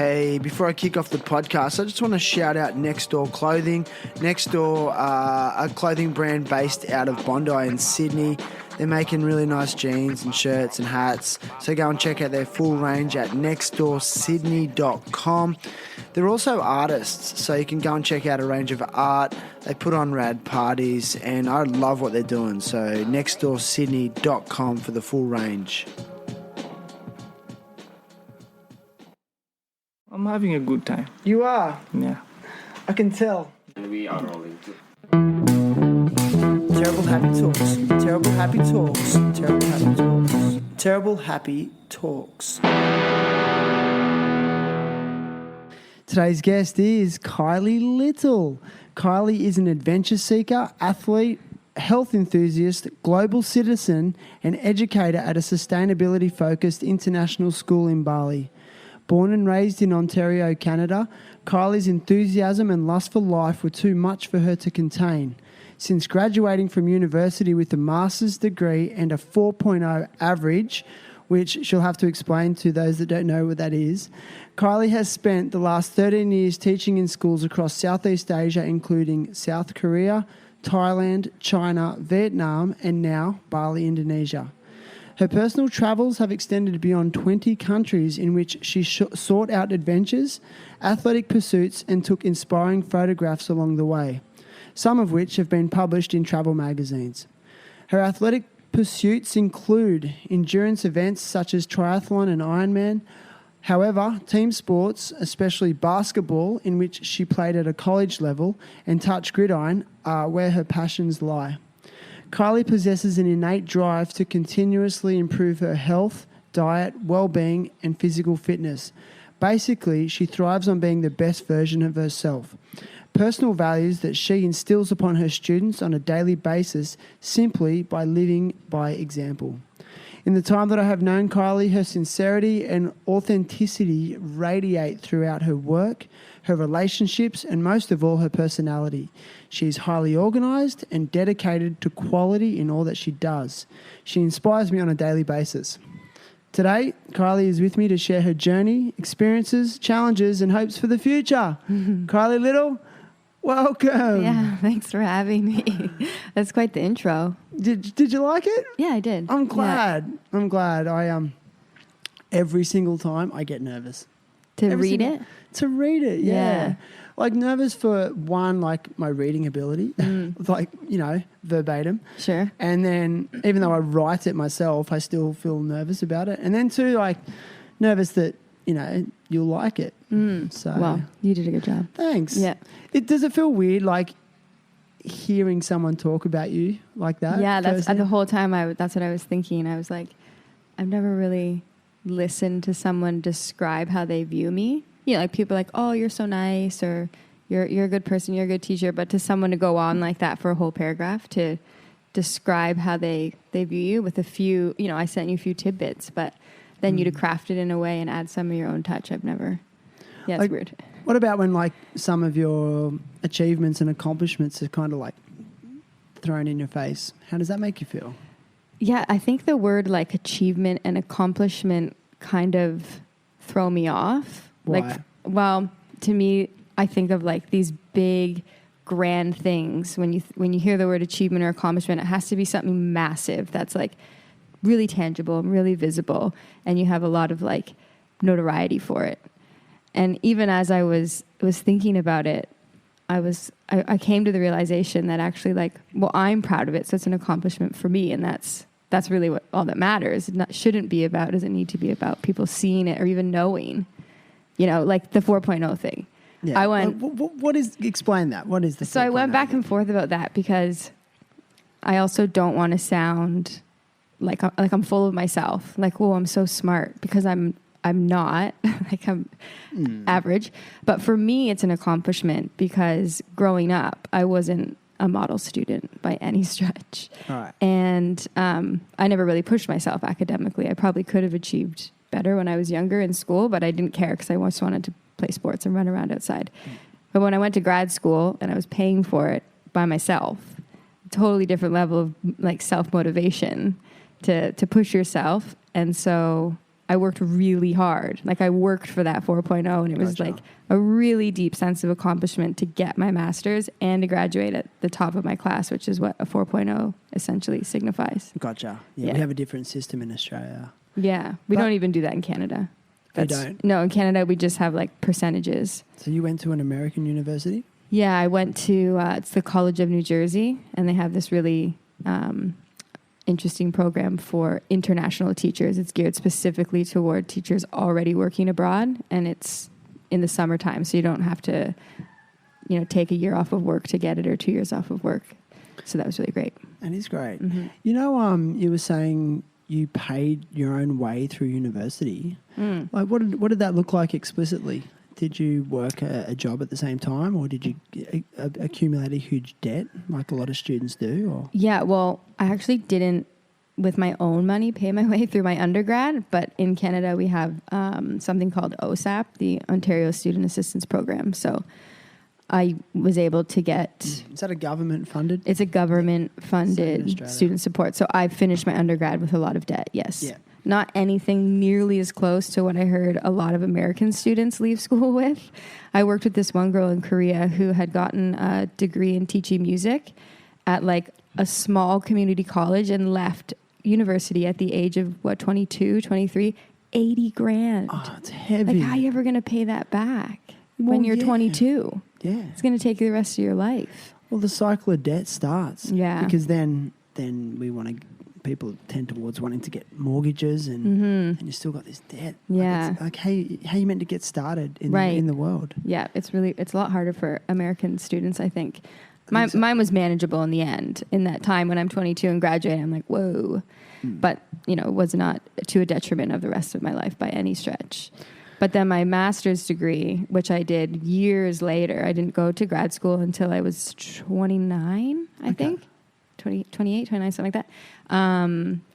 Hey, before I kick off the podcast, I just want to shout out Next Door Clothing. Next Door, a clothing brand based out of Bondi in Sydney. They're making really nice jeans and shirts and hats. So go and check out their full range at nextdoorsydney.com. They're also artists, so you can go and check out a range of art. They put on rad parties, and I love what they're doing. So nextdoorsydney.com for the full range. I'm having a good time. You are? Yeah. I can tell. And we are rolling too. Terrible Happy Talks. Terrible Happy Talks. Terrible Happy Talks. Terrible Happy Talks. Today's guest is Kiley Little. Kiley is an adventure seeker, athlete, health enthusiast, global citizen, and educator at a sustainability-focused international school in Bali. Born and raised in Ontario, Canada, Kiley's enthusiasm and lust for life were too much for her to contain. Since graduating from university with a master's degree and a 4.0 average, which she'll have to explain to those that don't know what that is, Kiley has spent the last 13 years teaching in schools across Southeast Asia, including South Korea, Thailand, China, Vietnam, and now Bali, Indonesia. Her personal travels have extended beyond 20 countries in which she sought out adventures, athletic pursuits, and took inspiring photographs along the way, some of which have been published in travel magazines. Her athletic pursuits include endurance events such as triathlon and Ironman. However, team sports, especially basketball, in which she played at a college level, and touch gridiron are where her passions lie. Kiley possesses an innate drive to continuously improve her health, diet, well-being, and physical fitness. Basically, she thrives on being the best version of herself. Personal values that she instills upon her students on a daily basis simply by living by example. In the time that I have known Kiley, her sincerity and authenticity radiate throughout her work, her relationships, and most of all, her personality. She is highly organised and dedicated to quality in all that she does. She inspires me on a daily basis. Today, Kiley is with me to share her journey, experiences, challenges, and hopes for the future. Kiley Little, welcome. Yeah, thanks for having me. That's quite the intro. Did you like it? Yeah, I did. I'm glad. Yeah. I'm glad. I every single time I get nervous. To read it? To read it, yeah. Like nervous for one, like my reading ability, like, verbatim. Sure. And then even though I write it myself, I still feel nervous about it. And then two, like nervous that, you'll like it. So well, you did a good job. Thanks. Yeah. Does it feel weird, like hearing someone talk about you like that? Yeah, that's the whole time. That's what I was thinking. I was like, I've never really listened to someone describe how they view me. Like people are like, oh, you're so nice, or you're a good person, you're a good teacher. But to someone to go on like that for a whole paragraph to describe how they view you with a few, I sent you a few tidbits, but then you to craft it in a way and add some of your own touch. I've never. Yeah, it's weird. What about when like some of your achievements and accomplishments are kind of like thrown in your face? How does that make you feel? Yeah, I think the word like achievement and accomplishment kind of throw me off. Why? To me, I think of like these big, grand things. When you hear the word achievement or accomplishment, it has to be something massive that's like really tangible and really visible, and you have a lot of like notoriety for it. And even as I was thinking about it, I came to the realization that actually like, well, I'm proud of it, so it's an accomplishment for me, and that's really what all that matters. It doesn't need to be about people seeing it or even knowing. Like the 4.0 thing. Yeah. I went. Explain that. What is the? So I went back and forth about that because I also don't want to sound like I'm full of myself. Like, whoa, I'm so smart, because I'm not. Like I'm average. But for me, it's an accomplishment because growing up, I wasn't a model student by any stretch. All right. And I never really pushed myself academically. I probably could have achieved better when I was younger in school, but I didn't care because I just wanted to play sports and run around outside. But when I went to grad school and I was paying for it by myself, totally different level of like self-motivation to push yourself. And so I worked really hard. Like I worked for that 4.0, and it was Gotcha. like a really deep sense of accomplishment to get my master's and to graduate at the top of my class, which is what a 4.0 essentially signifies. Gotcha. Yeah, Yeah. we have a different system in Australia. Yeah. We But- don't even do that in Canada. You don't? No, in Canada, we just have like percentages. So you went to an American university? Yeah, I went to, it's the College of New Jersey, and they have this really interesting program for international teachers. It's geared specifically toward teachers already working abroad, and it's in the summertime, so you don't have to, take a year off of work to get it or 2 years off of work. So that was really great. That is great. Mm-hmm. You were saying you paid your own way through university. Mm. Like, what did that look like explicitly? Did you work a job at the same time, or did you accumulate a huge debt like a lot of students do? Or? Yeah, well, I actually didn't, with my own money, pay my way through my undergrad, but in Canada we have something called OSAP, the Ontario Student Assistance Program. So I was able to get... Is that a government funded? It's a Same in government-funded Australia. student support. So I finished my undergrad with a lot of debt, yes. Yeah. Not anything nearly as close to what I heard a lot of American students leave school with. I worked with this one girl in Korea who had gotten a degree in teaching music at like a small community college and left university at the age of, 22, 23, 80 grand. Oh, it's heavy. Like, how are you ever going to pay that back Well, when you're yeah. 22? Yeah. It's going to take you the rest of your life. Well, the cycle of debt starts. Yeah. Because then people tend towards wanting to get mortgages and Mm-hmm. you still got this debt. Yeah. Like, how you meant to get started in Right. in the world? Yeah, it's a lot harder for American students, I think. think so. Mine was manageable in the end. In that time when I'm 22 and graduating, I'm like, whoa. But, it was not to a detriment of the rest of my life by any stretch. But then my master's degree, which I did years later, I didn't go to grad school until I was 29, I think. 28, 29, something like that.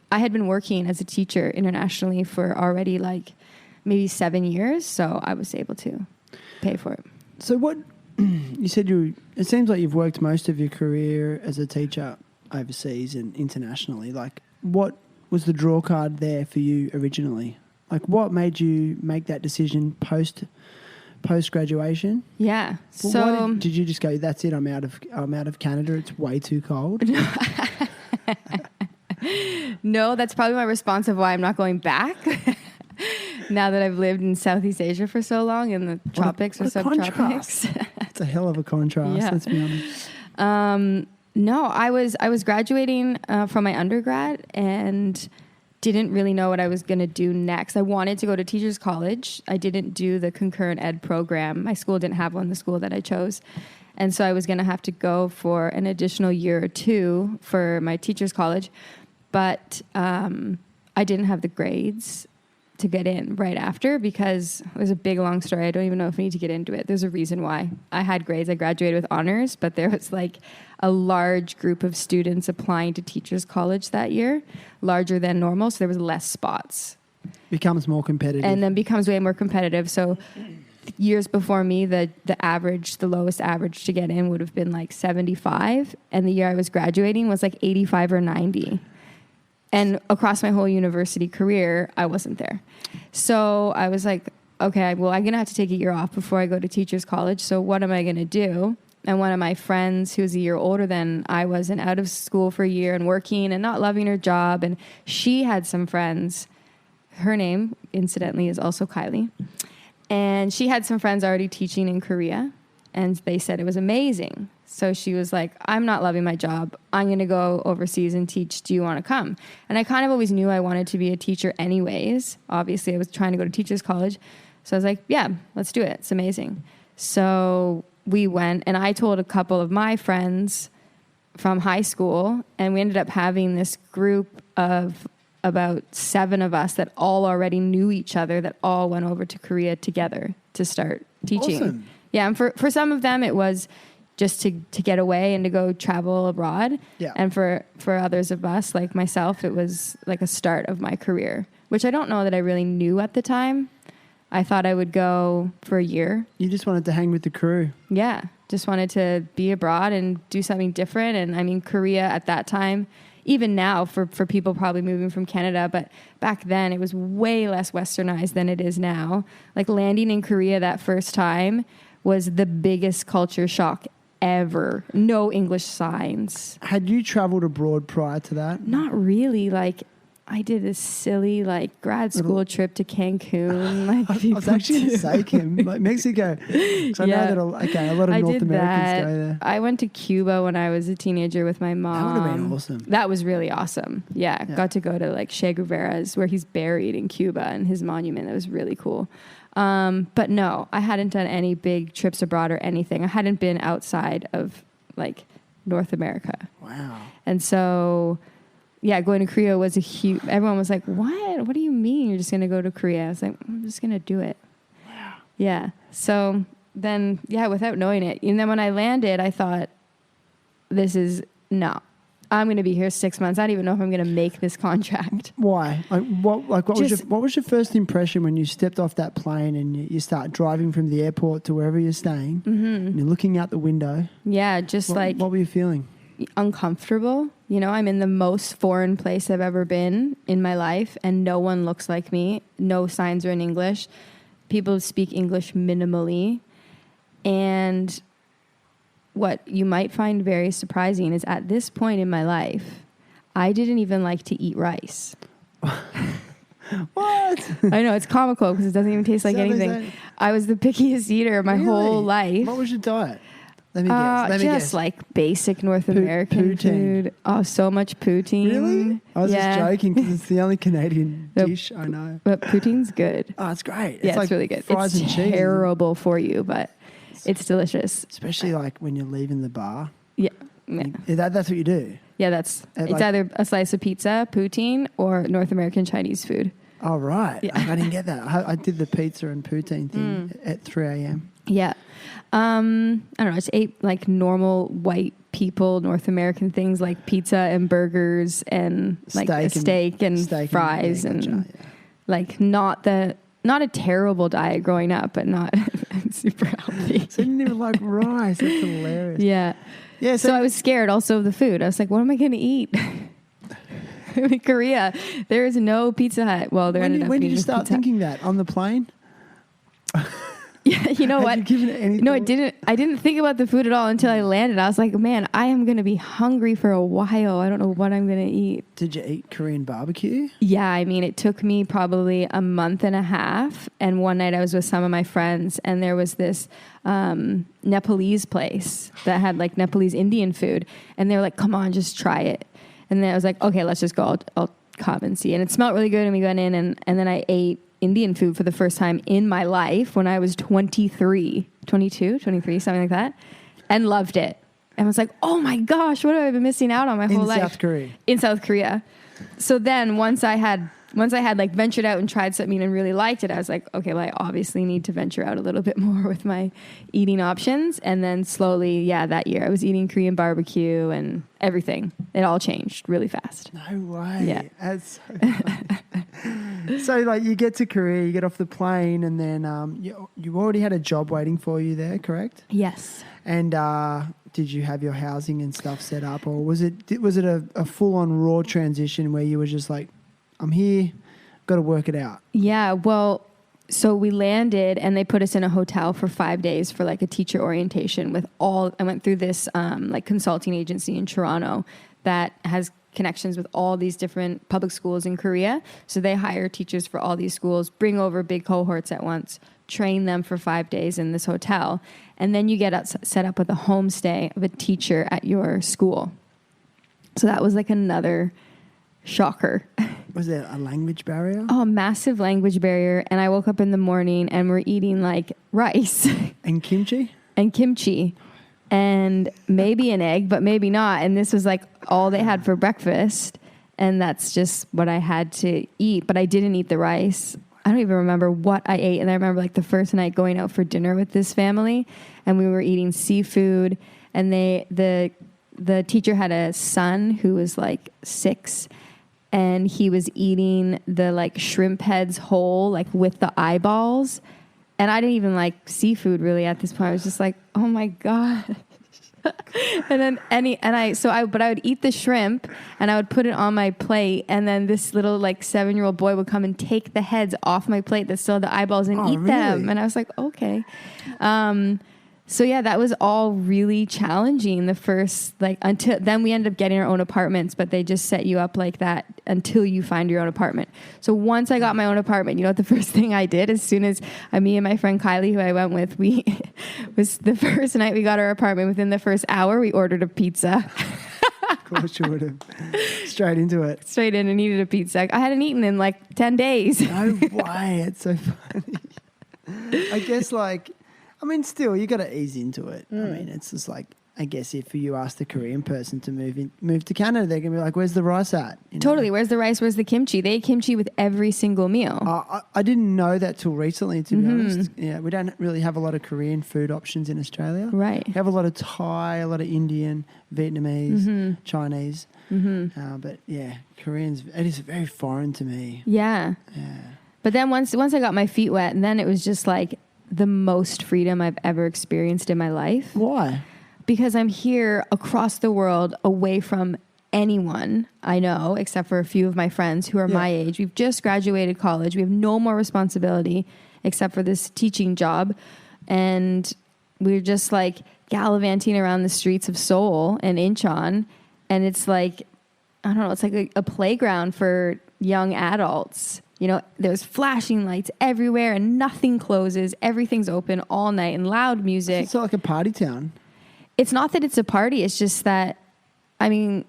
I had been working as a teacher internationally for already like maybe 7 years, so I was able to pay for it. So what you said it seems like you've worked most of your career as a teacher overseas and internationally. Like, what was the draw card there for you originally? Like, what made you make that decision post graduation? Yeah. Well, So why did you just go, that's it, I'm out of Canada, it's way too cold? no, that's probably my response of why I'm not going back. Now that I've lived in Southeast Asia for so long and the tropics or what a subtropics. It's a hell of a contrast, Yeah. let's be honest. No, I was graduating from my undergrad and didn't really know what I was going to do next. I wanted to go to teachers college. I didn't do the concurrent ed program. My school didn't have one, the school that I chose. And so I was going to have to go for an additional year or two for my teachers college. But I didn't have the grades to get in right after because it was a big, long story. I don't even know if we need to get into it. There's a reason why. I had grades. I graduated with honors, but there was like a large group of students applying to teachers college that year, larger than normal. So there was less spots. Becomes more competitive. And then becomes way more competitive. So years before me, the lowest average to get in would have been like 75. And the year I was graduating was like 85 or 90. And across my whole university career, I wasn't there. So I was like, okay, well, I'm going to have to take a year off before I go to teachers college. So what am I going to do? And one of my friends who was a year older than I was and out of school for a year and working and not loving her job. And she had some friends. Her name, incidentally, is also Kiley. And she had some friends already teaching in Korea. And they said it was amazing. So she was like, I'm not loving my job. I'm going to go overseas and teach. Do you want to come? And I kind of always knew I wanted to be a teacher anyways. Obviously, I was trying to go to teachers college. So I was like, yeah, let's do it. It's amazing. So we went, and I told a couple of my friends from high school, and we ended up having this group of about 7 of us that all already knew each other that all went over to Korea together to start teaching. Awesome. Yeah, and for some of them, it was just to get away and to go travel abroad. Yeah. And for others of us, like myself, it was like a start of my career, which I don't know that I really knew at the time. I thought I would go for a year. You just wanted to hang with the crew. Yeah, just wanted to be abroad and do something different. And I mean, Korea at that time, even now for people probably moving from Canada, but back then it was way less westernized than it is now. Like landing in Korea that first time was the biggest culture shock ever. No English signs. Had you traveled abroad prior to that? Not really. Like, I did this silly like grad school trip to Cancun. Like I was actually going to say, Kim, like Mexico. So I know that a lot of North Americans go there. I went to Cuba when I was a teenager with my mom. That would have been awesome. That was really awesome. Yeah. Got to go to like Che Guevara's, where he's buried in Cuba, and his monument. That was really cool. But no, I hadn't done any big trips abroad or anything. I hadn't been outside of like North America. Wow. And so, yeah, going to Korea was a huge, everyone was like, what? What do you mean you're just going to go to Korea? I was like, I'm just going to do it. Wow. Yeah. So then, yeah, without knowing it. And then when I landed, I thought, I'm going to be here 6 months. I don't even know if I'm going to make this contract. Why? What was your first impression when you stepped off that plane and you start driving from the airport to wherever you're staying, and you're looking out the window? Yeah, what were you feeling? Uncomfortable. You know, I'm in the most foreign place I've ever been in my life, and no one looks like me. No signs are in English. People speak English minimally. And what you might find very surprising is at this point in my life, I didn't even like to eat rice. What? I know, it's comical because it doesn't even taste like anything. I was the pickiest eater my whole life. What was your diet? Let me guess. Just like basic North American food. Oh, so much poutine. Really? I was just joking because it's the only Canadian dish I know. But poutine's good. Oh, it's great. Yeah, it's really good. Fries and cheese. It's terrible for you, but it's delicious. Especially like when you're leaving the bar. Yeah. That's what you do. Yeah, it's either a slice of pizza, poutine, or North American Chinese food. Oh, right. Yeah. I didn't get that. I did the pizza and poutine thing at 3 a.m. Yeah. I don't know. I just ate like normal white people, North American things like pizza and burgers and like steak and fries and like not a terrible diet growing up, but not super healthy. So you didn't even like rice. That's hilarious. Yeah. Yeah. So I was scared also of the food. I was like, what am I going to eat? In Korea, there is no Pizza Hut. Well, when did you start thinking that? On the plane? Yeah, you know what? You given it any no, thought? I didn't think about the food at all until I landed. I was like, man, I am going to be hungry for a while. I don't know what I'm going to eat. Did you eat Korean barbecue? Yeah, I mean, it took me probably a month and a half. And one night I was with some of my friends, and there was this Nepalese place that had like Nepalese Indian food. And they were like, come on, just try it. And then I was like, okay, let's just go. I'll come and see. And it smelled really good. And we went in, and then I ate Indian food for the first time in my life when I was 23, something like that, and loved it. And was like, oh my gosh, what have I been missing out on my whole life? In South Korea. So then once I had like ventured out and tried something and really liked it, I was like, okay, well, I obviously need to venture out a little bit more with my eating options. And then slowly, that year I was eating Korean barbecue and everything. It all changed really fast. No way. Yeah. That's so funny. So like you get to Korea, you get off the plane, and then you already had a job waiting for you there, correct? Yes. And did you have your housing and stuff set up, or was it a full-on raw transition where you were just like, I'm here, got to work it out? Yeah, well, so we landed and they put us in a hotel for 5 days for like a teacher orientation I went through this like consulting agency in Toronto that has connections with all these different public schools in Korea. So they hire teachers for all these schools, bring over big cohorts at once, train them for 5 days in this hotel. And then you get set up with a homestay of a teacher at your school. So that was like another shocker. Was there a language barrier? Oh, massive language barrier. And I woke up in the morning and we're eating like rice. And kimchi? And kimchi. And maybe an egg, but maybe not. And this was like all they had for breakfast. And that's just what I had to eat. But I didn't eat the rice. I don't even remember what I ate. And I remember like the first night going out for dinner with this family. And we were eating seafood. And the teacher had a son who was like 6. And he was eating the like shrimp heads whole, like with the eyeballs. And I didn't even like seafood really at this point. I was just like, oh my God. And then but I would eat the shrimp and I would put it on my plate, and then this little like 7-year-old boy would come and take the heads off my plate that still had the eyeballs and eat them. And I was like, okay. So yeah, that was all really challenging the first, like, until then we ended up getting our own apartments, but they just set you up like that until you find your own apartment. So once I got my own apartment, you know what the first thing I did, as soon as me and my friend Kiley, who I went with, we was the first night we got our apartment, within the first hour, we ordered a pizza. Of course you would have. Straight into it. Straight in and eated a pizza. I hadn't eaten in like 10 days. No way. It's so funny. I guess still, you got to ease into it. I mean, it's just like, I guess if you ask the Korean person to move to Canada, they're going to be like, where's the rice at? You know? Totally. Where's the rice? Where's the kimchi? They eat kimchi with every single meal. I didn't know that till recently, to be honest. Yeah, we don't really have a lot of Korean food options in Australia. Right. We have a lot of Thai, a lot of Indian, Vietnamese, Chinese. But yeah, Koreans, it is very foreign to me. Yeah. Yeah. But then once I got my feet wet, and then it was just like the most freedom I've ever experienced in my life. Why? Because I'm here across the world, away from anyone I know, except for a few of my friends who are my age. We've just graduated college. We have no more responsibility except for this teaching job. And we're just like gallivanting around the streets of Seoul and Incheon. And it's like, I don't know, it's like a playground for young adults. You know, there's flashing lights everywhere and nothing closes. Everything's open all night and loud music. It's like a party town. It's not that it's a party. It's just that, I mean,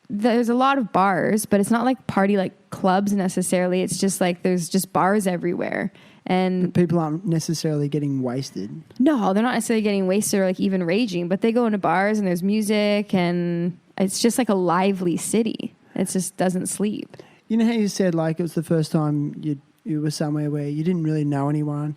there's a lot of bars, but it's not like party like clubs necessarily. It's just like there's just bars everywhere. And people aren't necessarily getting wasted. No, they're not necessarily getting wasted or like even raging, but they go into bars and there's music and it's just like a lively city. It just doesn't sleep. You know how you said like it was the first time you were somewhere where you didn't really know anyone.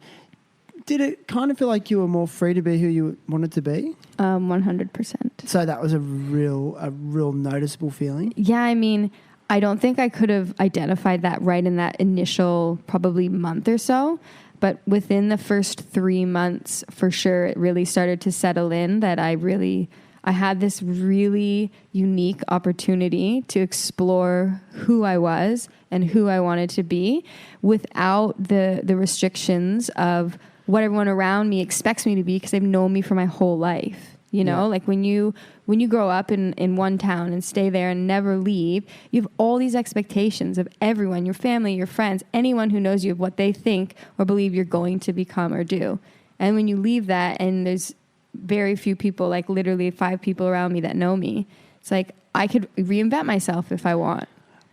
Did it kind of feel like you were more free to be who you wanted to be? 100%. So that was a real noticeable feeling? Yeah, I mean, I don't think I could have identified that right in that initial probably month or so. But within the first 3 months, for sure, it really started to settle in that I had this really unique opportunity to explore who I was and who I wanted to be without the restrictions of what everyone around me expects me to be because they've known me for my whole life. You know, like when you grow up in one town and stay there and never leave, you have all these expectations of everyone, your family, your friends, anyone who knows you, of what they think or believe you're going to become or do. And when you leave that and there's very few people, like literally 5 people around me that know me, it's like I could reinvent myself if I want.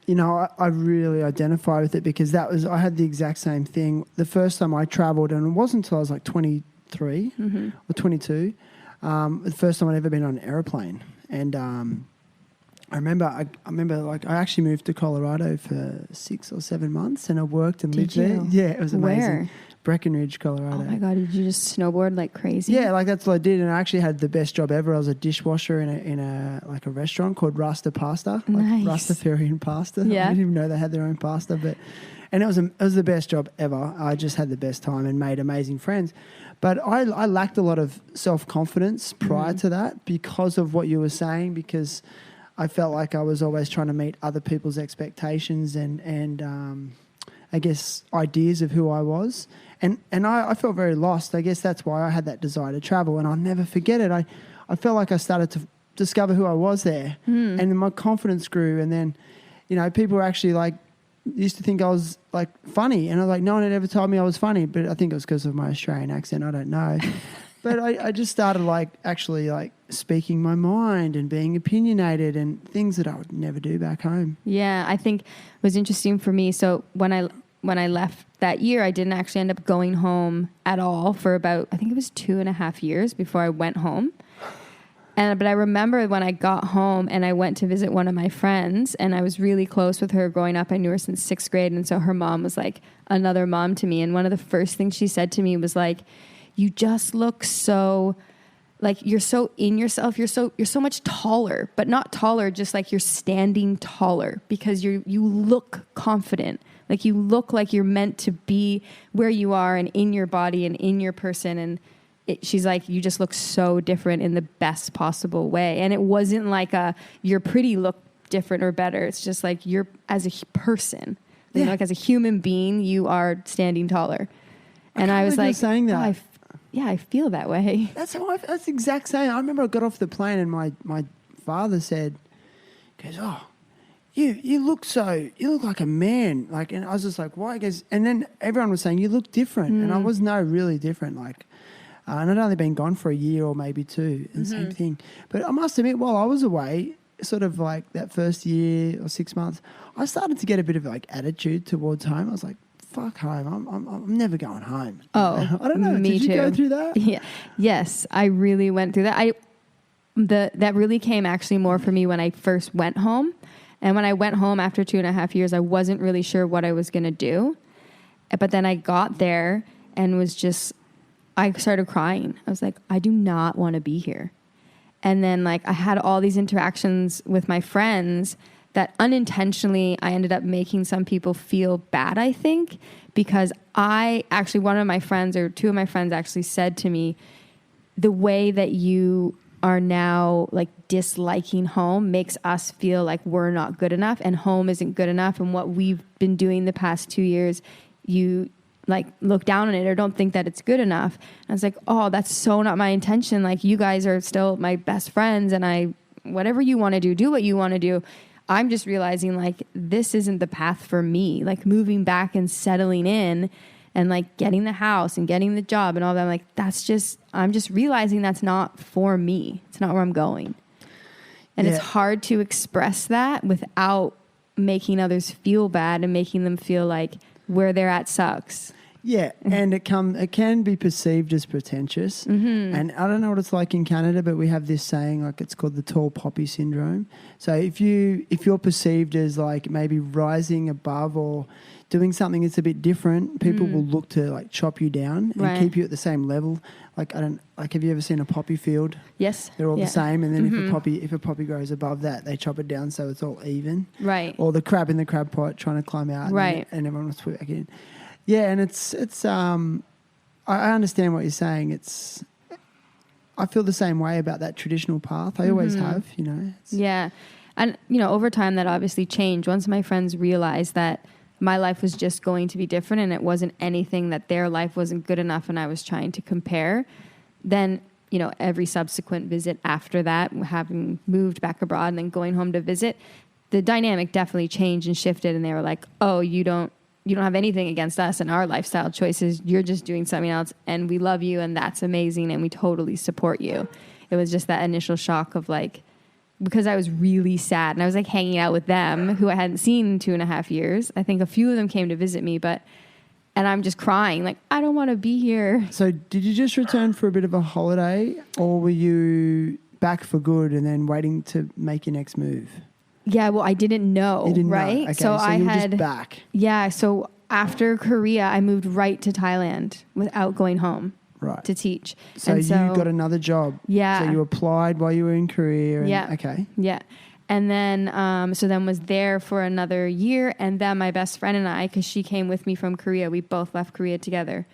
You know, I really identify with it because I had the exact same thing. The first time I traveled, and it wasn't until I was like 23 or 22, the first time I'd ever been on an airplane. And I remember like I actually moved to Colorado for 6 or 7 months and I worked and lived there. Yeah, it was amazing. Where? Breckenridge, Colorado. Oh my God, did you just snowboard like crazy? Yeah, like that's what I did, and I actually had the best job ever. I was a dishwasher in a restaurant called Rasta Pasta, like Rastafarian pasta. Yeah. I didn't even know they had their own pasta, and it was the best job ever. I just had the best time and made amazing friends. But I lacked a lot of self-confidence prior to that because of what you were saying, because I felt like I was always trying to meet other people's expectations and I guess ideas of who I was. And I felt very lost. I guess that's why I had that desire to travel, and I'll never forget it. I felt like I started to discover who I was there, and then my confidence grew. And then, you know, people were actually like used to think I was like funny, and I was like, no one had ever told me I was funny, but I think it was because of my Australian accent. I don't know. But I just started like actually like speaking my mind and being opinionated and things that I would never do back home. Yeah, I think it was interesting for me. So when I left that year, I didn't actually end up going home at all for about, I think it was 2.5 years before I went home. But I remember when I got home and I went to visit one of my friends, and I was really close with her growing up. I knew her since 6th grade. And so her mom was like another mom to me. And one of the first things she said to me was like, you just look so, like, you're so in yourself. You're so much taller, but not taller, just like you're standing taller because you look confident. Like you look like you're meant to be where you are and in your body and in your person. And she's like, you just look so different in the best possible way. And it wasn't like you're pretty look different or better. It's just like you're as a person, you know, like as a human being, you are standing taller. And I was like, saying that. Oh, I feel that way. That's the exact same. I remember I got off the plane and my father said, goes, oh, you look like a man. Like, and I was just like, why? He goes, and then everyone was saying, you look different. And I was really different. Like, and I'd only been gone for a year or maybe two, and same thing. But I must admit, while I was away, sort of like that first year or 6 months, I started to get a bit of like attitude towards home. I was like, fuck home. I'm never going home. Oh, I don't know. Me Did you too. go through that? Yeah. Yes, I really went through that. That really came actually more for me when I first went home. And when I went home after 2.5 years, I wasn't really sure what I was going to do. But then I got there and I started crying. I was like, I do not want to be here. And then like I had all these interactions with my friends that unintentionally I ended up making some people feel bad, I think, because one of my friends or two of my friends actually said to me, the way that you are now like disliking home makes us feel like we're not good enough and home isn't good enough. And what we've been doing the past 2 years, you like look down on it or don't think that it's good enough. And I was like, oh, that's so not my intention. Like you guys are still my best friends and whatever you want to do what you want to do. I'm just realizing like this isn't the path for me. Like moving back and settling in and like getting the house and getting the job and all that. I'm like, I'm just realizing that's not for me. It's not where I'm going. And it's hard to express that without making others feel bad and making them feel like where they're at sucks. Yeah, and it can be perceived as pretentious. And I don't know what it's like in Canada, but we have this saying, like it's called the tall poppy syndrome. So if you're perceived as like maybe rising above or doing something that's a bit different, people will look to like chop you down and keep you at the same level. Like have you ever seen a poppy field? Yes. They're all the same, and then if a poppy grows above that, they chop it down so it's all even. Right. Or the crab in the crab pot trying to climb out, and everyone wants to put it back in. Yeah, and it's I understand what you're saying. I feel the same way about that traditional path. I always have, you know. Yeah. And, you know, over time that obviously changed. Once my friends realized that my life was just going to be different and it wasn't anything that their life wasn't good enough and I was trying to compare, then, you know, every subsequent visit after that, having moved back abroad and then going home to visit, the dynamic definitely changed and shifted. And they were like, oh, you don't have anything against us and our lifestyle choices. You're just doing something else and we love you and that's amazing and we totally support you. It was just that initial shock of like, because I was really sad and I was like hanging out with them who I hadn't seen in 2.5 years. I think a few of them came to visit me, and I'm just crying like, I don't want to be here. So did you just return for a bit of a holiday or were you back for good and then waiting to make your next move? Yeah, well, I didn't know, right? Okay, so I had just back. Yeah, so after Korea, I moved right to Thailand without going home to teach. So you got another job. Yeah. So you applied while you were in Korea. Yeah. Okay. Yeah. And then, was there for another year. And then my best friend and I, because she came with me from Korea, we both left Korea together.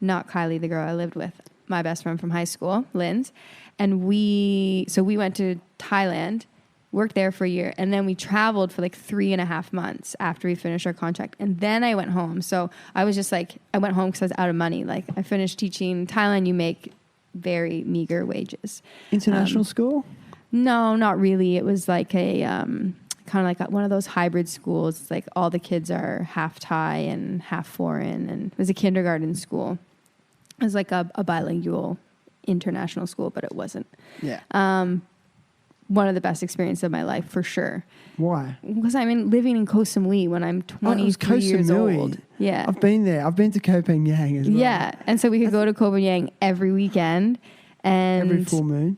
Not Kiley, the girl I lived with, my best friend from high school, Lynn's. And we went to Thailand, worked there for a year, and then we traveled for like 3.5 months after we finished our contract. And then I went home. So I was just like, I went home because I was out of money. Like I finished teaching. Thailand, you make very meager wages. International school? No, not really. It was like a kind of like one of those hybrid schools. It's like all the kids are half Thai and half foreign. And it was a kindergarten school. It was like a bilingual international school, but it wasn't. Yeah. One of the best experiences of my life, for sure. Why? Because I'm living in Koh Samui when I'm 23 years old. Yeah. I've been there. I've been to Koh Phangan as well. Yeah. And so we could go to Koh Phangan every weekend. And every full moon?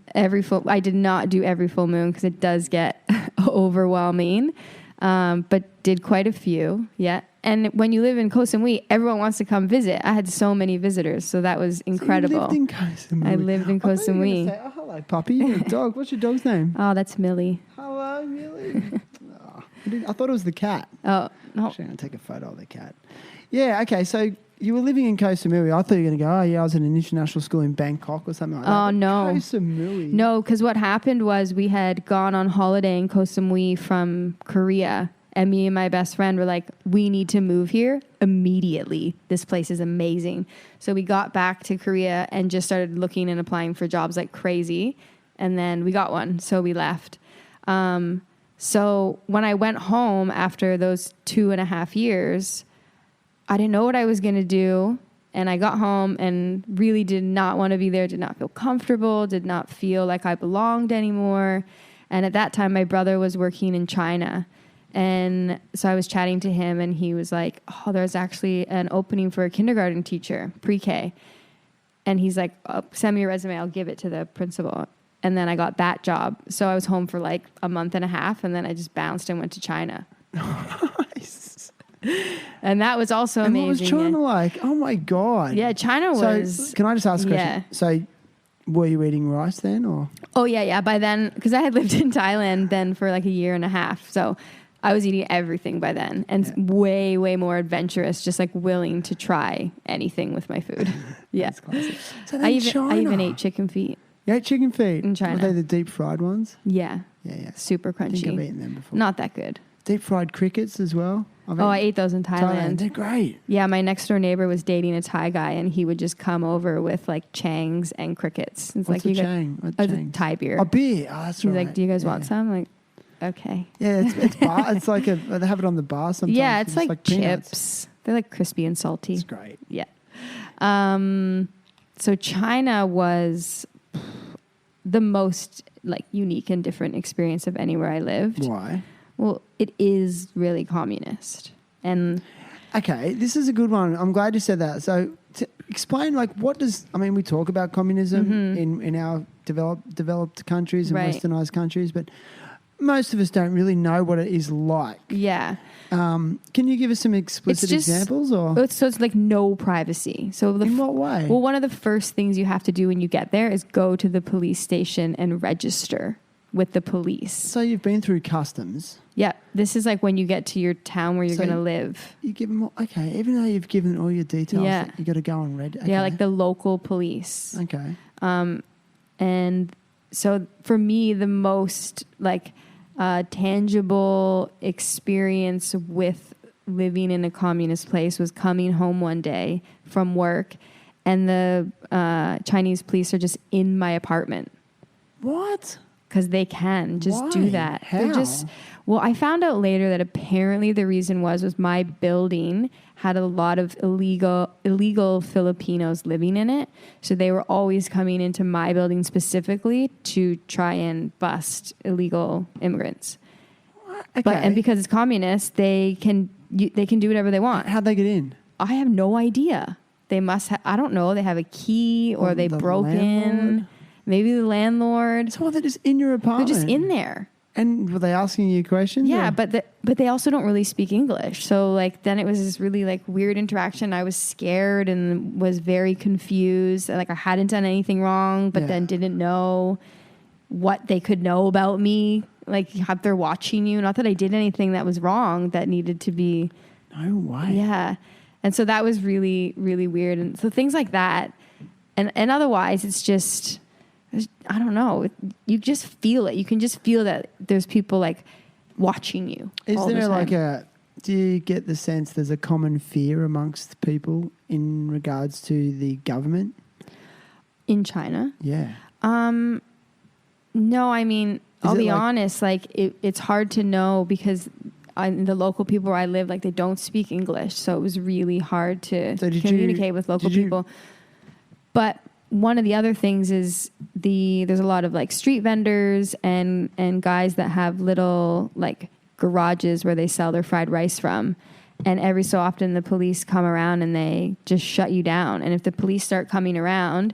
I did not do every full moon because it does get overwhelming. But did quite a few. Yeah. And when you live in Koh Samui, everyone wants to come visit. I had so many visitors, so that was incredible. So you lived in Koh Samui? I lived in Koh Samui. Say, oh, hello, puppy. You're a dog. What's your dog's name? Oh, that's Millie. Hello, Millie. I thought it was the cat. Oh, no. Actually, I'm going to take a photo of the cat. Yeah, okay. So you were living in Koh Samui. I thought you were going to go, oh, yeah, I was at an international school in Bangkok or something like that. Oh, no. Koh Samui. No, because what happened was we had gone on holiday in Koh Samui from Korea, and me and my best friend were like, we need to move here immediately. This place is amazing. So we got back to Korea and just started looking and applying for jobs like crazy. And then we got one, so we left. So when I went home after those 2.5 years, I didn't know what I was going to do. And I got home and really did not want to be there, did not feel comfortable, did not feel like I belonged anymore. And at that time, my brother was working in China. And so I was chatting to him, and he was like, oh, there's actually an opening for a kindergarten teacher, pre-K. And he's like, oh, send me your resume, I'll give it to the principal. And then I got that job. So I was home for like a month and a half, and then I just bounced and went to China. Nice. And that was also and amazing. What was China like? Oh, my God. Yeah, China was... So, can I just ask a question? Yeah. So, were you eating rice then, or...? Oh, yeah. By then, because I had lived in Thailand then for like 1.5 years. So I was eating everything by then, and way, way more adventurous, just like willing to try anything with my food. Yeah. That's classic. So I even ate chicken feet. You ate chicken feet? In China. Were they the deep fried ones? Yeah. Yeah. Super crunchy. I think I've eaten them before. Not that good. Deep fried crickets as well? I ate those in Thailand. They're great. Yeah, my next door neighbor was dating a Thai guy, and he would just come over with like changs and crickets. It's What's like a chang? a Thai beer. A beer. Oh, that's He's right. like, do you guys want some? I'm like, okay. Yeah, it's bar. It's like they have it on the bar sometimes. Yeah, it's like peanuts. chips. They're like crispy and salty. It's great. Yeah. So China was the most like unique and different experience of anywhere I lived. Why? Well, it is really communist. And okay, this is a good one. I'm glad you said that. So to explain, like, we talk about communism in our developed countries and westernized countries, but most of us don't really know what it is like. Yeah. Can you give us some explicit examples? Or so it's like no privacy. So in what way? Well, one of the first things you have to do when you get there is go to the police station and register with the police. So you've been through customs. Yeah. This is like when you get to your town where you're going to live. You give them even though you've given all your details, yeah. you got to go and read. Okay. Yeah, like the local police. Okay. And so for me, the most like tangible experience with living in a communist place was coming home one day from work, and the Chinese police are just in my apartment. What? Because they can just do that. How? I found out later that apparently the reason was my building had a lot of illegal Filipinos living in it. So they were always coming into my building specifically to try and bust illegal immigrants. Okay. And because it's communist, they can do whatever they want. How'd they get in? I have no idea. They must I don't know. They have a key or they broke in. Maybe the landlord. So they're just in your apartment? They're just in there. And were they asking you questions? Yeah, but they also don't really speak English. So like then it was this really like weird interaction. I was scared and was very confused. Like I hadn't done anything wrong, but then didn't know what they could know about me. Like they're watching you. Not that I did anything that was wrong that needed to be. No way. Yeah. And so that was really, really weird. And so things like that. And otherwise it's just... I don't know. You just feel it. You can just feel that there's people like watching you. Is there like do you get the sense there's a common fear amongst people in regards to the government? In China? Yeah. No, I mean, I'll be honest, like it's hard to know because the local people where I live, like they don't speak English. So it was really hard to communicate with local people. But one of the other things is there's a lot of like street vendors and guys that have little like garages where they sell their fried rice from. And every so often the police come around and they just shut you down. And if the police start coming around,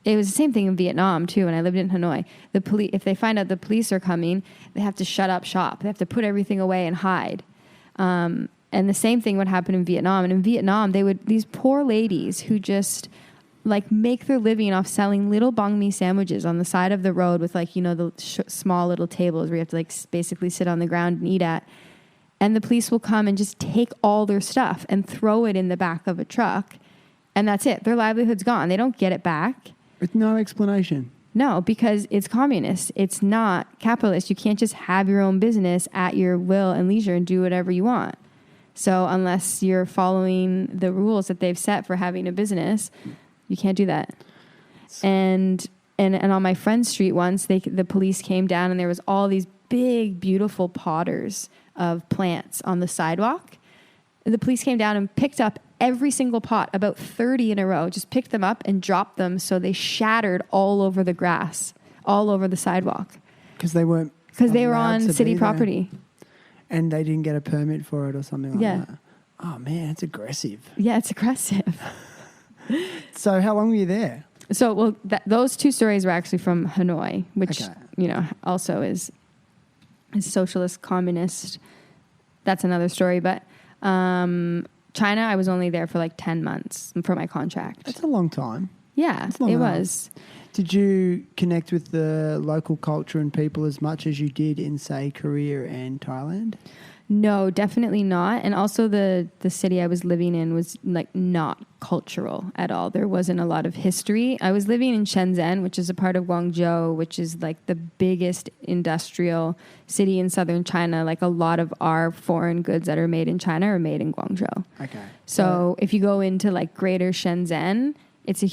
it was the same thing in Vietnam too. When I lived in Hanoi, if they find out the police are coming, they have to shut up shop. They have to put everything away and hide. And the same thing would happen in Vietnam. And in Vietnam, these poor ladies who just like make their living off selling little banh mi sandwiches on the side of the road with like, the small little tables where you have to like basically sit on the ground and eat at. And the police will come and just take all their stuff and throw it in the back of a truck And that's it. Their livelihood's gone. They don't get it back. With no explanation. No, because it's communist. It's not capitalist. You can't just have your own business at your will and leisure and do whatever you want. So unless you're following the rules that they've set for having a business, you can't do that. And on my friend's street once, the police came down and there was all these big, beautiful potters of plants on the sidewalk. The police came down and picked up every single pot, about 30 in a row, just picked them up and dropped them so they shattered all over the grass, all over the sidewalk. Because they weren't Because they were on city property. And they didn't get a permit for it or something like Yeah. that. Oh, man, it's aggressive. Yeah, it's aggressive. So how long were you there? So, well, those two stories were actually from Hanoi, which, Okay. Also is socialist, communist. That's another story. But China, I was only there for like 10 months for my contract. That's a long time. Yeah, That's long it enough. was. Did you connect with the local culture and people as much as you did in, say, Korea and Thailand? No, definitely not. And also the city I was living in was like not cultural at all. There wasn't a lot of history. I was living in Shenzhen, which is a part of Guangzhou, which is like the biggest industrial city in southern China. Like a lot of our foreign goods that are made in China are made in Guangzhou. Okay. So if you go into like greater Shenzhen, it's a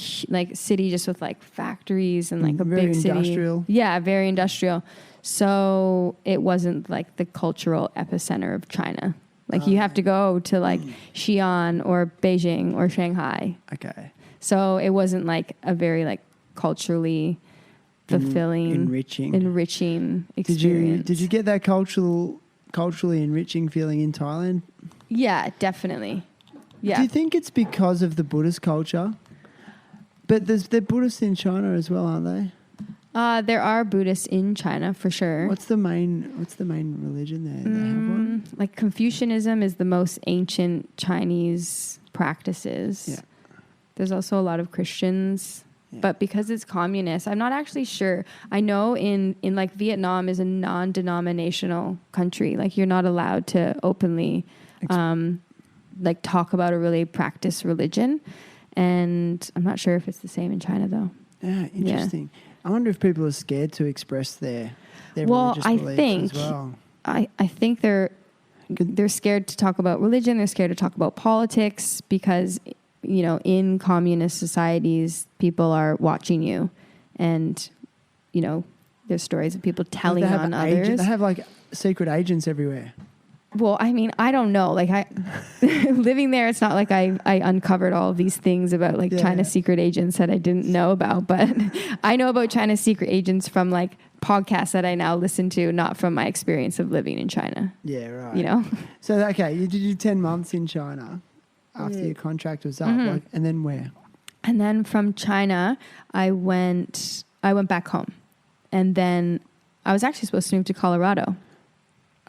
city just with like factories and like a very big city. industrial. Yeah, very industrial. So it wasn't like the cultural epicenter of China. Like you have to go to like Xi'an or Beijing or Shanghai. Okay. So it wasn't like a very like culturally fulfilling, enriching experience. Did you get that culturally enriching feeling in Thailand? Yeah, definitely. Yeah. Do you think it's because of the Buddhist culture? But they're Buddhists in China as well, aren't they? There are Buddhists in China for sure. What's the main religion there? They have one? Like Confucianism is the most ancient Chinese practices. Yeah. There's also a lot of Christians, Yeah. but because it's communist, I'm not actually sure. I know in like Vietnam is a non-denominational country. Like you're not allowed to openly like talk about or really practice religion. And I'm not sure if it's the same in China though. Yeah, interesting. Yeah. I wonder if people are scared to express their religious beliefs as well. I think they're scared to talk about religion. They're scared to talk about politics because, in communist societies, people are watching you. And, there's stories of people telling on others. They have like secret agents everywhere. Well, I mean, I don't know. Like living there, it's not like I uncovered all of these things about like China's secret agents that I didn't know about, but I know about China's secret agents from like podcasts that I now listen to, not from my experience of living in China. Yeah, right. So, okay, you did 10 months in China after your contract was up, and then where? And then from China, I went back home. And then I was actually supposed to move to Colorado.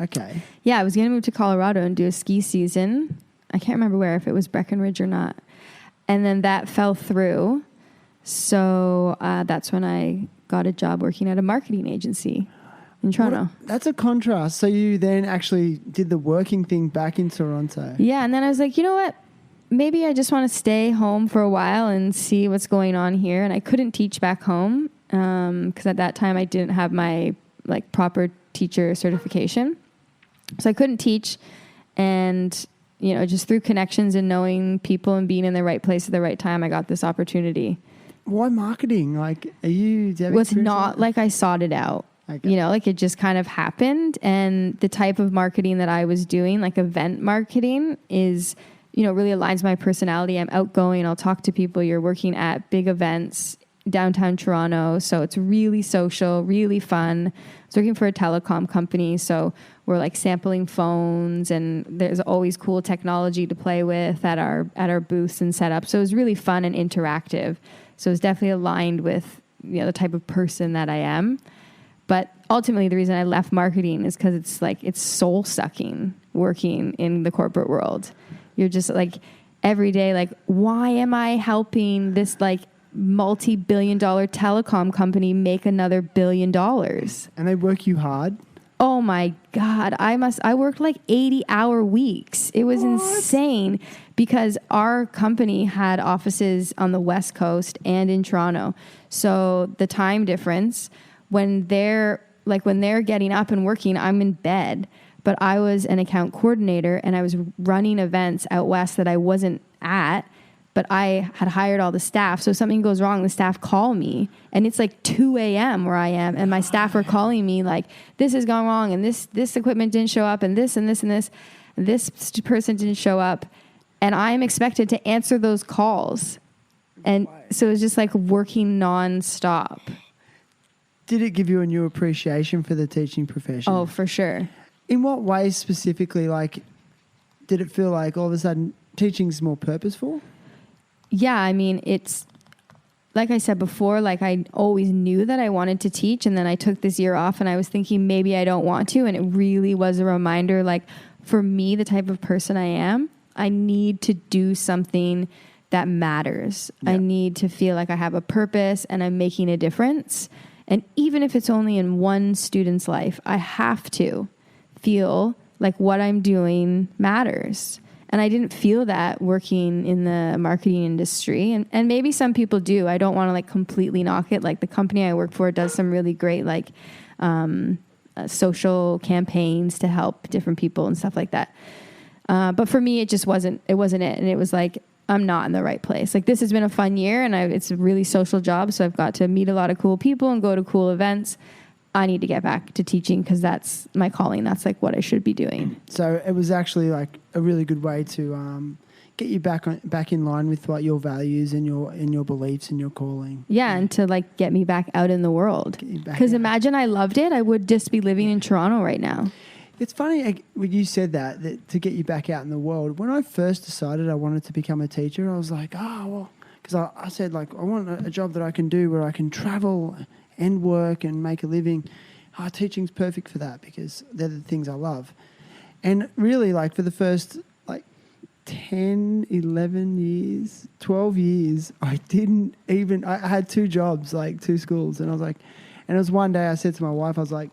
Okay. Yeah, I was going to move to Colorado and do a ski season. I can't remember where, if it was Breckenridge or not. And then that fell through. So that's when I got a job working at a marketing agency in Toronto. That's a contrast. So you then actually did the working thing back in Toronto. Yeah, and then I was like, you know what? Maybe I just want to stay home for a while and see what's going on here. And I couldn't teach back home because at that time I didn't have my like proper teacher certification. So I couldn't teach, and, just through connections and knowing people and being in the right place at the right time, I got this opportunity. Why marketing? Like, are you... Well, it's not like I sought it out. Okay. Like it just kind of happened. And the type of marketing that I was doing, like event marketing, is, really aligns my personality. I'm outgoing. I'll talk to people. You're working at big events, downtown Toronto. So it's really social, really fun. I was working for a telecom company. So we're like sampling phones, and there's always cool technology to play with at our booths and setup. So it was really fun and interactive. So it was definitely aligned with, the type of person that I am. But ultimately the reason I left marketing is because it's soul sucking working in the corporate world. You're just like every day, like, why am I helping this like multi-billion-dollar telecom company make another $1 billion? And they work you hard? Oh my God. I worked like 80-hour weeks. It was insane because our company had offices on the West Coast and in Toronto. So the time difference, when they're getting up and working, I'm in bed. But I was an account coordinator and I was running events out west that I wasn't at, but I had hired all the staff. So if something goes wrong, the staff call me, and it's like 2 a.m. where I am, and my staff are calling me like, this has gone wrong, and this equipment didn't show up, and this and this and this, and this person didn't show up, and I am expected to answer those calls. And so it was just like working nonstop. Did it give you a new appreciation for the teaching profession? Oh, for sure. In what ways specifically, like, did it feel like all of a sudden teaching's more purposeful? Yeah, I mean, it's like I said before, like I always knew that I wanted to teach, and then I took this year off and I was thinking maybe I don't want to, and it really was a reminder, like for me, the type of person I am, I need to do something that matters. Yeah. I need to feel like I have a purpose and I'm making a difference. And even if it's only in one student's life, I have to feel like what I'm doing matters. And I didn't feel that working in the marketing industry. And maybe some people do. I don't want to like completely knock it. Like the company I work for does some really great like social campaigns to help different people and stuff like that. But for me, it just wasn't it. And it was like, I'm not in the right place. Like this has been a fun year and it's a really social job. So I've got to meet a lot of cool people and go to cool events. I need to get back to teaching because that's my calling. That's like what I should be doing. So it was actually like a really good way to get you back in line with what your values and your beliefs and your calling. Yeah, and to like get me back out in the world. Because imagine I loved it, I would just be living in Toronto right now. It's funny when you said that to get you back out in the world. When I first decided I wanted to become a teacher, I was like, oh well, because I said like I want a job that I can do where I can travel and work and make a living. Teaching's perfect for that because they're the things I love. And really, like, for the first, like, 10, 11 years, 12 years, I had 2 jobs, like, 2 schools. And I was like, and it was one day I said to my wife, I was like,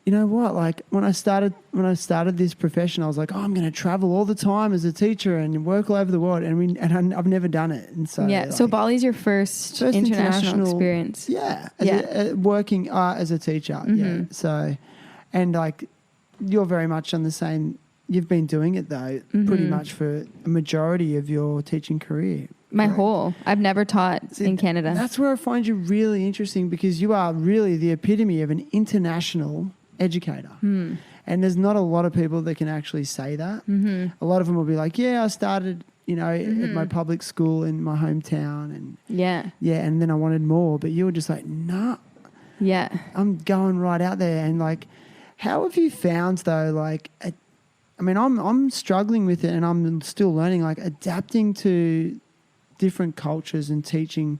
you know what? Like, when I started this profession, I was like, I'm going to travel all the time as a teacher and work all over the world. And I've never done it. And so, yeah. Like, so Bali's your first international experience. Yeah. Working as a teacher. Mm-hmm. Yeah. So, and like, you're very much on the same. You've been doing it though, pretty much for a majority of your teaching career. I've never taught in Canada. That's where I find you really interesting because you are really the epitome of an international educator. And there's not a lot of people that can actually say that. A lot of them will be like, yeah, I started, at my public school in my hometown and and then I wanted more, but you were just like, nah, I'm going right out there. And like, how have you found though, like, I'm struggling with it and I'm still learning, like adapting to different cultures and teaching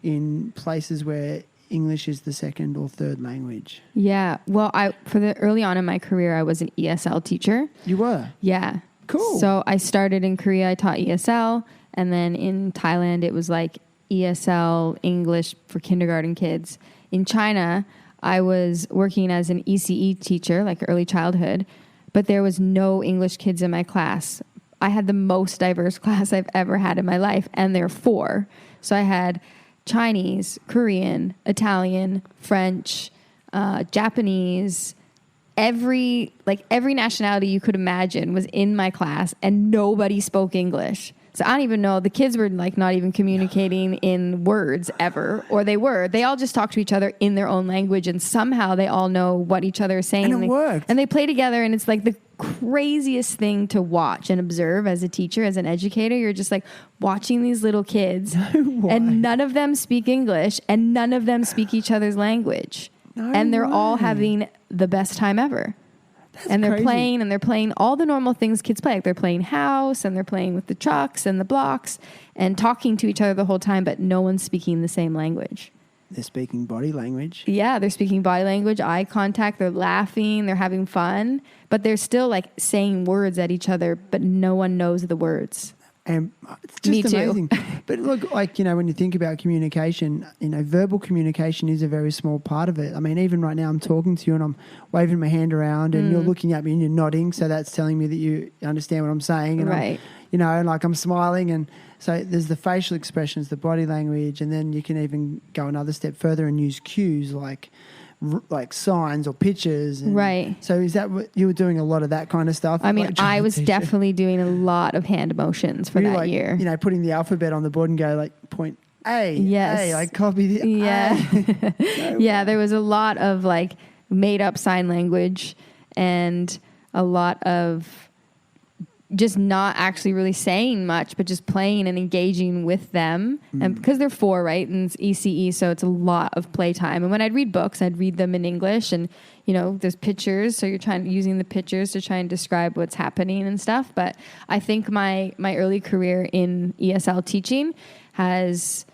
in places where English is the second or third language. Yeah. Well, early on in my career, I was an ESL teacher. You were? Yeah. Cool. So I started in Korea, I taught ESL. And then in Thailand, it was like ESL English for kindergarten kids. In China, I was working as an ECE teacher, like early childhood, but there was no English kids in my class. I had the most diverse class I've ever had in my life, and there are 4. So I had Chinese, Korean, Italian, French, Japanese, every nationality you could imagine was in my class, and nobody spoke English. So I don't even know. The kids were like not even communicating in words ever, or they all just talk to each other in their own language, and somehow they all know what each other is saying. And it worked. And they play together, and it's like the craziest thing to watch and observe as a teacher, as an educator. You're just like watching these little kids, and none of them speak English, and none of them speak each other's language. And they're all having the best time ever. And they're playing all the normal things kids play. Like they're playing house and they're playing with the trucks and the blocks and talking to each other the whole time, but no one's speaking the same language. They're speaking body language. Yeah, they're speaking body language, eye contact, they're laughing, they're having fun, but they're still like saying words at each other, but no one knows the words. And it's Me just too. amazing. But look, like, when you think about communication, verbal communication is a very small part of it. I mean, even right now I'm talking to you and I'm waving my hand around and you're looking at me and you're nodding. So that's telling me that you understand what I'm saying. And Right. I'm smiling. And so there's the facial expressions, the body language, and then you can even go another step further and use cues like signs or pictures. And Right. So is that what you were doing? A lot of that kind of stuff? I mean, like, trying I to was teach it? definitely doing a lot of hand motions for Were you that year. putting the alphabet on the board and go like point A, Yes. A, like copy the Yeah. A. Yeah, there was a lot of like made up sign language and a lot of just not actually really saying much, but just playing and engaging with them. And because they're 4, right? And it's ECE, so it's a lot of playtime. And when I'd read books, I'd read them in English and, there's pictures. So you're using the pictures to try and describe what's happening and stuff. But I think my early career in ESL teaching has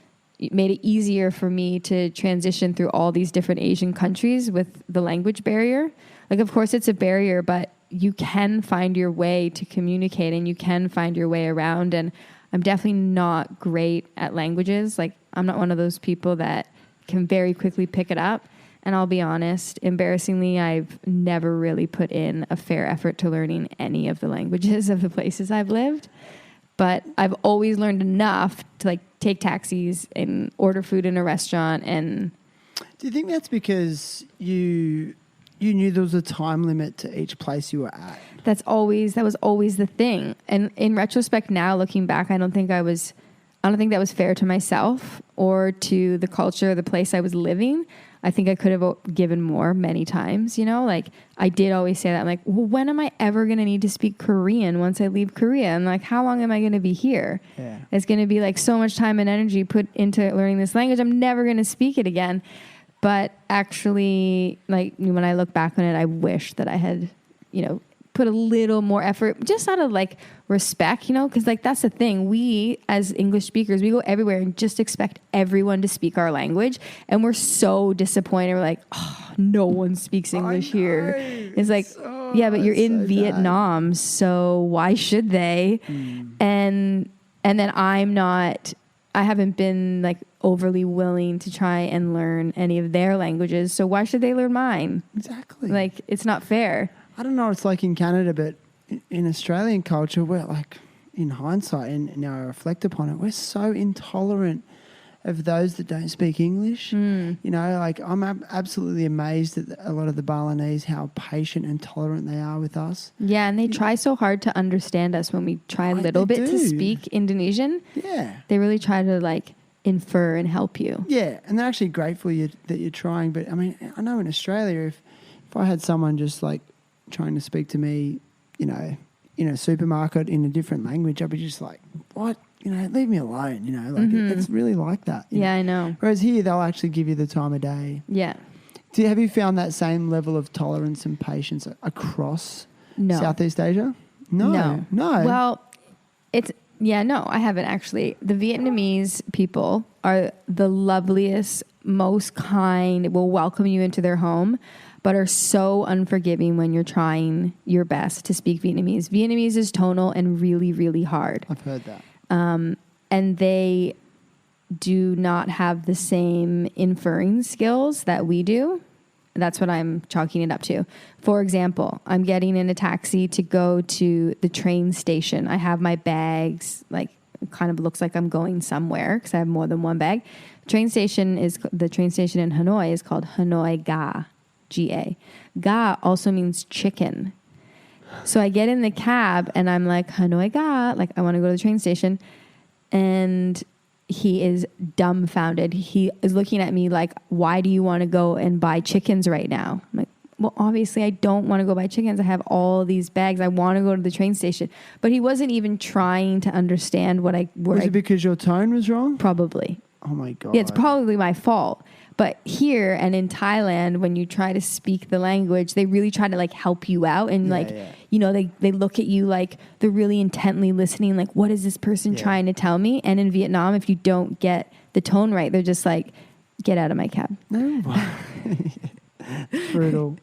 made it easier for me to transition through all these different Asian countries with the language barrier. Like, of course, it's a barrier, but you can find your way to communicate and you can find your way around. And I'm definitely not great at languages. Like, I'm not one of those people that can very quickly pick it up. And I'll be honest, embarrassingly, I've never really put in a fair effort to learning any of the languages of the places I've lived. But I've always learned enough to like take taxis and order food in a restaurant. And Do you think that's because you knew there was a time limit to each place you were at? that was always the thing. And in retrospect now, looking back, I don't think that was fair to myself or to the culture, the place I was living. I think I could have given more many times, like I did always say that. I'm like, well, when am I ever going to need to speak Korean once I leave Korea? And like, how long am I going to be here? Yeah. It's going to be like so much time and energy put into learning this language. I'm never going to speak it again. But actually, like when I look back on it, I wish that I had, put a little more effort just out of like respect, because like that's the thing. We as English speakers, we go everywhere and just expect everyone to speak our language. And we're so disappointed. We're like, oh, no one speaks English here. It's like, yeah, but you're in Vietnam. So why should they? And then I haven't been like overly willing to try and learn any of their languages. So why should they learn mine? Exactly. Like, it's not fair. I don't know what it's like in Canada, but in Australian culture, we're like, in hindsight, and now I reflect upon it, we're so intolerant of those that don't speak English. Like I'm absolutely amazed at a lot of the Balinese, how patient and tolerant they are with us. Yeah, and they try so hard to understand us when we try a little bit to speak Indonesian. Yeah. They really try to like infer and help you. Yeah, and they're actually grateful that you're trying. But I mean, I know in Australia, if I had someone just like trying to speak to me, in a supermarket in a different language, I'd be just like, what? Leave me alone. It's really like that. Yeah, I know. Whereas here, they'll actually give you the time of day. Yeah. Have you found that same level of tolerance and patience across Southeast Asia? No. Well, no, I haven't actually. The Vietnamese people are the loveliest, most kind, will welcome you into their home, but are so unforgiving when you're trying your best to speak Vietnamese. Vietnamese is tonal and really, really hard. I've heard that. And they do not have the same inferring skills that we do. That's what I'm chalking it up to. For example, I'm getting in a taxi to go to the train station. I have my bags, like it kind of looks like I'm going somewhere because I have more than one bag. The train station in Hanoi is called Hanoi Ga, Ga. Ga also means chicken. So I get in the cab and I'm like, Hanoi Ga, like I want to go to the train station. And he is dumbfounded. He is looking at me like, why do you want to go and buy chickens right now? I'm like, well, obviously I don't want to go buy chickens. I have all these bags. I want to go to the train station. But he wasn't even trying to understand Was it because your tone was wrong? Probably. Oh my God. Yeah, it's probably my fault. But here and in Thailand, when you try to speak the language, they really try to like help you out. And they look at you like they're really intently listening. Like, what is this person trying to tell me? And in Vietnam, if you don't get the tone right, they're just like, get out of my cab. No. Brutal.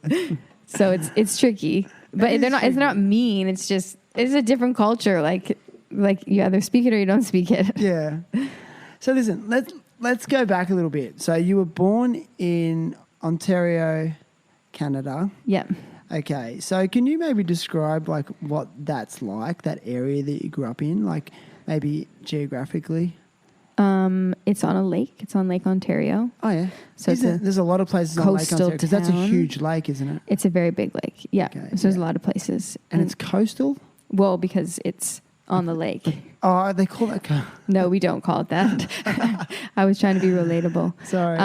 So it's tricky, but it's not mean. It's just, it's a different culture. Like like you either speak it or you don't speak it. Yeah. So listen, let's go back a little bit. So you were born in Ontario, Canada. Yeah. Okay. So can you maybe describe like what that's like, that area that you grew up in, like maybe geographically? It's on a lake. It's on Lake Ontario. Oh yeah. So there's a lot of places on Lake coastal Ontario because that's a town. huge lake, isn't it? It's a very big lake. Yeah. Okay, So there's a lot of places. And it's coastal? Well, because it's on the lake. Oh, they call it No, we don't call it that. I was trying to be relatable. Sorry.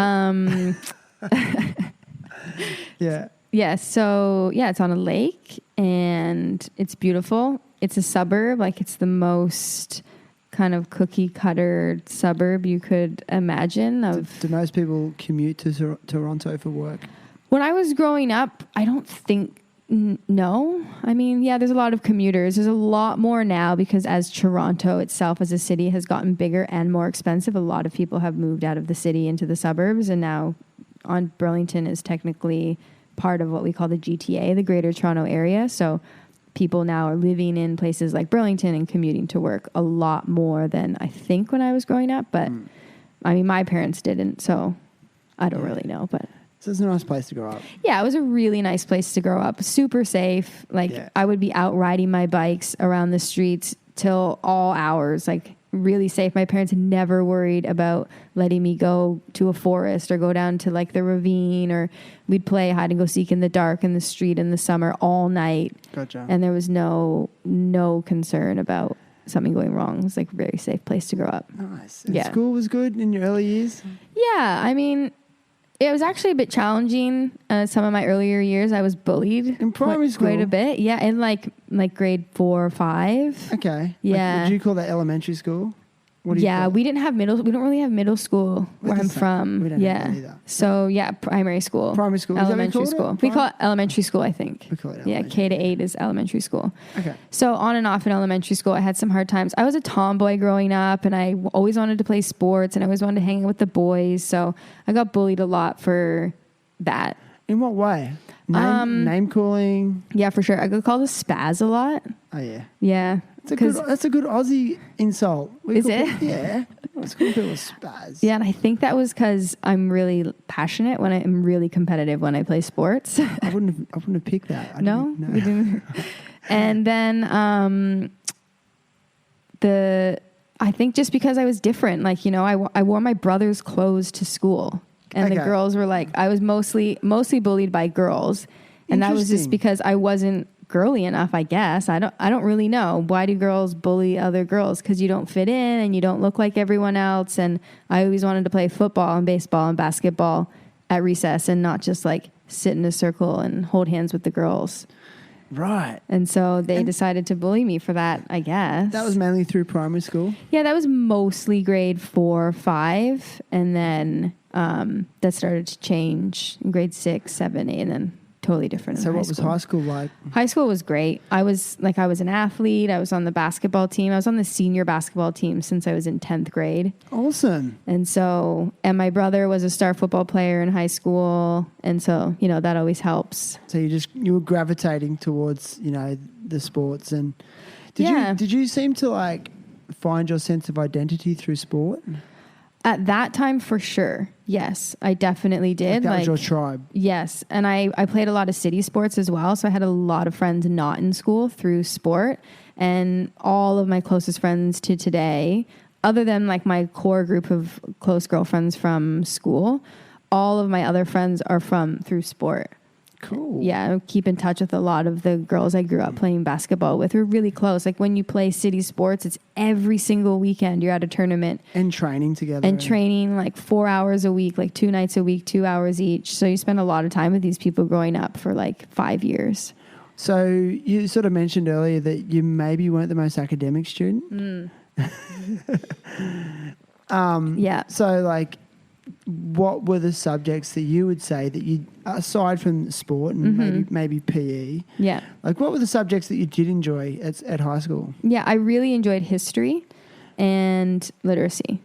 Yeah. Yeah. So yeah, it's on a lake and it's beautiful. It's a suburb. Like it's the most kind of cookie cutter suburb you could imagine. Do most people commute to Toronto for work? When I was growing up, I don't think, no. I mean, yeah, there's a lot of commuters. There's a lot more now because as Toronto itself as a city has gotten bigger and more expensive, a lot of people have moved out of the city into the suburbs. And now Burlington is technically part of what we call the GTA, the Greater Toronto Area. So people now are living in places like Burlington and commuting to work a lot more than I think when I was growing up. But I mean, my parents didn't, so I don't really know. But so it's a nice place to grow up. yeah, it was a really nice place to grow up. Super safe. Like I would be out riding my bikes around the streets till all hours, like really safe. My parents never worried about letting me go to a forest or go down to like the ravine, or we'd play hide and go seek in the dark in the street in the summer all night. Gotcha. And there was no concern about something going wrong. It was like a very safe place to grow up. Nice. And school was good in your early years? Yeah. I mean, it was actually a bit challenging. Some of my earlier years, I was bullied in primary school, quite a bit. Yeah, in like grade 4 or 5. Okay. Yeah. Would you call that elementary school? What do you call it? We didn't have middle. We don't really have middle school where I'm from. We don't have that either. So yeah, primary school. Primary school. Elementary school. We call it elementary school, I think. We call it elementary. Yeah, K to 8 is elementary school. Okay. So on and off in elementary school, I had some hard times. I was a tomboy growing up, and I always wanted to play sports, and I always wanted to hang out with the boys. So I got bullied a lot for that. In what way? Name calling? Yeah, for sure. I got called a spaz a lot. Oh yeah. Yeah. That's a good Aussie insult. Is it? Yeah. It's called people spaz. Yeah, and I think that was because I'm really passionate when I'm really competitive when I play sports. I wouldn't have picked that. No, you didn't. And then I think just because I was different, like, you know, I wore my brother's clothes to school, and the girls were like, I was mostly bullied by girls, and that was just because I wasn't girly enough, I guess. I don't really know. Why do girls bully other girls? Because you don't fit in and you don't look like everyone else. And I always wanted to play football and baseball and basketball at recess and not just like sit in a circle and hold hands with the girls. Right. And so they decided to bully me for that, I guess. That was mainly through primary school? Yeah, that was mostly grade 4, 5. And then that started to change in grade 6, 7, 8, and then totally different. So what was high school like? High school was great. I was an athlete. I was on the basketball team. I was on the senior basketball team since I was in 10th grade. Awesome. And my brother was a star football player in high school. And so, you know, that always helps. So you were gravitating towards, you know, the sports. And did you seem to like find your sense of identity through sport? At that time, for sure. Yes, I definitely did. That was your tribe. Yes. And I played a lot of city sports as well. So I had a lot of friends not in school through sport. And all of my closest friends to today, other than like my core group of close girlfriends from school, all of my other friends are through sport. Cool. Yeah, I keep in touch with a lot of the girls I grew up playing basketball with. We're really close. Like when you play city sports, it's every single weekend you're at a tournament. And training together. And training like 4 hours a week, like 2 nights a week, 2 hours each. So you spend a lot of time with these people growing up for like 5 years. So you sort of mentioned earlier that you maybe weren't the most academic student. Yeah. So like, what were the subjects that you would say that you, aside from sport and maybe PE, like what were the subjects that you did enjoy at high school? Yeah, I really enjoyed history and literacy.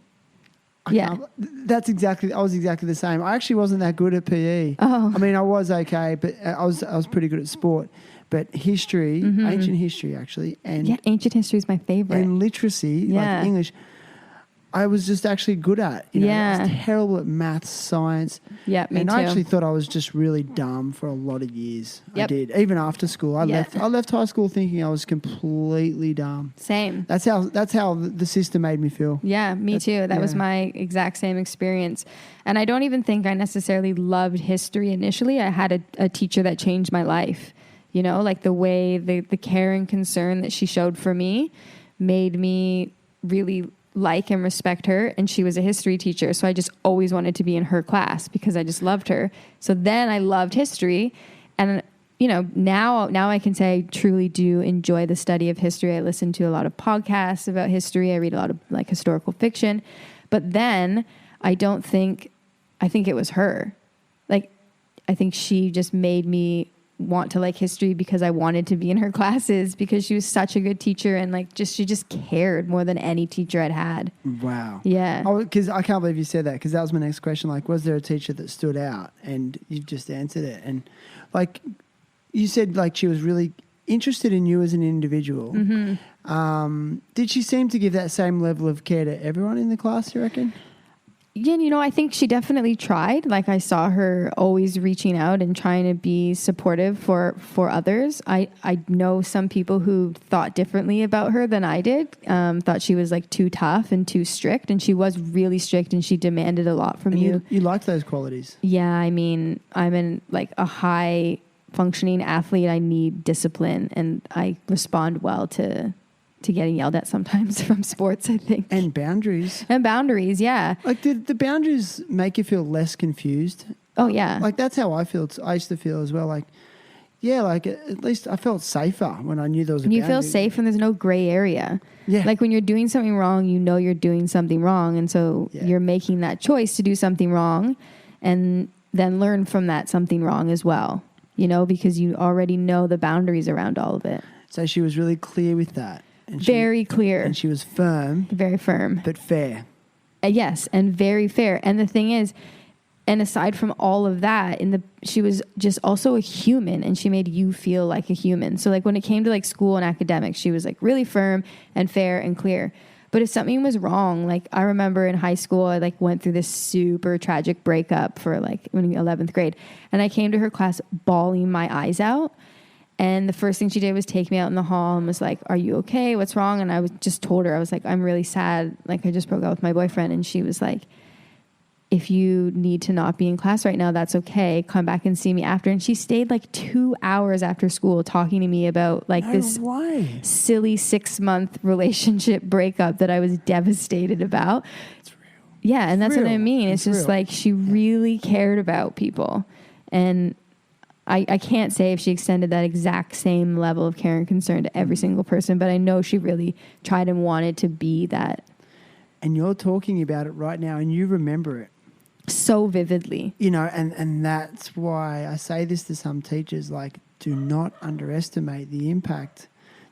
I was exactly the same. I actually wasn't that good at PE. Oh. I mean, I was okay, but I was pretty good at sport. but history, ancient history actually, and ancient history is my favorite. and literacy, like English, I was just actually good at. I was terrible at maths, science. Yeah, me and too. I actually thought I was just really dumb for a lot of years. Yep. I did. Even after school, I left high school thinking I was completely dumb. Same. That's how the system made me feel. Yeah, me too. That was my exact same experience. And I don't even think I necessarily loved history initially. I had a teacher that changed my life. Like the way the care and concern that she showed for me made me really like and respect her. And she was a history teacher. So I just always wanted to be in her class because I just loved her. So then I loved history. And, now I can say I truly do enjoy the study of history. I listen to a lot of podcasts about history. I read a lot of like historical fiction. But then I think it was her. Like, I think she just made me want to like history because I wanted to be in her classes because she was such a good teacher and like she just cared more than any teacher I'd had. Wow. Yeah. Because I can't believe you said that, because that was my next question. Like, was there a teacher that stood out? And you've just answered it. And like you said, like she was really interested in you as an individual. Did she seem to give that same level of care to everyone in the class, you reckon? Yeah, I think she definitely tried. Like I saw her always reaching out and trying to be supportive for others. I know some people who thought differently about her than I did. Thought she was like too tough and too strict, and she was really strict and she demanded a lot from you. You liked those qualities? Yeah, I mean, I'm in like a high functioning athlete. I need discipline, and I respond well to getting yelled at sometimes from sports, I think. And boundaries. Yeah. Like, did the boundaries make you feel less confused? Oh, yeah. Like, that's how I feel. I used to feel as well. Like, yeah, like, at least I felt safer when I knew there was a boundary. You feel safe when there's no gray area. Yeah. Like, when you're doing something wrong, you're doing something wrong. And so you're making that choice to do something wrong and then learn from that something wrong as well, because you already know the boundaries around all of it. So she was really clear with that. And very clear. And she was firm. Very firm. But fair. Yes, and very fair. And the thing is, and aside from all of that, she was just also a human, and she made you feel like a human. So like when it came to like school and academics, she was like really firm and fair and clear. But if something was wrong, like I remember in high school, I like went through this super tragic breakup for like in 11th grade. And I came to her class bawling my eyes out. And the first thing she did was take me out in the hall and was like, "Are you okay? What's wrong?" And I just told her, I was like, "I'm really sad. Like I just broke up with my boyfriend." And she was like, "If you need to not be in class right now, that's okay. Come back and see me after." And she stayed like 2 hours after school talking to me about like this silly 6-month relationship breakup that I was devastated about. It's real. Yeah. And that's what I mean. It's just real. like she really cared about people. And I can't say if she extended that exact same level of care and concern to every single person, but I know she really tried and wanted to be that. And you're talking about it right now and you remember it. So vividly. And that's why I say this to some teachers, like, do not underestimate the impact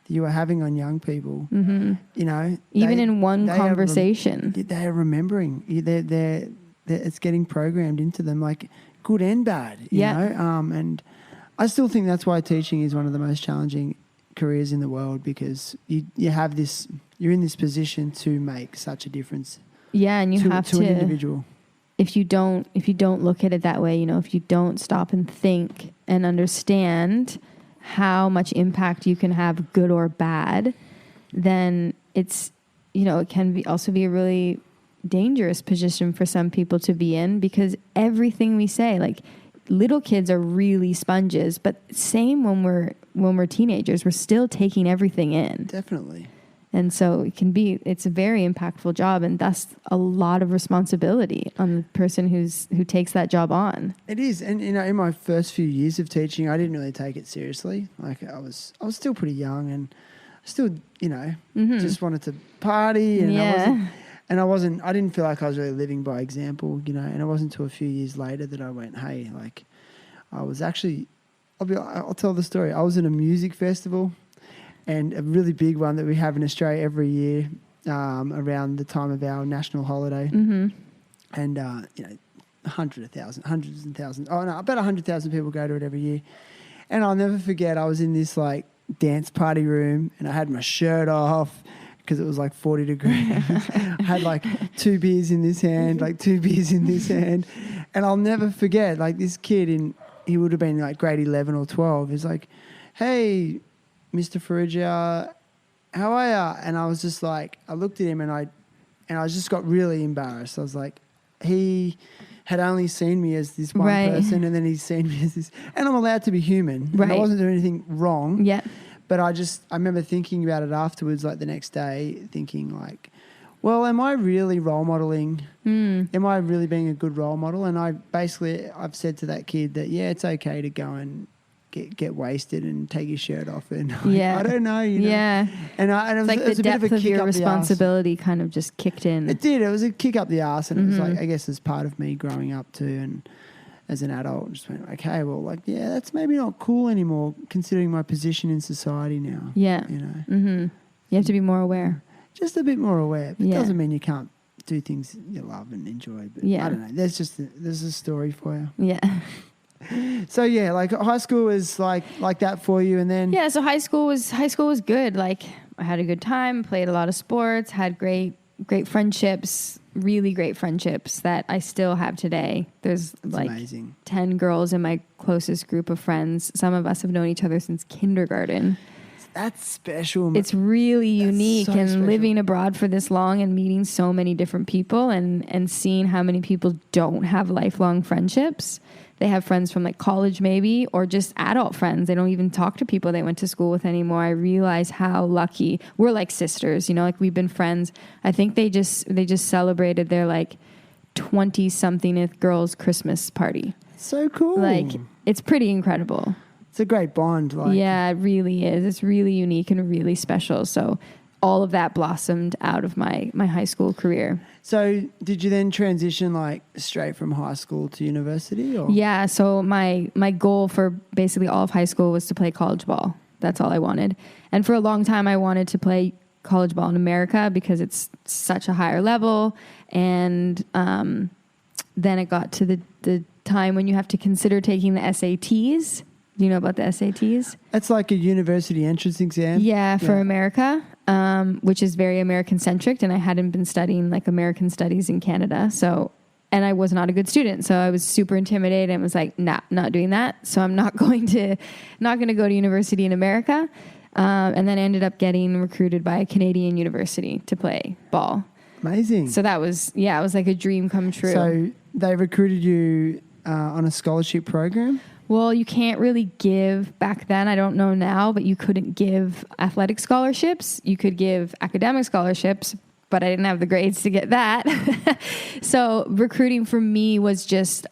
that you are having on young people. Mm-hmm. Even in one conversation. They are remembering. It's getting programmed into them, like, good and bad, you know? And I still think that's why teaching is one of the most challenging careers in the world, because you're in this position to make such a difference. Yeah, and you have to an individual. If you don't look at it that way, if you don't stop and think and understand how much impact you can have, good or bad, then it's, it can also be a really dangerous position for some people to be in, because everything we say, like little kids are really sponges, but same when we're teenagers, we're still taking everything in. Definitely. And so it's a very impactful job, and thus a lot of responsibility on the person who takes that job on. It is. And in my first few years of teaching, I didn't really take it seriously. Like I was still pretty young, and still, just wanted to party, and I didn't feel like I was really living by example, and it wasn't until a few years later that I went, hey, like I was actually, I'll tell the story. I was in a music festival, and a really big one that we have in Australia every year around the time of our national holiday. Mm-hmm. And, hundreds and thousands. Oh, no, about 100,000 people go to it every year. And I'll never forget, I was in this like dance party room and I had my shirt off because it was like 40 degrees. I had like 2 beers in this hand, like 2 beers in this hand. And I'll never forget, like this kid he would have been like grade 11 or 12. He's like, "Hey, Mr. Farrugia, how are ya?" And I was just like, I looked at him and I just got really embarrassed. I was like, he had only seen me as this one person, and then he's seen me as this. And I'm allowed to be human. Right. And I wasn't doing anything wrong. Yeah. But I remember thinking about it afterwards, like the next day, thinking like, well, am I really role modeling? Am I really being a good role model? And I've said to that kid that, yeah, it's okay to go and get wasted and take your shirt off. And I don't know, you know. Yeah. And it was, like it was the a bit depth of a of kick your up responsibility kind of just kicked in. It did. It was a kick up the arse, and it was like, I guess as part of me growing up too, and as an adult, just went, okay, well, like, yeah, that's maybe not cool anymore, considering my position in society now. Yeah. You know. Mm-hmm. You have to be more aware. Just a bit more aware. But it doesn't mean you can't do things you love and enjoy. But I don't know. There's a story for you. Yeah. So yeah, like high school was like that for you, and then so high school was good. Like I had a good time, played a lot of sports, had great friendships, really great friendships that I still have today. There's like amazing. 10 girls in my closest group of friends. Some of us have known each other since kindergarten. That's special. It's really unique, so and special. living abroad for this long and meeting so many different people and seeing how many people don't have lifelong friendships. They have friends from like college maybe, or just adult friends. They don't even talk to people they went to school with anymore. I realize how lucky we're, like sisters, you know, like we've been friends. I think they just celebrated their like 20-something girls' Christmas party. So cool. Like it's pretty incredible. It's a great bond. Like. Yeah, it really is. It's really unique and really special. So all of that blossomed out of my high school career. So did you then transition like straight from high school to university? Or? Yeah, so my goal for basically all of high school was to play college ball. That's all I wanted. And for a long time, I wanted to play college ball in America because it's such a higher level. And then it got to the time when you have to consider taking the SATs. Do you know about the SATs? It's like a university entrance exam. Yeah, for America, which is very American-centric, and I hadn't been studying like American studies in Canada. So, and I was not a good student, so I was super intimidated and was like, nah, not doing that. So I'm not going to go to university in America. And then I ended up getting recruited by a Canadian university to play ball. Amazing. So that was, it was like a dream come true. So they recruited you on a scholarship program? Well, you can't really give back then. I don't know now, but you couldn't give athletic scholarships. You could give academic scholarships, but I didn't have the grades to get that. So recruiting for me was just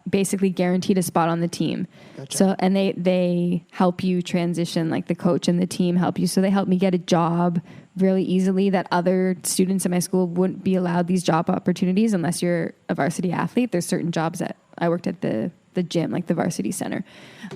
basically guaranteed a spot on the team. Gotcha. So, and they help you transition, like the coach and the team help you. So they helped me get a job really easily that other students in my school wouldn't be allowed these job opportunities unless you're a varsity athlete. There's certain jobs that I worked at the gym, like the varsity center.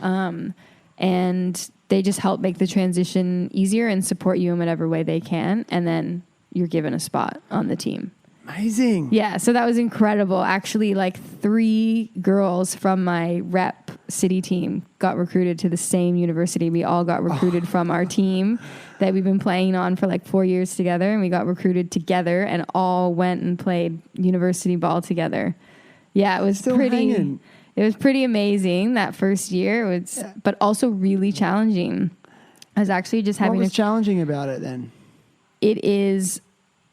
And they just help make the transition easier and support you in whatever way they can. And then you're given a spot on the team. Amazing. Yeah. So that was incredible. Actually, like 3 girls from my rep city team got recruited to the same university. We all got recruited from our team that we've been playing on for like 4 years together. And we got recruited together and all went and played university ball together. Yeah. It was It was pretty amazing that first year. It was, but also really challenging. I was actually just having. What was challenging about it then? It is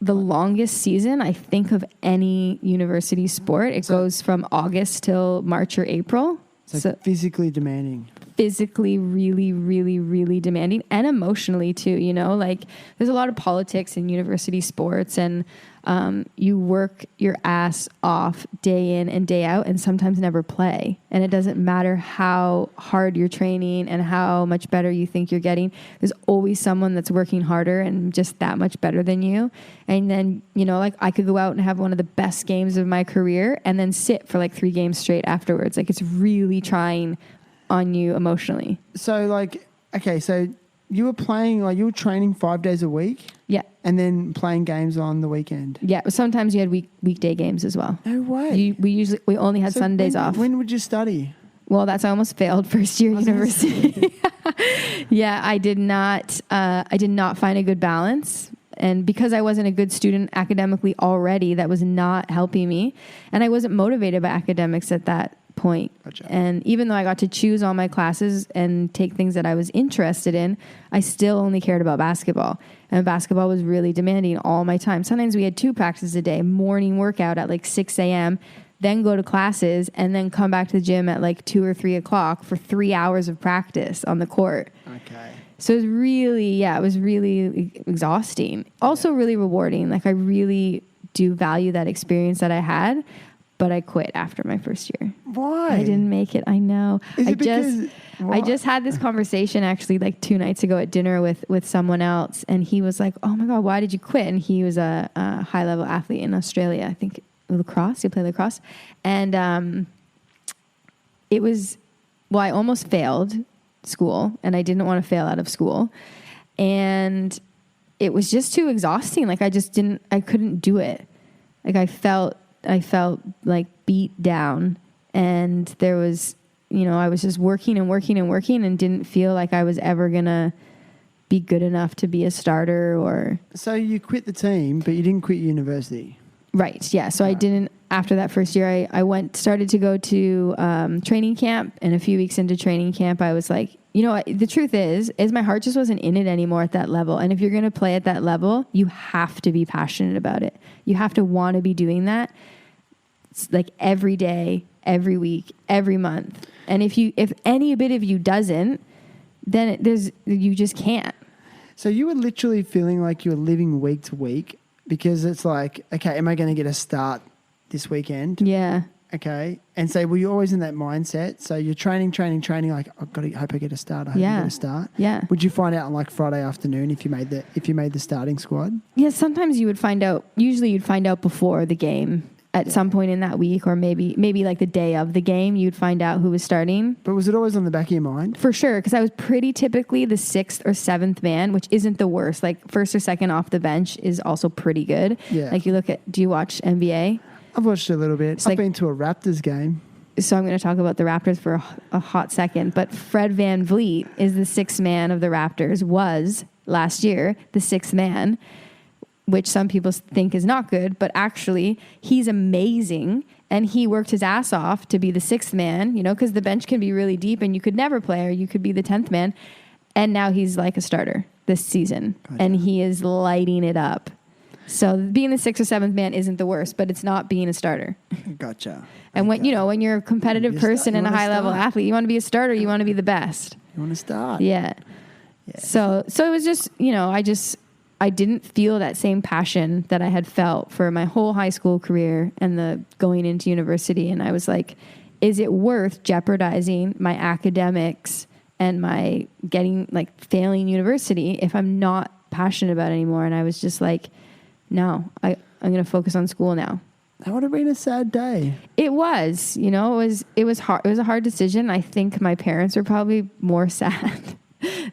the longest season, I think, of any university sport. It goes from August till March or April. So physically demanding. Physically really, really, really demanding, and emotionally too. You know, like there's a lot of politics in university sports, and you work your ass off day in and day out and sometimes never play. And it doesn't matter how hard you're training and how much better you think you're getting. There's always someone that's working harder and just that much better than you. And then, you know, like I could go out and have one of the best games of my career and then sit for like 3 games straight afterwards. Like it's really trying on you emotionally. So like, okay, so you were playing, like you were training 5 days a week? Yeah. And then playing games on the weekend? Yeah. Sometimes you had weekday games as well. No way. We only had Sundays off. When would you study? Well, that's I almost failed first year university. Yeah, I did not find a good balance. And because I wasn't a good student academically already, that was not helping me. And I wasn't motivated by academics at that point. Gotcha. And even though I got to choose all my classes and take things that I was interested in, I still only cared about basketball. And basketball was really demanding all my time. Sometimes we had 2 practices a day, morning workout at like 6 a.m., then go to classes, and then come back to the gym at like 2 or 3 o'clock for 3 hours of practice on the court. Okay. So it was really exhausting. Also really rewarding. Like I really do value that experience that I had, but I quit after my first year. Why? I didn't make it. I know. Is it because I just had this conversation actually like 2 nights ago at dinner with someone else, and he was like, "Oh my God, why did you quit?" And he was a high level athlete in Australia. I think lacrosse. He played lacrosse, and I almost failed school, and I didn't want to fail out of school, and it was just too exhausting. Like I couldn't do it. Like I felt like beat down, and there was, I was just working and didn't feel like I was ever gonna be good enough to be a starter or. So you quit the team, but you didn't quit university. Right. Yeah. So I didn't, after that first year, I started to go to training camp, and a few weeks into training camp, I was like, the truth is my heart just wasn't in it anymore at that level. And if you're going to play at that level, you have to be passionate about it. You have to want to be doing that. It's like every day, every week, every month. And if any bit of you doesn't, then you just can't. So you were literally feeling like you were living week to week, because it's like, okay, am I going to get a start this weekend? Yeah. Okay. And so were you always in that mindset? So you're training, like, hope I get a start. I get a start. Yeah. Would you find out on like Friday afternoon if you made the starting squad? Yeah, sometimes you would find out. Usually you'd find out before the game at some point in that week, or maybe like the day of the game, you'd find out who was starting. But was it always on the back of your mind? For sure, because I was pretty typically the 6th or 7th man, which isn't the worst. Like first or second off the bench is also pretty good. Yeah. Like do you watch NBA? I've watched a little bit. I've been to a Raptors game. So I'm going to talk about the Raptors for a hot second. But Fred VanVleet is the 6th man of the Raptors, was last year the 6th man, which some people think is not good, but actually he's amazing. And he worked his ass off to be the 6th man, because the bench can be really deep and you could never play, or you could be the 10th man. And now he's like a starter this season. Gotcha. And he is lighting it up. So being the 6th or 7th man isn't the worst, but it's not being a starter. Gotcha. And when you're a competitive person and a high level athlete, you want to be a starter, you want to be the best. You want to start. Yeah. So it was just, I didn't feel that same passion that I had felt for my whole high school career and the going into university. And I was like, is it worth jeopardizing my academics and my failing university if I'm not passionate about it anymore? And I was just like, no, I'm going to focus on school now. That would have been a sad day. It was, it was hard. It was a hard decision. I think my parents were probably more sad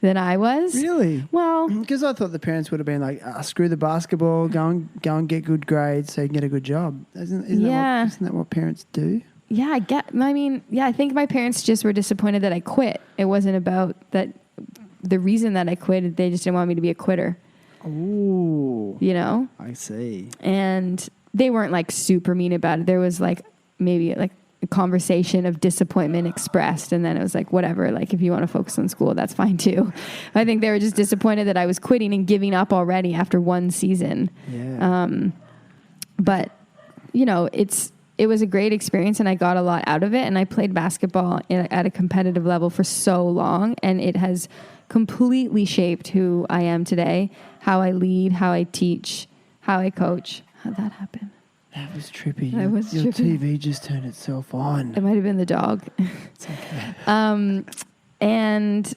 than I was. Really? Well, because I thought the parents would have been like, screw the basketball, go and get good grades so you can get a good job. Isn't that what parents do? Yeah, I think my parents just were disappointed that I quit. It wasn't about that. The reason that I quit, they just didn't want me to be a quitter. Ooh. I see. And they weren't like super mean about it. There was like maybe like a conversation of disappointment expressed, and then it was like, whatever, like if you want to focus on school, that's fine too. I think they were just disappointed that I was quitting and giving up already after one season. Yeah. But it was a great experience, and I got a lot out of it, and I played basketball at a competitive level for so long, and it has completely shaped who I am today, how I lead, how I teach, how I coach. How'd that happen? That was trippy. Your TV just turned itself on. It might have been the dog. It's okay. And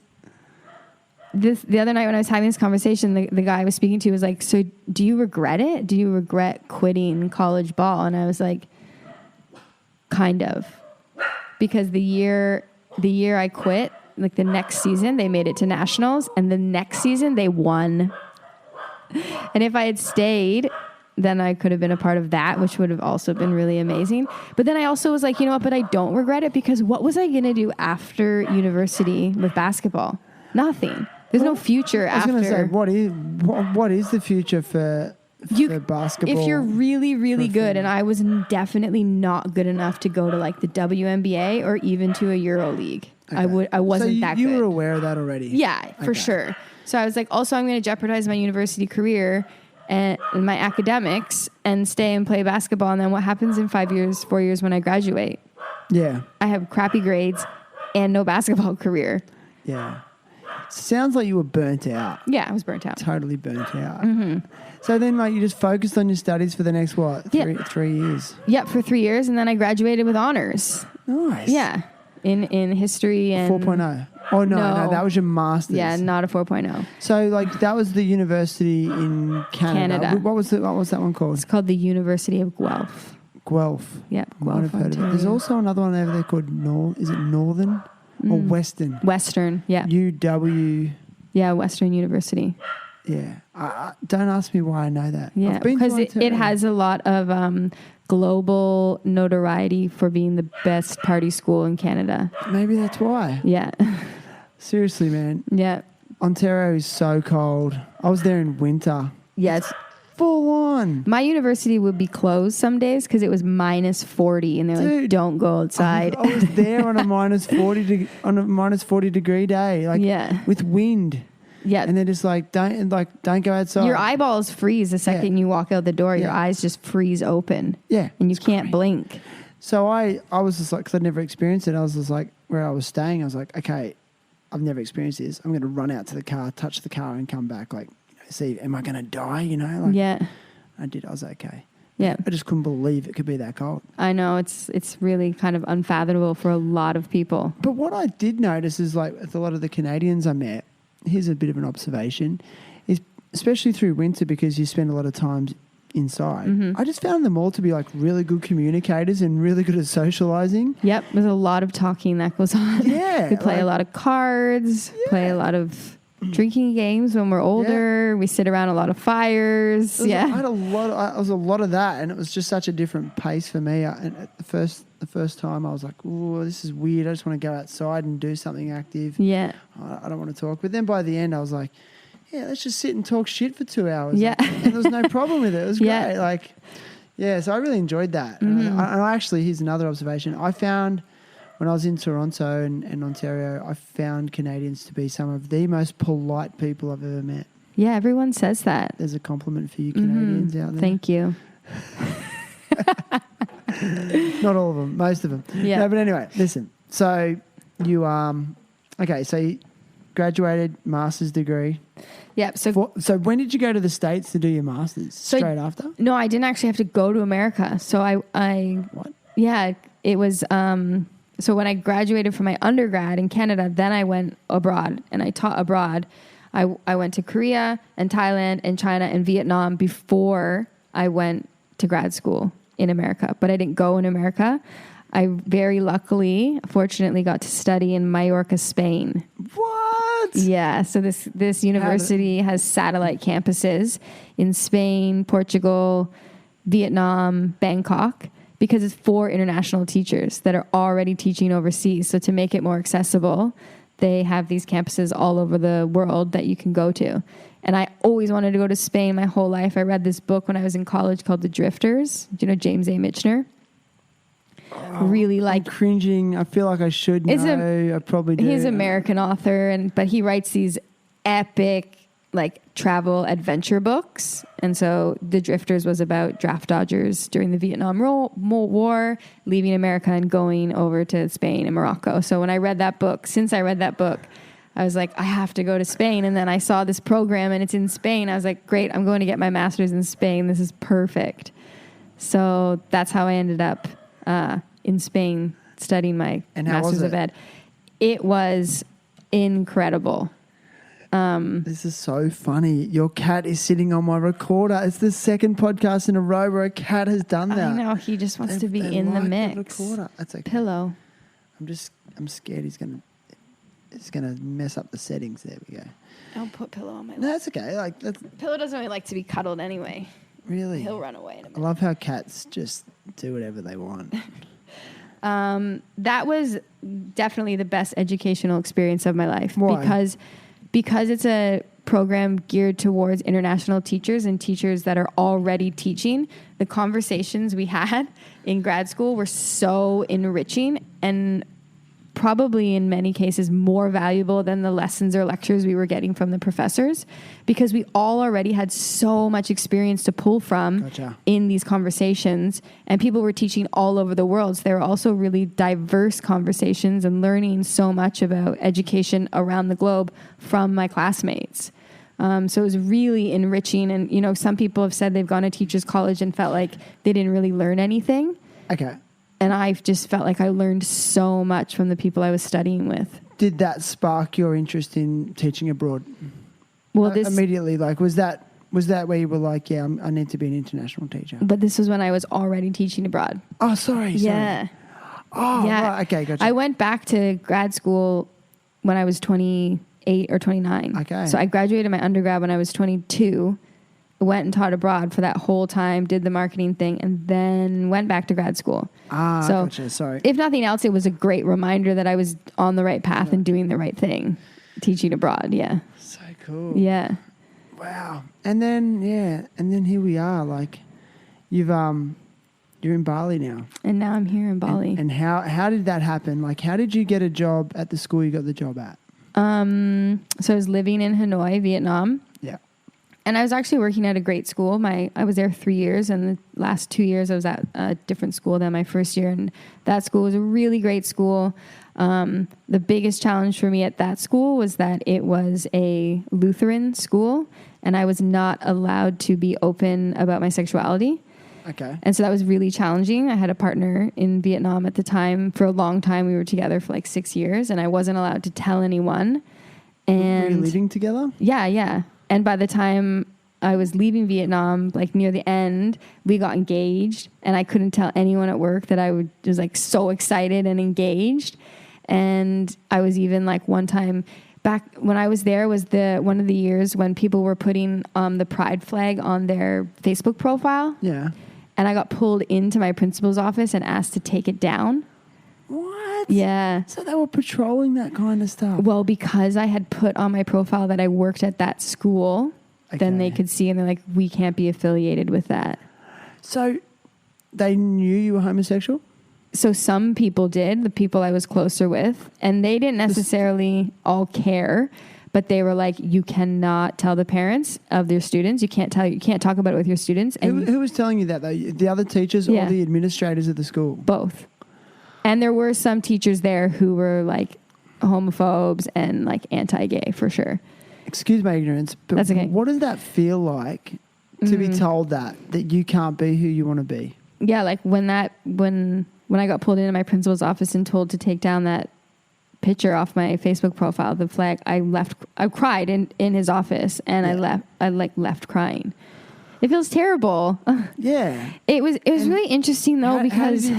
the other night when I was having this conversation, the guy I was speaking to was like, so do you regret it? Do you regret quitting college ball? And I was like, kind of. Because the year I quit, like the next season, they made it to nationals, and the next season they won. And if I had stayed, then I could have been a part of that, which would have also been really amazing. But then I also was like, you know what, but I don't regret it, because what was I going to do after university with basketball? Nothing. There's no future after. I was going to say, what is the future for basketball? If you're really, really good, and I was definitely not good enough to go to like the WNBA or even to a Euro League. Okay. I wasn't that good. You were aware of that already? Yeah, for sure. So I was like, also, I'm going to jeopardize my university career and my academics and stay and play basketball. And then what happens in 4 years when I graduate? Yeah. I have crappy grades and no basketball career. Yeah. Sounds like you were burnt out. Yeah, I was burnt out. Totally burnt out. Mm-hmm. So then, like, you just focused on your studies for the next, what, 3 years? Yep, for 3 years. And then I graduated with honors. Nice. Yeah. In history and 4.0. Oh no, that was your master's. Yeah, not a 4.0. So like that was the university in Canada. What was that one called? It's called the University of Guelph. Guelph. Yeah, Guelph. There's also another one over there called Is it Northern or Western? Western. Yeah. UW. Yeah, Western University. Yeah. Don't ask me why I know that. Yeah, because it has a lot of global notoriety for being the best party school in Canada. Maybe that's why. Yeah. Seriously, man. Yeah. Ontario is so cold. I was there in winter. Yes. Full on. My university would be closed some days because it was minus 40 and they're like, don't go outside. I was there on a minus 40 degree day. Like, yeah. With wind. Yeah. And they're just like, don't go outside. Your eyeballs freeze the second you walk out the door. Your eyes just freeze open. Yeah. And you can't blink. So I was just like, because I'd never experienced it, I was just like, where I was staying, I was like, okay, I've never experienced this. I'm going to run out to the car, touch the car and come back. Like, see, am I going to die? Like, yeah. I did. I was okay. Yeah. I just couldn't believe it could be that cold. I know. It's really kind of unfathomable for a lot of people. But what I did notice is like with a lot of the Canadians I met, here's a bit of an observation, is especially through winter because you spend a lot of time inside. Mm-hmm. I just found them all to be like really good communicators and really good at socializing. Yep. There's a lot of talking that goes on. Yeah. We play a lot of cards, play a lot of drinking games when we're older. Yeah. We sit around a lot of fires. I had a lot of that, and it was just such a different pace for me. And at the first time I was like, oh, this is weird. I just want to go outside and do something active. Yeah. I don't want to talk. But then by the end I was like, yeah, let's just sit and talk shit for 2 hours. Yeah. And there was no problem with it. It was great. So I really enjoyed that. Mm-hmm. And actually, here's another observation. I found when I was in Toronto and Ontario, I found Canadians to be some of the most polite people I've ever met. Yeah, everyone says that. There's a compliment for you Canadians out there. Thank you. Not all of them, most of them. Yeah. No, but anyway, listen. So you so you graduated, master's degree. Yep. So when did you go to the States to do your master's? Straight after? No, I didn't actually have to go to America. So I what? Yeah, it was so when I graduated from my undergrad in Canada, then I went abroad and I taught abroad. I went to Korea and Thailand and China and Vietnam before I went to grad school in America. But I didn't go in America. I very fortunately got to study in Mallorca, Spain. What? Yeah. So this university has satellite campuses in Spain, Portugal, Vietnam, Bangkok, because it's for international teachers that are already teaching overseas. So to make it more accessible, they have these campuses all over the world that you can go to. And I always wanted to go to Spain my whole life. I read this book when I was in college called The Drifters. Do you know James A. Michener? I'm cringing. I feel like I should know. I probably do. He's an American author, but he writes these epic travel adventure books. And so The Drifters was about draft dodgers during the Vietnam War, leaving America and going over to Spain and Morocco. So when I read that book, I was like, I have to go to Spain. And then I saw this program and it's in Spain. I was like, great, I'm going to get my master's in Spain. This is perfect. So that's how I ended up in Spain studying my master's of ed. It was incredible. This is so funny. Your cat is sitting on my recorder. It's the second podcast in a row where a cat has done that. I know. He just wants to be in the mix. The recorder. That's okay. Pillow. I'm scared he's gonna mess up the settings. There we go. Don't put Pillow on my lap. No, that's okay. Pillow doesn't really like to be cuddled anyway. Really? He'll run away in a I minute. love how cats just do whatever they want. That was definitely the best educational experience of my life. Why? Because it's a program geared towards international teachers and teachers that are already teaching. The conversations we had in grad school were so enriching and probably in many cases more valuable than the lessons or lectures we were getting from the professors, because we all already had so much experience to pull from Gotcha. in these conversations, and people were teaching all over the world. So they were also really diverse conversations and learning so much about education around the globe from my classmates. So it was really enriching. And, you know, some people have said they've gone to teachers college and felt like they didn't really learn anything. Okay. And I just felt like I learned so much from the people I was studying with. Did that spark your interest in teaching abroad? Well, Immediately, like, was that where you were like, yeah, I need to be an international teacher? But this was when I was already teaching abroad. Oh, sorry. Yeah. Oh, Yeah. right. Okay, gotcha. I went back to grad school when I was 28 or 29. Okay. So I graduated my undergrad when I was 22, went and taught abroad for that whole time, did the marketing thing, and then went back to grad school. So gotcha. Sorry. if nothing else, it was a great reminder that I was on the right path and doing the right thing, teaching abroad. Yeah. So cool. Yeah. Wow. And then here we are. Like, you're in Bali now. And now I'm here in Bali. And how did that happen? Like, how did you get a job at the school you got the job at? So I was living in Hanoi, Vietnam. Yeah. And I was actually working at a great school. I was there 3 years, and the last 2 years I was at a different school than my first year. And that school was a really great school. The biggest challenge for me at that school was that it was a Lutheran school, and I was not allowed to be open about my sexuality. Okay. And so that was really challenging. I had a partner in Vietnam at the time. For a long time, we were together for like 6 years, and I wasn't allowed to tell anyone. And were you living together? Yeah. And by the time I was leaving Vietnam, like near the end, we got engaged, and I couldn't tell anyone at work that was like so excited and engaged. And I was even like one time back when I was there was one of the years when people were putting the pride flag on their Facebook profile. Yeah. And I got pulled into my principal's office and asked to take it down. What? Yeah. So they were patrolling that kind of stuff. Well, because I had put on my profile that I worked at that school, then they could see, and they're like, we can't be affiliated with that. So they knew you were homosexual? So some people did, the people I was closer with, and they didn't necessarily all care, but they were like, you cannot tell the parents of their students. You can't talk about it with your students. And Who was telling you that, though? The other teachers or the administrators of the school? Both. And there were some teachers there who were like homophobes and like anti-gay for sure. Excuse my ignorance, but That's okay. What does that feel like to be told that you can't be who you want to be? Yeah, like when I got pulled into my principal's office and told to take down that picture off my Facebook profile, the flag, I cried in his office, and I left crying. It feels terrible. Yeah. It was really interesting though, because how did he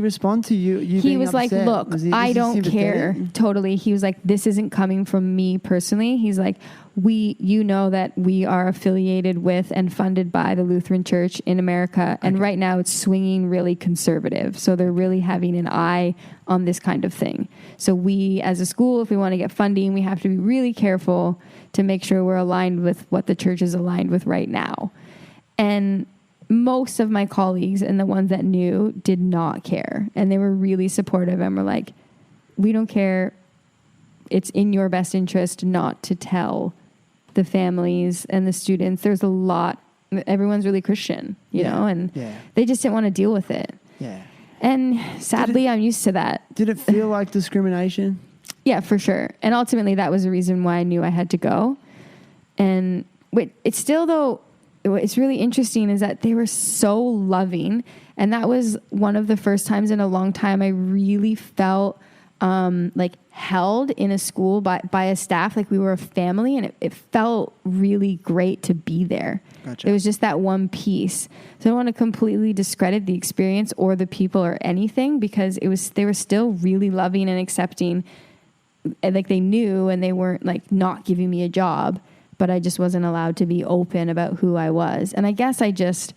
respond to you? He was like, look, I don't care. Totally. He was like, this isn't coming from me personally. He's like, you know that we are affiliated with and funded by the Lutheran Church in America. And right now it's swinging really conservative. So they're really having an eye on this kind of thing. So we, as a school, if we want to get funding, we have to be really careful to make sure we're aligned with what the church is aligned with right now. And most of my colleagues and the ones that knew did not care. And they were really supportive and were like, we don't care. It's in your best interest not to tell the families and the students. There's a lot. Everyone's really Christian, you know, and they just didn't want to deal with it. Yeah. And sadly, I'm used to that. Did it feel like discrimination? Yeah, for sure. And ultimately, that was the reason why I knew I had to go. And it's still, though, what's really interesting is that they were so loving. And that was one of the first times in a long time I really felt like held in a school by a staff, like we were a family, and it felt really great to be there. Gotcha. There was just that one piece. So I don't want to completely discredit the experience or the people or anything, because they were still really loving and accepting, and like they knew, and they weren't like not giving me a job, but I just wasn't allowed to be open about who I was. And I guess I was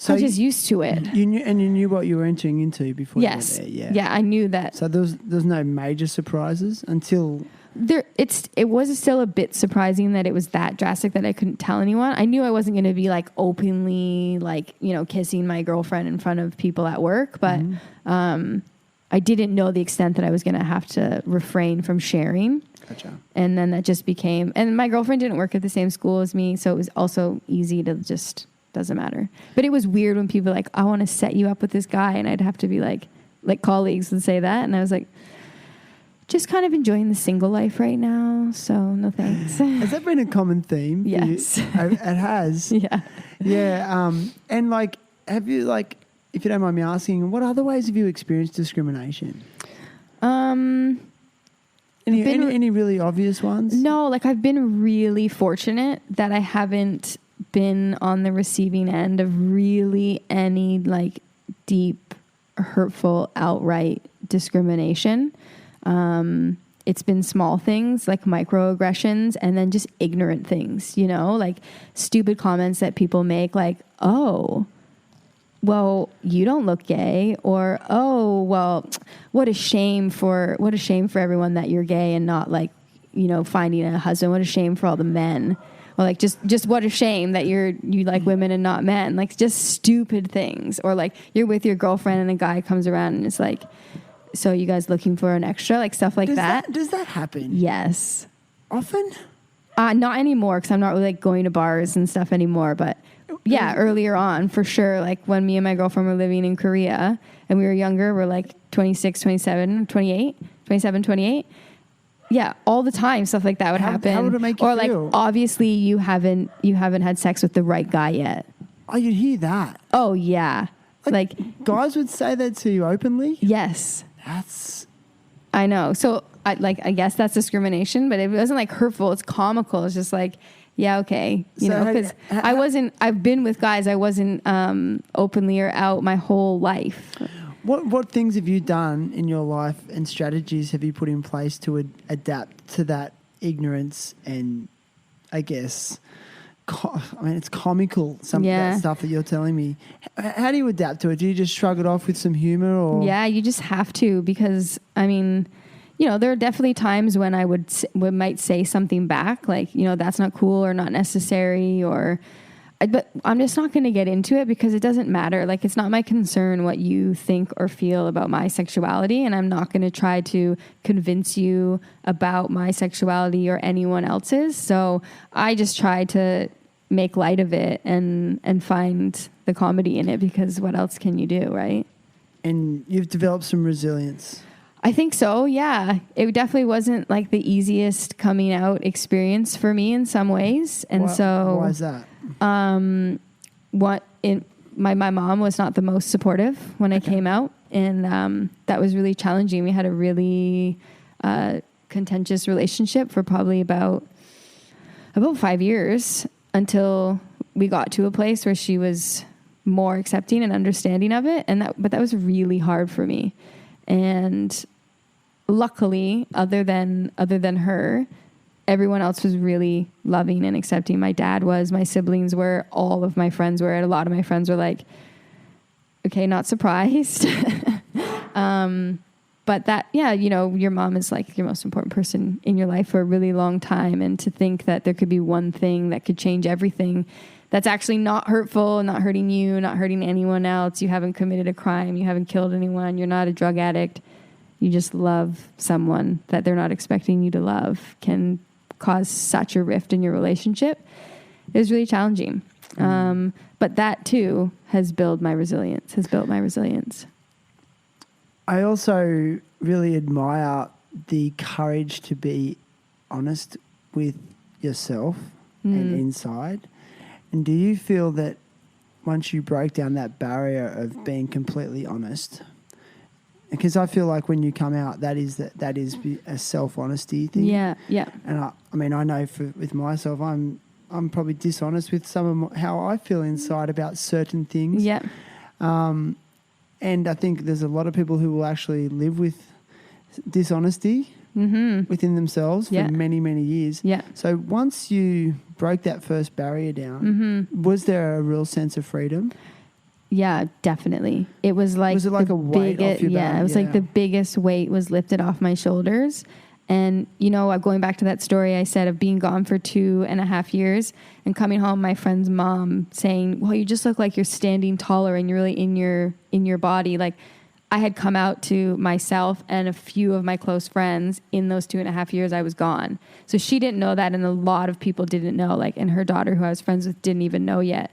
just used to it. You knew what you were entering into before Yes. you were there. Yeah, I knew that. So there's no major surprises until... It was still a bit surprising that it was that drastic that I couldn't tell anyone. I knew I wasn't going to be like openly like, kissing my girlfriend in front of people at work, but I didn't know the extent that I was going to have to refrain from sharing. Gotcha. And then that just became, and my girlfriend didn't work at the same school as me, so it was also easy to just, doesn't matter. But it was weird when people were like, I want to set you up with this guy, and I'd have to be like colleagues would say that, and I was like, just kind of enjoying the single life right now, so no thanks. Has that been a common theme? Yes. It has. Yeah. Yeah. And like, have you like, if you don't mind me asking, what other ways have you experienced discrimination? Any really obvious ones? No, like I've been really fortunate that I haven't been on the receiving end of really any like deep, hurtful, outright discrimination. It's been small things like microaggressions and then just ignorant things, like stupid comments that people make like, oh, well, you don't look gay, or, oh, well, what a shame for everyone that you're gay and not like, finding a husband. What a shame for all the men. Or like, just what a shame that you like women and not men. Like just stupid things. Or like you're with your girlfriend and a guy comes around and it's like, so you guys looking for an extra, like stuff like that. Does that happen? Yes. Often? Not anymore, because I'm not really like going to bars and stuff anymore. But yeah, earlier on, for sure. Like when me and my girlfriend were living in Korea and we were younger, we're like 26, 27, 28, 27, 28. Yeah, all the time stuff like that would happen. How would it make you feel? Like obviously you haven't had sex with the right guy yet. Oh, you'd hear that. Oh yeah. Like guys would say that to you openly? Yes. I know. So I guess that's discrimination, but it wasn't like hurtful. It's comical. It's just like, yeah, okay. Because I've been with guys. I wasn't openly or out my whole life. What things have you done in your life and strategies have you put in place to adapt to that ignorance and I guess, it's comical, some of that stuff that you're telling me. How do you adapt to it? Do you just shrug it off with some humor? Or? Yeah, you just have to because, there are definitely times when I might say something back, like, that's not cool or not necessary but I'm just not going to get into it because it doesn't matter. Like, it's not my concern what you think or feel about my sexuality, and I'm not going to try to convince you about my sexuality or anyone else's. So I just try to make light of it and find the comedy in it because what else can you do, right? And you've developed some resilience. I think so, yeah. It definitely wasn't like the easiest coming out experience for me in some ways. And why is that? My mom was not the most supportive when I came out, and that was really challenging. We had a really contentious relationship for probably about 5 years until we got to a place where she was more accepting and understanding of it, but that was really hard for me. And luckily, other than her, everyone else was really loving and accepting. My dad was, my siblings were, all of my friends were, and a lot of my friends were like, okay, not surprised. But that, your mom is like your most important person in your life for a really long time. And to think that there could be one thing that could change everything that's actually not hurtful, not hurting you, not hurting anyone else. You haven't committed a crime. You haven't killed anyone. You're not a drug addict. You just love someone that they're not expecting you to love can cause such a rift in your relationship. It was really challenging. But that too has built my resilience. I also really admire the courage to be honest with yourself and inside. And do you feel that once you broke down that barrier of being completely honest, because I feel like when you come out, that is a self-honesty thing. Yeah, yeah. And I know with myself, I'm probably dishonest with some of how I feel inside about certain things. Yeah. And I think there's a lot of people who will actually live with dishonesty within themselves for Yeah. many, many years. Yeah. So once you broke that first barrier down, was there a real sense of freedom? Yeah, definitely. It was like Was it like the a weight off your back? it was like the biggest weight was lifted off my shoulders. And, you know, going back to that story I said of being gone for 2.5 years and coming home, my friend's mom saying, well, you just look like you're standing taller and you're really in your body. Like, I had come out to myself and a few of my close friends in those 2.5 years I was gone. So she didn't know that, and a lot of people didn't know, like, and her daughter who I was friends with didn't even know yet.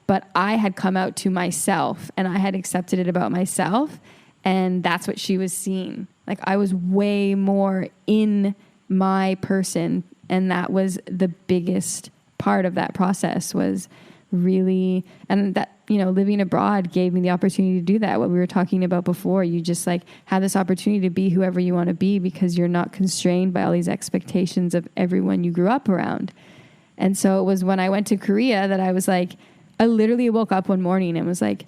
But I had come out to myself and I had accepted it about myself, and that's what she was seeing. Like, I was way more in my person, and that was the biggest part of that process was really, and that, you know, living abroad gave me the opportunity to do that. What we were talking about before, you just like have this opportunity to be whoever you want to be because you're not constrained by all these expectations of everyone you grew up around. And so it was when I went to Korea that I was like, I literally woke up one morning and was like,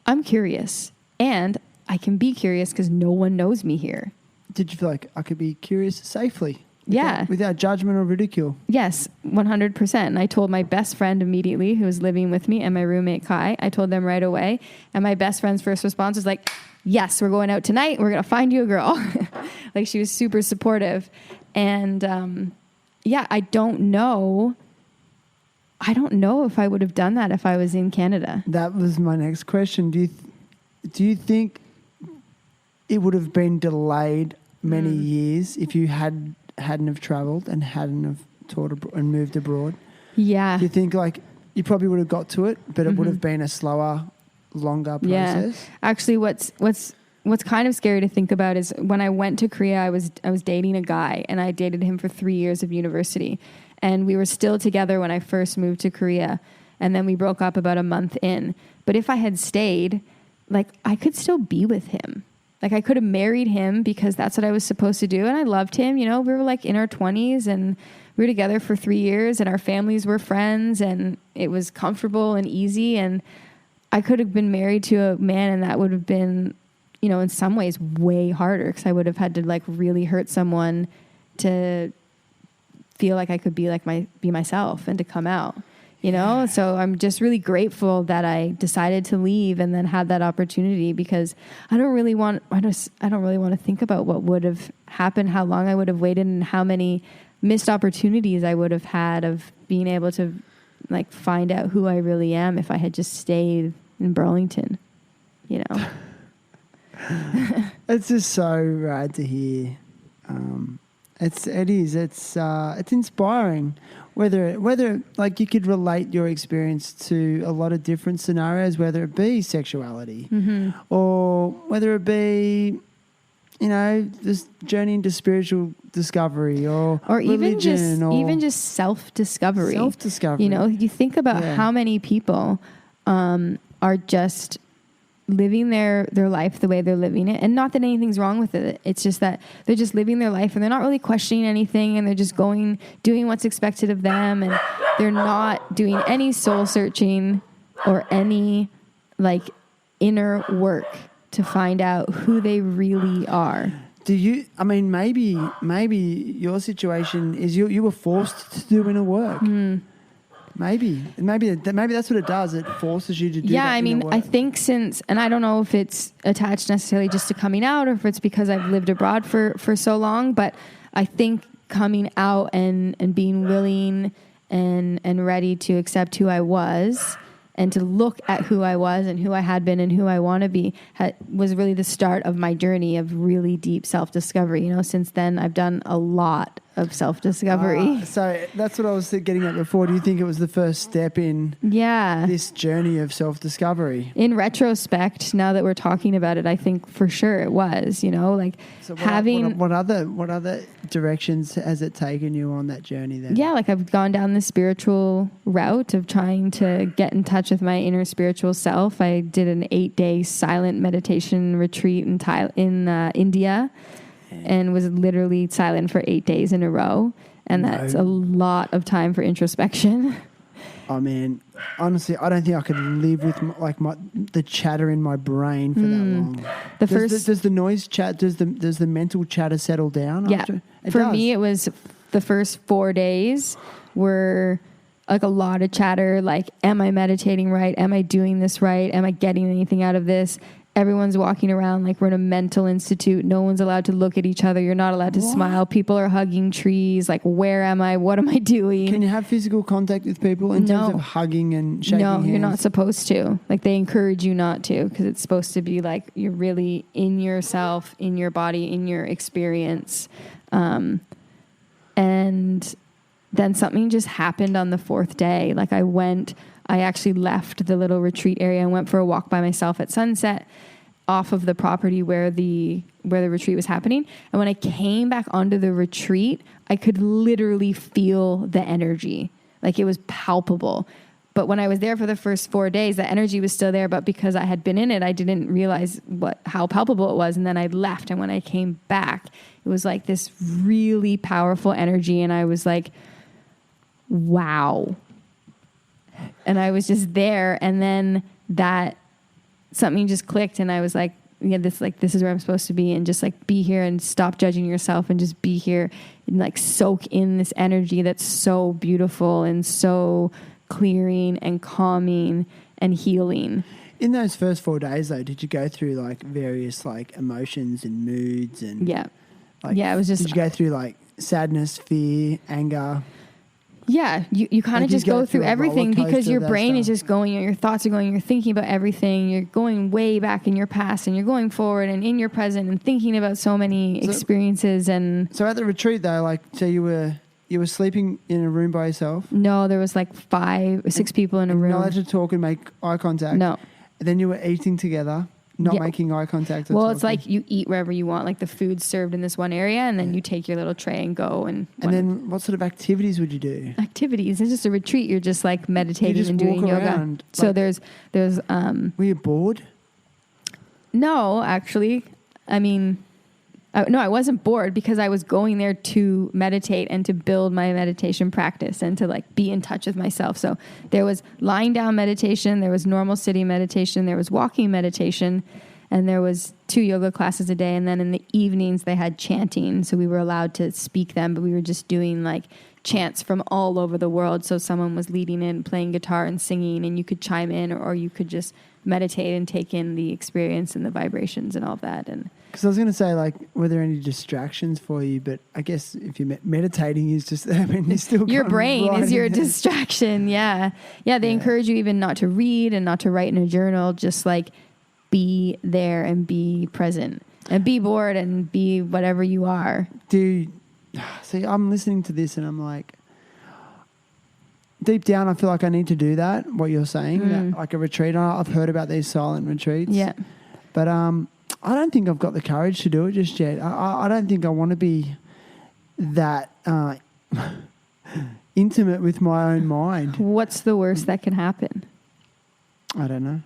I'm curious, and I can be curious because no one knows me here. Did you feel like I could be curious safely? Yeah. Without judgment or ridicule? Yes, 100%. And I told my best friend immediately, who was living with me, and my roommate Kai. I told them right away. And my best friend's first response was like, yes, we're going out tonight. We're going to find you a girl. Like, she was super supportive. And yeah, I don't know if I would have done that if I was in Canada. That was my next question. Do you think it would have been delayed many years if you hadn't have travelled and hadn't have taught and moved abroad? Yeah. Do you think like you probably would have got to it, but it would have been a slower, longer process? Yeah. Actually, what's kind of scary to think about is when I went to Korea, I was dating a guy, and I dated him for 3 years of university, and we were still together when I first moved to Korea, and then we broke up about a month in. But if I had stayed, like, I could still be with him. Like, I could have married him because that's what I was supposed to do. And I loved him. You know, we were like in our 20s and we were together for 3 years and our families were friends and it was comfortable and easy. And I could have been married to a man, and that would have been, you know, in some ways way harder because I would have had to like really hurt someone to feel like I could be myself and to come out. You know, so I'm just really grateful that I decided to leave and then had that opportunity, because I don't really want to think about what would have happened, how long I would have waited, and how many missed opportunities I would have had of being able to like find out who I really am if I had just stayed in Burlington, you know. It's just so rad to hear. It's inspiring. Whether like you could relate your experience to a lot of different scenarios, whether it be sexuality or whether it be, you know, this journey into spiritual discovery or religion, even just self-discovery. You know, you think about how many people are just living their life the way they're living it, and not that anything's wrong with it. It's just that they're just living their life and they're not really questioning anything, and they're just doing what's expected of them, and they're not doing any soul searching or any like inner work to find out who they really are. Do you? I mean, maybe your situation is you were forced to do inner work. Maybe that's what it does. It forces you to do. Yeah, I mean, I think and I don't know if it's attached necessarily just to coming out or if it's because I've lived abroad for so long, but I think coming out and being willing and ready to accept who I was and to look at who I was and who I had been and who I want to be was really the start of my journey of really deep self-discovery. You know, since then I've done a lot of self-discovery. So that's what I was getting at before. Do you think it was the first step in this journey of self-discovery? In retrospect, now that we're talking about it, I think for sure it was, you know, like what other directions has it taken you on that journey then? Yeah, like I've gone down the spiritual route of trying to get in touch with my inner spiritual self. I did an 8-day silent meditation retreat in India. And was literally silent for 8 days in a row. And that's a lot of time for introspection. Oh man, honestly, I don't think I could live with the chatter in my brain for that long. Does the noise chat? Does the mental chatter settle down? Yeah. After? For me, it was the first 4 days were like a lot of chatter. Like, am I meditating right? Am I doing this right? Am I getting anything out of this? Everyone's walking around like we're in a mental institute. No one's allowed to look at each other. You're not allowed to smile. People are hugging trees. Like, where am I? What am I doing? Can you have physical contact with people in terms of hugging and shaking hands? No, you're not supposed to. Like, they encourage you not to, because it's supposed to be like you're really in yourself, in your body, in your experience. And then something just happened on the 4th day. Like, I actually left the little retreat area and went for a walk by myself at sunset off of the property where the retreat was happening. And when I came back onto the retreat, I could literally feel the energy. Like, it was palpable. But when I was there for the first 4 days, the energy was still there. But because I had been in it, I didn't realize how palpable it was. And then I left. And when I came back, it was like this really powerful energy. And I was like, wow. And I was just there, and then something just clicked, and I was like, yeah, this is where I'm supposed to be, and just like be here and stop judging yourself and just be here and like soak in this energy that's so beautiful and so clearing and calming and healing. In those first 4 days, though, did you go through like various like emotions and moods and it was just. Did you go through like sadness, fear, anger? Yeah, you kind of just go through everything because your brain is just going, your thoughts are going, you're thinking about everything, you're going way back in your past and you're going forward and in your present and thinking about so many experiences. And so at the retreat though, like, so you were sleeping in a room by yourself? No, there was like 5 or 6 people in a room. Not allowed to talk and make eye contact? No. And then you were eating together? Not making eye contact. Well, it's like you eat wherever you want. Like, the food's served in this one area, and then you take your little tray and go. And then what sort of activities would you do? Activities. It's just a retreat. You're just like meditating and doing yoga. Around, so there's. Were you bored? No, actually. I mean, no, I wasn't bored because I was going there to meditate and to build my meditation practice and to like be in touch with myself. So there was lying down meditation, there was normal sitting meditation, there was walking meditation, and there was 2 yoga classes a day. And then in the evenings they had chanting. So we were allowed to speak them, but we were just doing like chants from all over the world. So someone was leading in, playing guitar and singing, and you could chime in, or you could just meditate and take in the experience and the vibrations and all of that. And because I was going to say, like, were there any distractions for you? But I guess if you're meditating is just, I mean, you're still your brain is your distraction. Yeah. They encourage you even not to read and not to write in a journal. Just like be there and be present and be bored and be whatever you are. See, I'm listening to this and I'm like, deep down, I feel like I need to do that. What you're saying, that, like a retreat. I've heard about these silent retreats. Yeah, but I don't think I've got the courage to do it just yet. I don't think I want to be that intimate with my own mind. What's the worst that can happen? I don't know.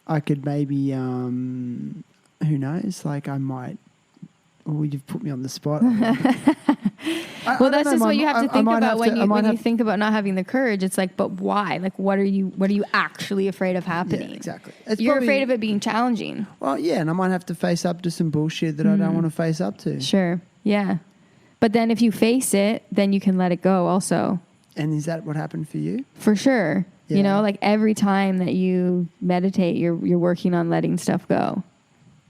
I could maybe, who knows? Like I might. Oh, you've put me on the spot. Well, that's just what you have to think about when you think about not having the courage. It's like, but why? Like, what are you actually afraid of happening? Yeah, exactly. You're afraid of it being challenging. Well, yeah, and I might have to face up to some bullshit that I don't want to face up to. Sure, yeah. But then if you face it, then you can let it go also. And is that what happened for you? For sure. Yeah. You know, like every time that you meditate, you're working on letting stuff go.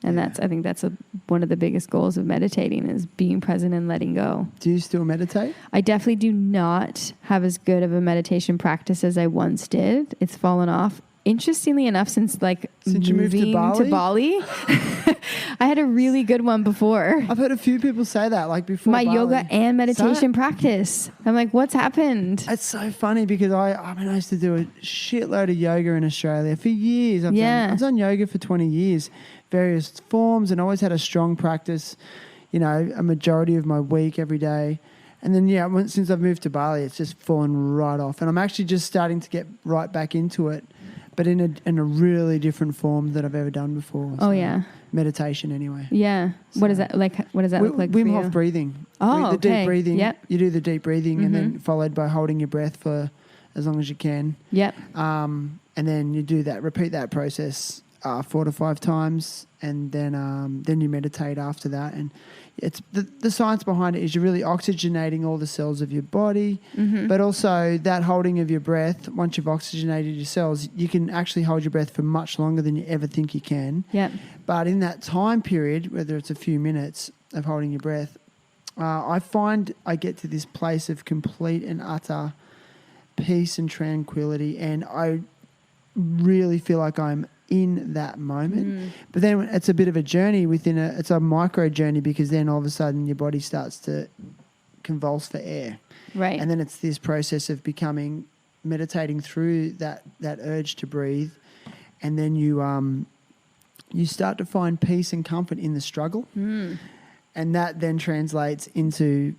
And I think that's one of the biggest goals of meditating is being present and letting go. Do you still meditate? I definitely do not have as good of a meditation practice as I once did. It's fallen off. Interestingly enough, since you moved to Bali, I had a really good one before. I've heard a few people say that, like before my Bali. Yoga and meditation practice. I'm like, what's happened? It's so funny because I used to do a shitload of yoga in Australia for years. I've done yoga for 20 years, various forms, and always had a strong practice, you know, a majority of my week every day. And then, since I've moved to Bali, it's just fallen right off. And I'm actually just starting to get right back into it, but in a really different form that I've ever done before. So meditation anyway. Yeah. So what does that look like Wim Hof breathing. Oh, the deep breathing. Yep. You do the deep breathing and then followed by holding your breath for as long as you can. Yep. And then you do that, repeat that process 4 to 5 times, and then you meditate after that. And it's the science behind it is you're really oxygenating all the cells of your body, but also that holding of your breath. Once you've oxygenated your cells, you can actually hold your breath for much longer than you ever think you can. Yep. But in that time period, whether it's a few minutes of holding your breath, I find I get to this place of complete and utter peace and tranquility, and I really feel like I'm in that moment. But then it's a bit of a journey it's a micro journey, because then all of a sudden your body starts to convulse for air. Right. And then it's this process of meditating through that urge to breathe. And then you start to find peace and comfort in the struggle. And that then translates into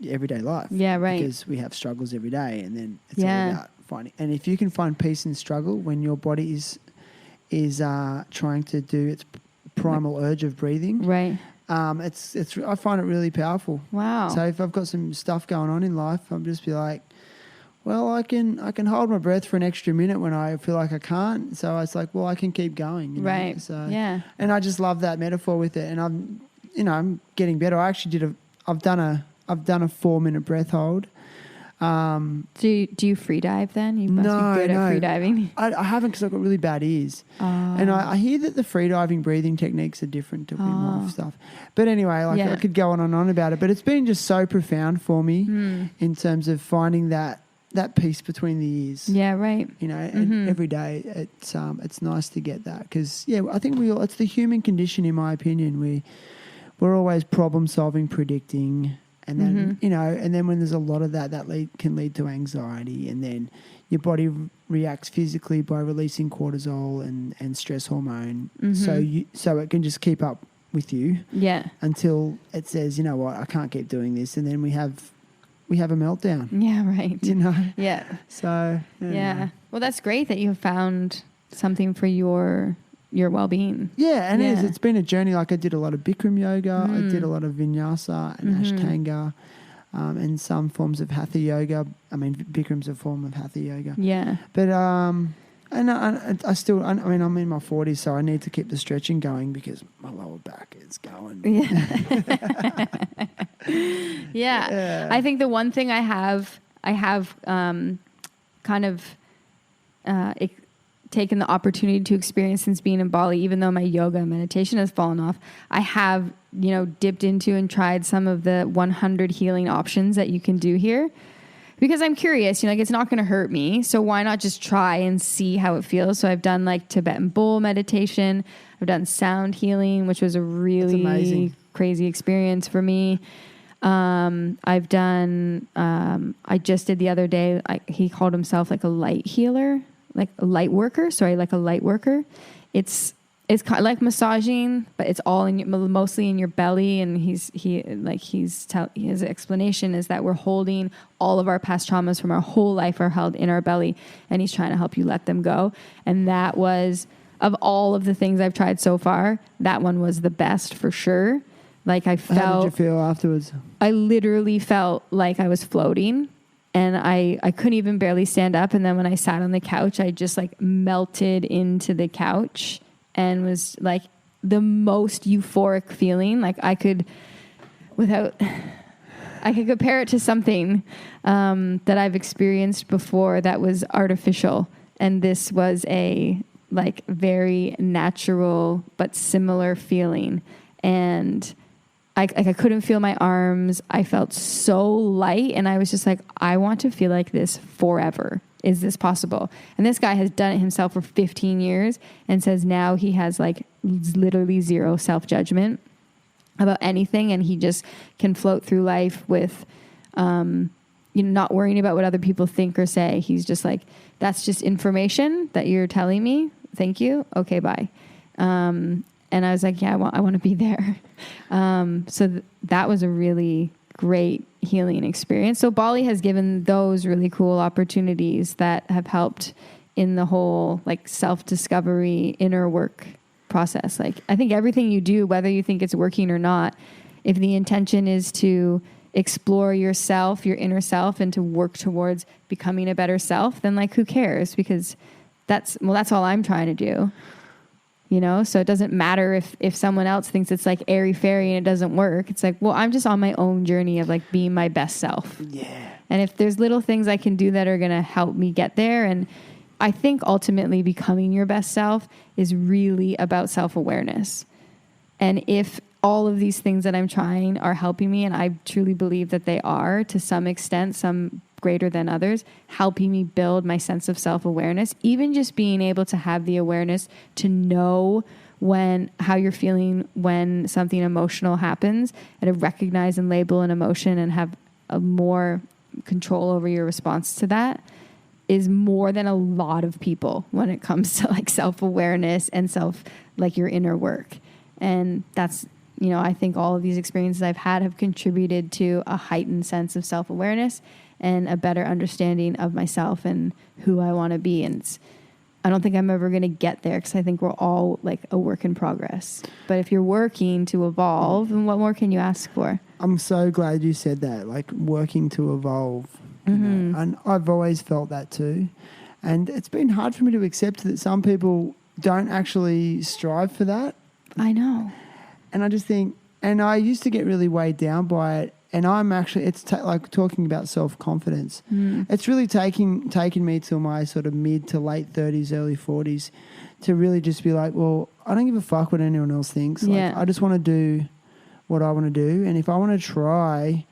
everyday life. Yeah, right. Because we have struggles every day, and then it's all about finding. And if you can find peace in struggle when your body is trying to do its primal urge of breathing, right? It's I find it really powerful. Wow. So if I've got some stuff going on in life, I'll just be like, well, I can hold my breath for an extra minute when I feel like I can't. So it's like, well, I can keep going. You know? Right. So yeah. And I just love that metaphor with it. And I'm getting better. I actually I've done a 4-minute breath hold. Do you free dive then? You must be good at free diving. I haven't, because I've got really bad ears. And I hear that the free diving breathing techniques are different to Wim Hof stuff. But anyway, I could go on and on about it. But it's been just so profound for me in terms of finding that peace between the ears. Yeah, right. You know, and every day it's nice to get that, because I think it's the human condition, in my opinion. We're always problem solving, predicting. And then, and then when there's a lot of that can lead to anxiety, and then your body reacts physically by releasing cortisol and stress hormone. So it can just keep up with you until it says, you know what, I can't keep doing this. And then we have a meltdown. Yeah, right. You know? Yeah. So, yeah. Well, that's great that you have found something for your well-being. Yeah, and it is. It's been a journey. Like, I did a lot of Bikram yoga. I did a lot of vinyasa and Ashtanga, and some forms of Hatha yoga. I mean, Bikram's a form of Hatha yoga. Yeah. But and I still. I mean, I'm in my 40s, so I need to keep the stretching going, because my lower back is going. Yeah. I think the one thing I have kind of taken the opportunity to experience since being in Bali, even though my yoga and meditation has fallen off, I have, dipped into and tried some of the 100 healing options that you can do here, because I'm curious, it's not going to hurt me. So why not just try and see how it feels? So I've done Tibetan bowl meditation. I've done sound healing, which was a really crazy experience for me. I've done, I just did the other day, he called himself a light healer. A light worker. It's kind of like massaging, but it's all mostly in your belly. And his explanation is that we're holding all of our past traumas from our whole life are held in our belly, and he's trying to help you let them go. And that was, of all of the things I've tried so far, that one was the best for sure. I felt. How did you feel afterwards? I literally felt like I was floating. And I couldn't even barely stand up. And then when I sat on the couch, I just melted into the couch and was the most euphoric feeling. I could compare it to something that I've experienced before that was artificial. And this was a very natural but similar feeling. And I couldn't feel my arms. I felt so light, and I was just I want to feel like this forever. Is this possible? And this guy has done it himself for 15 years and says now he has literally zero self-judgment about anything, and he just can float through life with, not worrying about what other people think or say. He's just that's just information that you're telling me. Thank you. Okay, bye. And I was I want to be there. So that was a really great healing experience. So Bali has given those really cool opportunities that have helped in the whole self-discovery, inner work process. I think everything you do, whether you think it's working or not, if the intention is to explore yourself, your inner self, and to work towards becoming a better self, then like, who cares? Because that's all I'm trying to do. You know, so it doesn't matter if someone else thinks it's like airy fairy and it doesn't work. It's like, well, I'm just on my own journey of like being my best self. Yeah. And if there's little things I can do that are going to help me get there. And I think ultimately becoming your best self is really about self-awareness. And if all of these things that I'm trying are helping me, and I truly believe that they are to some extent, some greater than others, helping me build my sense of self-awareness, even just being able to have the awareness to know how you're feeling when something emotional happens, and to recognize and label an emotion and have a more control over your response to that, is more than a lot of people when it comes to like self-awareness and like your inner work. And that's, you know, I think all of these experiences I've had have contributed to a heightened sense of self-awareness and a better understanding of myself and who I want to be. And I don't think I'm ever going to get there, because I think we're all like a work in progress. But if you're working to evolve, then what more can you ask for? I'm so glad you said that, like working to evolve. You know? And I've always felt that too. And it's been hard for me to accept that some people don't actually strive for that. I know. And I just think, and I used to get really weighed down by it. And I'm actually, it's like talking about self-confidence. It's really taken me to my sort of mid to late 30s, early 40s to really just be like, well, I don't give a fuck what anyone else thinks. Like, I just want to do what I want to do. And if I want to try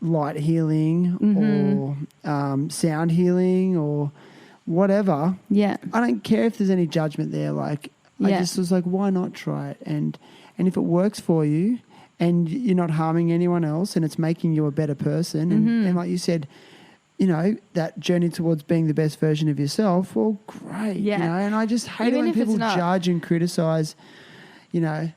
light healing or sound healing or whatever, I don't care if there's any judgment there. Like, I just was like, why not try it? And if it works for you, and you're not harming anyone else, and it's making you a better person. And like you said, you know, that journey towards being the best version of yourself, well, great. You know, and I just hate it when people judge and criticize, you know.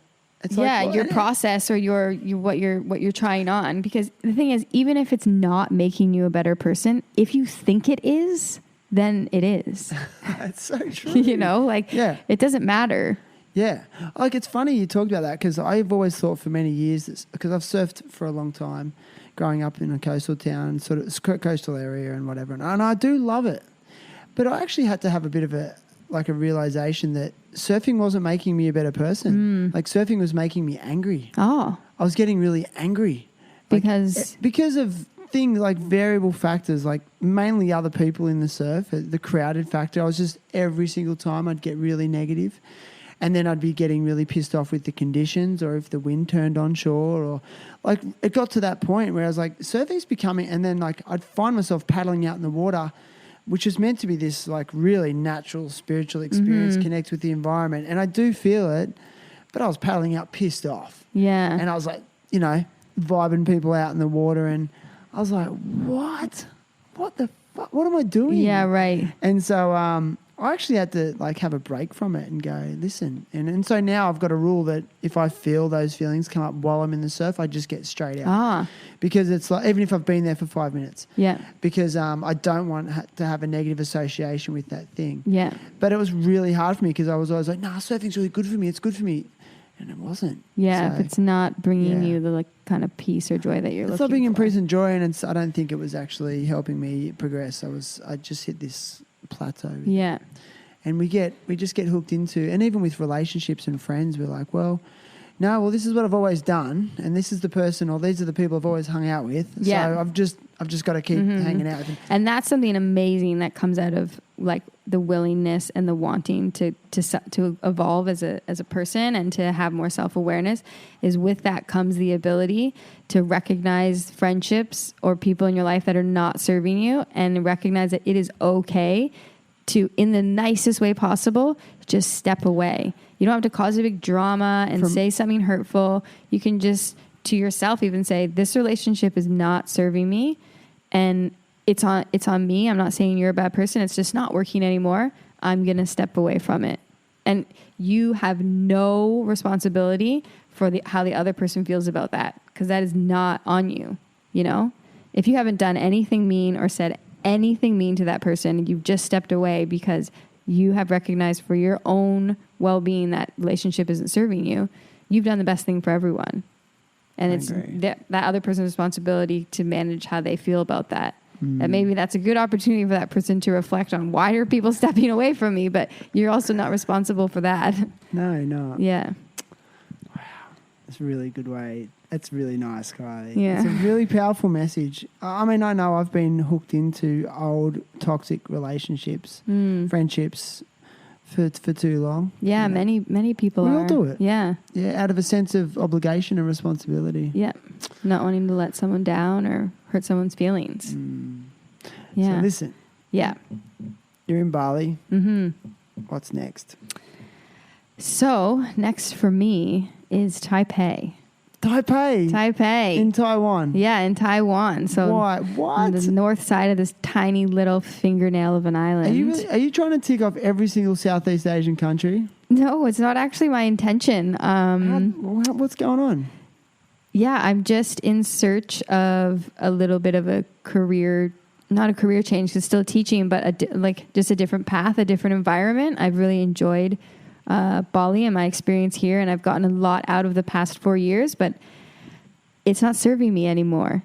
It's like, your process or your what you're trying on. Because the thing is, even if it's not making you a better person, if you think it is, then it is. That's so true. You know, like it doesn't matter. Yeah. Like, it's funny you talked about that, because I've always thought for many years, because I've surfed for a long time, growing up in a coastal town, sort of coastal area and whatever. And I do love it. But I actually had to have a bit of a realization that surfing wasn't making me a better person. Like, surfing was making me angry. Oh. I was getting really angry. Because of things like variable factors, like mainly other people in the surf, the crowded factor. I was just, every single time I'd get really negative. And then I'd be getting really pissed off with the conditions, or if the wind turned onshore, or like, it got to that point where I was like, surfing's becoming, and then like I'd find myself paddling out in the water, which is meant to be this like really natural spiritual experience, connect with the environment. And I do feel it, but I was paddling out pissed off. Yeah. And I was like, you know, vibing people out in the water, and I was like, what the fuck? What am I doing? Yeah, right. And so I actually had to like have a break from it and go, listen. And so now I've got a rule that if I feel those feelings come up while I'm in the surf, I just get straight out. Because it's like, even if I've been there for 5 minutes. Yeah. Because I don't want to have a negative association with that thing. Yeah. But it was really hard for me, because I was always like, nah, surfing's really good for me. It's good for me. And it wasn't. Yeah, so, if it's not bringing you the like kind of peace or joy that you're looking for. It's not bringing peace and joy, and I don't think it was actually helping me progress. I just hit this plateau. Yeah. And we just get hooked into, and even with relationships and friends, we're like, well, this is what I've always done, and this is the person, or these are the people I've always hung out with. Yeah. So I've just got to keep hanging out with them. And that's something amazing that comes out of like the willingness and the wanting to evolve as a person and to have more self-awareness. Is with that comes the ability to recognize friendships or people in your life that are not serving you, and recognize that it is okay to, in the nicest way possible, just step away. You don't have to cause a big drama and say something hurtful. You can just, to yourself, even say, this relationship is not serving me, and it's on me. I'm not saying you're a bad person. It's just not working anymore. I'm going to step away from it. And you have no responsibility for how the other person feels about that, because that is not on you. You know, if you haven't done anything mean or said anything mean to that person, you've just stepped away because you have recognized for your own well-being that relationship isn't serving you, you've done the best thing for everyone. And I it's agree. that other person's responsibility to manage how they feel about that. And maybe that's a good opportunity for that person to reflect on why are people stepping away from me, but you're also not responsible for that. No. Yeah. It's a really good way. It's really nice, Kylie. Yeah. It's a really powerful message. I mean, I know I've been hooked into old toxic relationships, friendships for too long. Yeah, You know? many people We are. all do it. Yeah. Yeah, out of a sense of obligation and responsibility. Yeah. Not wanting to let someone down or hurt someone's feelings. Yeah. So listen, Yeah. you're in Bali. Mm-hmm. What's next? So next for me is Taipei. Taipei. In Taiwan. Yeah, in Taiwan. So Why? on What? the north side of this tiny little fingernail of an island. Are you trying to tick off every single Southeast Asian country? No, it's not actually my intention. What's going on? Yeah, I'm just in search of a little bit of a career, not a career change, because still teaching, but just a different path, a different environment. I've really enjoyed Bali and my experience here, and I've gotten a lot out of the past 4 years, but it's not serving me anymore.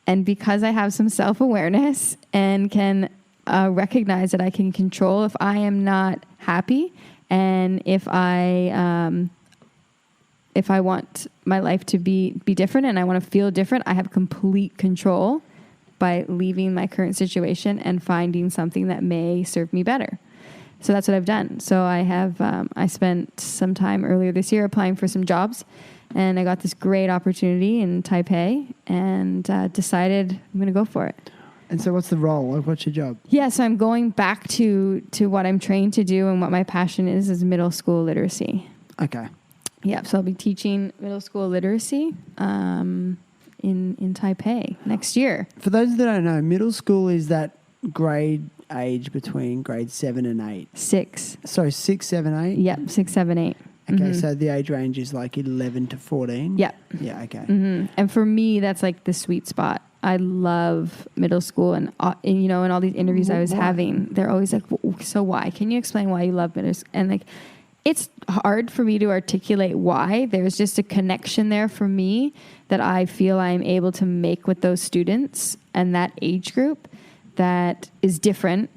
And because I have some self-awareness and can recognize that I can control if I am not happy, and if I want my life to be different and I want to feel different, I have complete control by leaving my current situation and finding something that may serve me better. So that's what I've done. So I spent some time earlier this year applying for some jobs, and I got this great opportunity in Taipei and decided I'm going to go for it. And so what's the role? Like, what's your job? Yeah, so I'm going back to what I'm trained to do and what my passion is middle school literacy. Okay. Yeah, so I'll be teaching middle school literacy in Taipei next year. For those that don't know, middle school is that grade age between grades 7 and 8. 6. So 6, 7, 8? Yep, 6, 7, 8. Okay, so the age range is like 11 to 14? Yep. Yeah, okay. And for me, that's like the sweet spot. I love middle school, and in all these interviews I was having, they're always like, so why? Can you explain why you love middle school? And like, it's hard for me to articulate why. There's just a connection there for me that I feel I'm able to make with those students and that age group that is different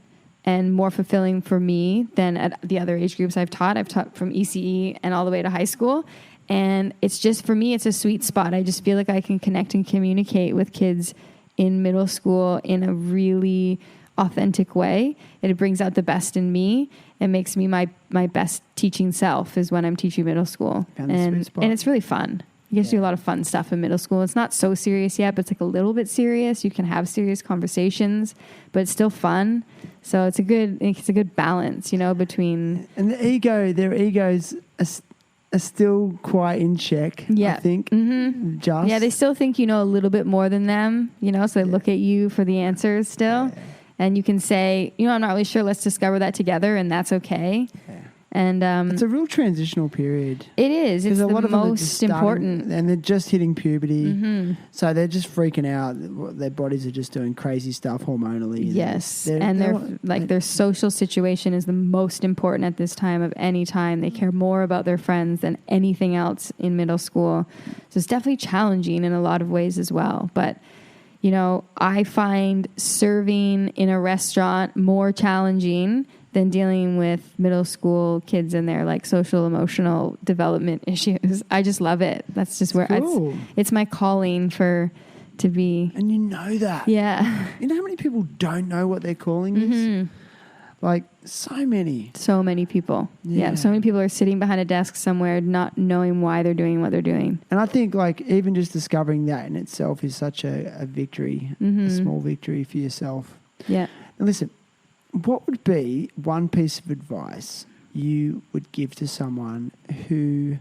and more fulfilling for me than at the other age groups I've taught. I've taught from ECE and all the way to high school. And it's just, for me, it's a sweet spot. I just feel like I can connect and communicate with kids in middle school in a really authentic way. It brings out the best in me. It makes me my best teaching self is when I'm teaching middle school. And it's really fun. You get to do a lot of fun stuff in middle school. It's not so serious yet, but it's like a little bit serious. You can have serious conversations, but it's still fun. So it's a good balance, between. And their egos are still quite in check, I think. Mm-hmm. Yeah, they still think you know a little bit more than them, so they look at you for the answers still. Yeah. And you can say, I'm not really sure, let's discover that together, and that's okay. Yeah. And it's a real transitional period. It is. It's the most important. And they're just hitting puberty. So they're just freaking out. Their bodies are just doing crazy stuff hormonally. Yes. Their social situation is the most important at this time of any time. They care more about their friends than anything else in middle school. So it's definitely challenging in a lot of ways as well. But I find serving in a restaurant more challenging than dealing with middle school kids and their like social emotional development issues. I just love it. That's just where it's my calling to be. And you know that. Yeah. You know how many people don't know what their calling is? Like so many. So many people. Yeah. So many people are sitting behind a desk somewhere not knowing why they're doing what they're doing. And I think like even just discovering that in itself is such a victory, a small victory for yourself. Yeah. And listen, what would be one piece of advice you would give to someone who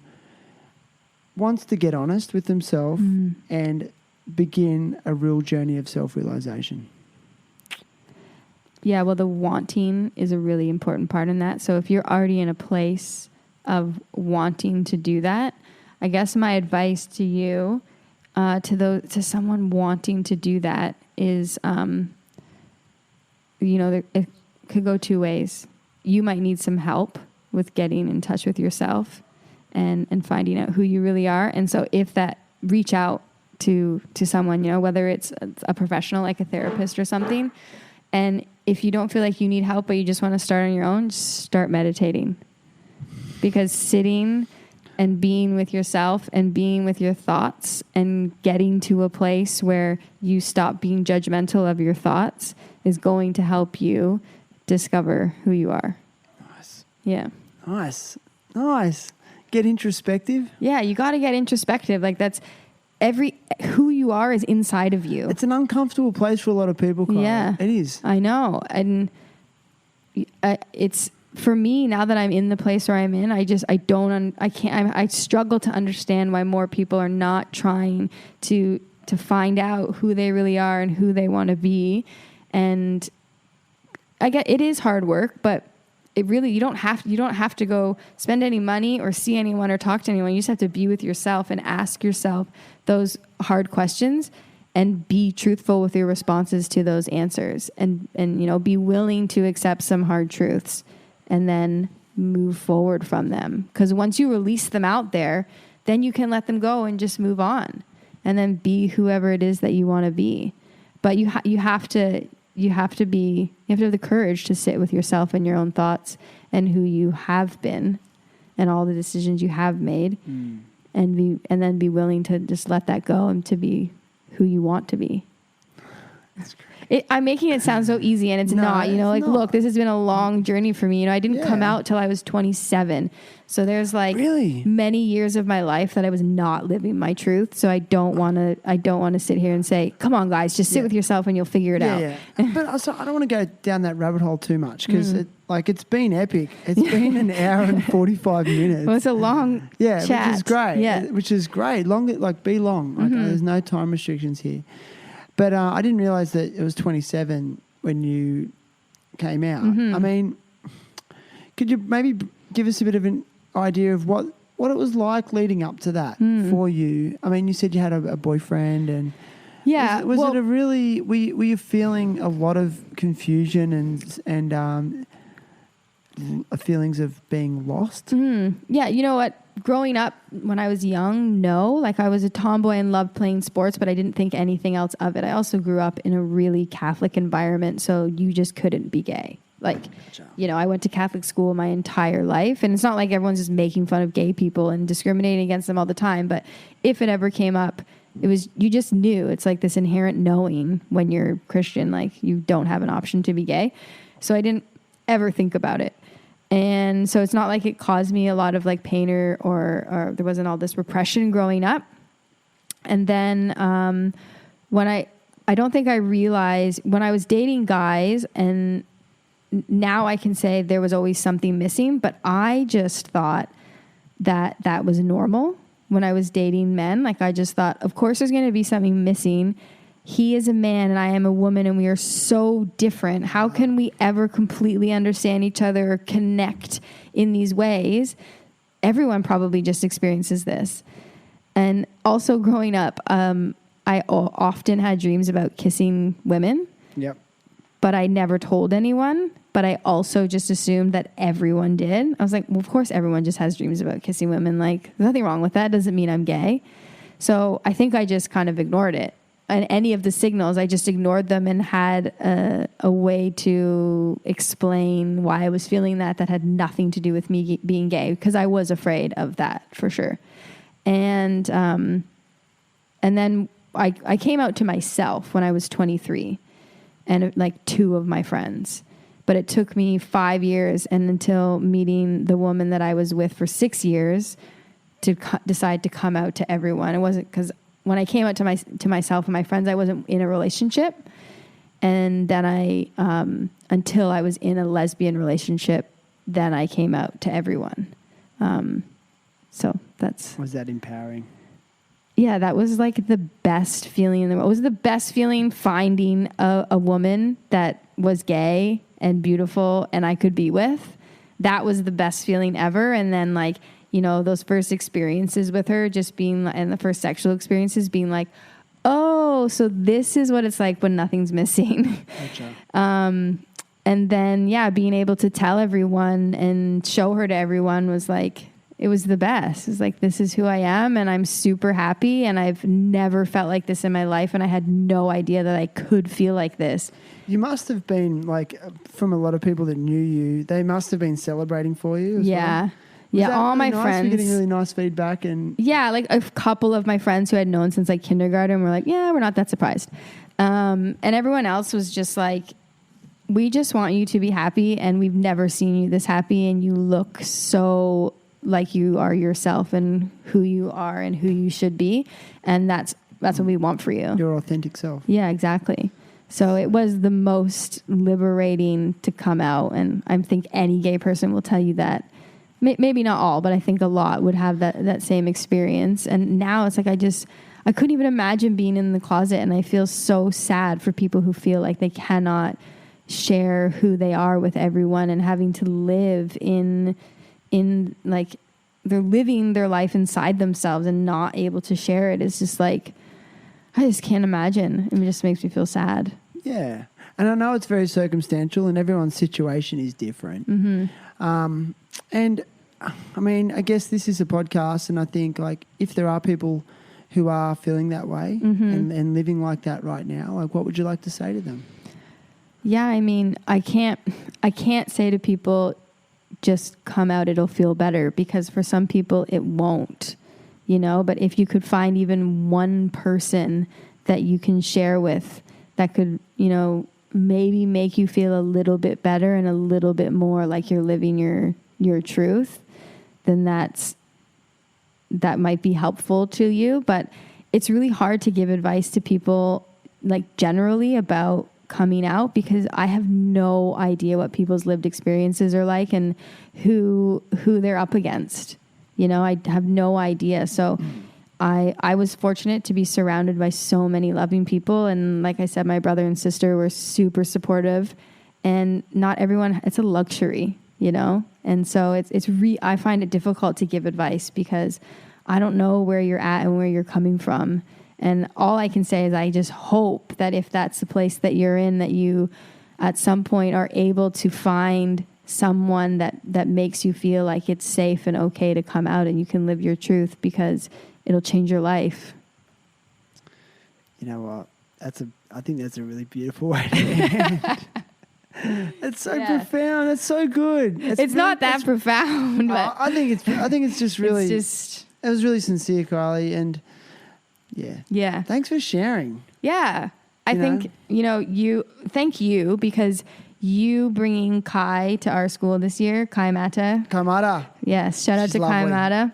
wants to get honest with themselves and begin a real journey of self-realization? Yeah, well, the wanting is a really important part in that. So if you're already in a place of wanting to do that, I guess my advice to you, to someone wanting to do that is, it could go two ways. You might need some help with getting in touch with yourself and finding out who you really are. And so if that reach out to someone, whether it's a professional like a therapist or something. And if you don't feel like you need help, but you just want to start on your own, just start meditating. Because sitting and being with yourself and being with your thoughts and getting to a place where you stop being judgmental of your thoughts is going to help you discover who you are. Nice. Yeah. Nice. Get introspective. Yeah, you got to get introspective. Like that's who you are is inside of you. It's an uncomfortable place for a lot of people, Kylie. Yeah. It is. I know. And it's, for me, now that I'm in the place where I'm in, I struggle to understand why more people are not trying to find out who they really are and who they want to be. And I get it is hard work, but it really, you don't have to go spend any money or see anyone or talk to anyone. You just have to be with yourself and ask yourself those hard questions and be truthful with your responses to those answers and be willing to accept some hard truths and then move forward from them. Because once you release them out there, then you can let them go and just move on and then be whoever it is that you want to be. But you have to have the courage to sit with yourself and your own thoughts and who you have been and all the decisions you have made and then be willing to just let that go and to be who you want to be. That's great. I'm making it sound so easy and it's not, look, this has been a long journey for me. I didn't come out till I was 27. So there's many years of my life that I was not living my truth. So I don't want to sit here and say, come on guys, just sit with yourself and you'll figure it out. Yeah. But also, I don't want to go down that rabbit hole too much because it's been epic. It's been an hour and 45 minutes. Well, it's a long chat. Which is great. Yeah. Which is great. Be long. There's no time restrictions here. But I didn't realize that it was 27 when you came out. I mean, could you maybe give us a bit of an idea of what it was like leading up to that for you? I mean, you said you had a boyfriend and was it a really were you feeling a lot of confusion and feelings of being lost? Yeah, you know what? Growing up when I was young, no. Like I was a tomboy and loved playing sports, but I didn't think anything else of it. I also grew up in a really Catholic environment, so you just couldn't be gay. Like, I went to Catholic school my entire life, and it's not like everyone's just making fun of gay people and discriminating against them all the time, but if it ever came up, you just knew. It's like this inherent knowing when you're Christian, like you don't have an option to be gay. So I didn't ever think about it. And so it's not like it caused me a lot of like pain or there wasn't all this repression growing up. And then when I don't think I realized when I was dating guys, and now I can say there was always something missing, but I just thought that was normal when I was dating men. Like I just thought, of course there's going to be something missing. He is a man and I am a woman and we are so different. How can we ever completely understand each other or connect in these ways? Everyone probably just experiences this. And also growing up, I often had dreams about kissing women. Yep. But I never told anyone. But I also just assumed that everyone did. I was like, well, of course everyone just has dreams about kissing women. Like, there's nothing wrong with that. Doesn't mean I'm gay. So I think I just kind of ignored it. And any of the signals, I just ignored them and had a way to explain why I was feeling that had nothing to do with me being gay, because I was afraid of that for sure. And then I came out to myself when I was 23 and like two of my friends. But it took me 5 years and until meeting the woman that I was with for 6 years to decide to come out to everyone. It wasn't because when I came out to myself and my friends, I wasn't in a relationship. And then until I was in a lesbian relationship, then I came out to everyone. So that's... Was that empowering? Yeah, that was like the best feeling in the world. It was the best feeling finding a woman that was gay and beautiful and I could be with. That was the best feeling ever. And then like, those first experiences with her just being, and the first sexual experiences being like, oh, so this is what it's like when nothing's missing. Gotcha. And then, being able to tell everyone and show her to everyone was like, it was the best. It's like, this is who I am, and I'm super happy, and I've never felt like this in my life, and I had no idea that I could feel like this. You must have been, like, from a lot of people that knew you, they must have been celebrating for you as well. Yeah, that all really my nice? friends. You're getting really nice feedback. And yeah, like a couple of my friends who I'd known since like kindergarten were like, yeah, we're not that surprised. And everyone else was just like, we just want you to be happy, and we've never seen you this happy, and you look so like you are yourself and who you are and who you should be. And that's what we want for you. Your authentic self. Yeah, exactly. So it was the most liberating to come out. And I think any gay person will tell you that. Maybe not all, but I think a lot would have that same experience. And now it's like, I couldn't even imagine being in the closet. And I feel so sad for people who feel like they cannot share who they are with everyone, and having to live in like, they're living their life inside themselves and not able to share it. It's just like, I just can't imagine. It just makes me feel sad. Yeah. And I know it's very circumstantial, and everyone's situation is different. Mm-hmm. And I mean, I guess this is a podcast, and I think, like, if there are people who are feeling that way and living like that right now, like, what would you like to say to them? Yeah, I mean, I can't say to people, just come out, it'll feel better, because for some people it won't, but if you could find even one person that you can share with that could, maybe make you feel a little bit better and a little bit more like you're living your truth, then that might be helpful to you. But it's really hard to give advice to people, like, generally about coming out, because I have no idea what people's lived experiences are like and who they're up against. I have no idea. So I was fortunate to be surrounded by so many loving people. And like I said, my brother and sister were super supportive, and not everyone, it's a luxury, And so I find it difficult to give advice, because I don't know where you're at and where you're coming from. And all I can say is I just hope that if that's the place that you're in, that you at some point are able to find someone that makes you feel like it's safe and okay to come out, and you can live your truth, because it'll change your life. You know what? I think that's a really beautiful way to end. It's so profound. It's so good. It's not that profound, but I think it's just really. It was really sincere, Kylie, and yeah. Thanks for sharing. Yeah, I think thank you, because you bringing Kai to our school this year, Kai Mata. Yes, shout out to Kai Mata.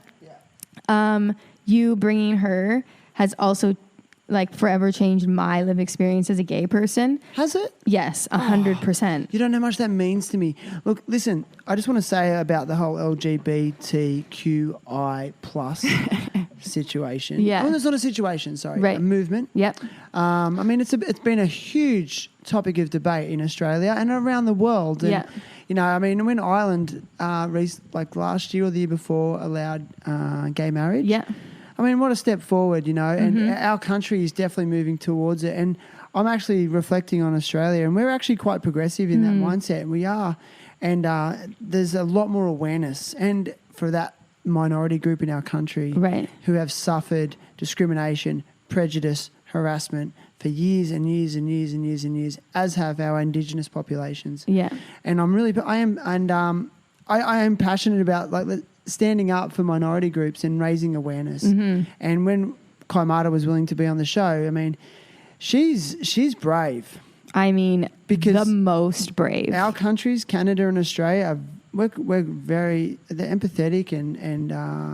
Yeah. You bringing her has also, like, forever changed my lived experience as a gay person. Has it? Yes, 100%. You don't know how much that means to me. Look, listen, I just want to say about the whole LGBTQI plus situation. Yeah. I mean, it's not a situation, sorry. Right. A movement. Yep. I mean, it's been a huge topic of debate in Australia and around the world. And, I mean, when Ireland, last year or the year before, allowed gay marriage. Yeah. I mean, what a step forward, and our country is definitely moving towards it. And I'm actually reflecting on Australia, and we're actually quite progressive in that mindset. We are. And there's a lot more awareness. And for that minority group in our country who have suffered discrimination, prejudice, harassment for years and years and years and years and years, as have our Indigenous populations. Yeah. And I am passionate about, like, standing up for minority groups and raising awareness. And when Kaimata was willing to be on the show, I mean, she's brave. I mean, because the most brave. Our countries, Canada and Australia, they're empathetic and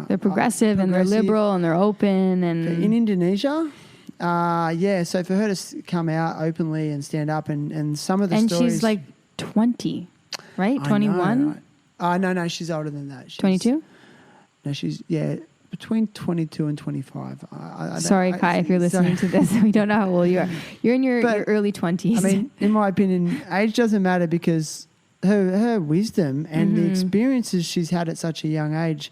they're progressive and they're liberal and they're open. And in Indonesia, so for her to come out openly and stand up and some of the stories. And she's like 20, right? 21? No, she's older than that. 22? No, she's, between 22 and 25. Sorry, Kai, if you're listening to this. We don't know how old you are. You're in your early 20s. I mean, in my opinion, age doesn't matter, because her wisdom and the experiences she's had at such a young age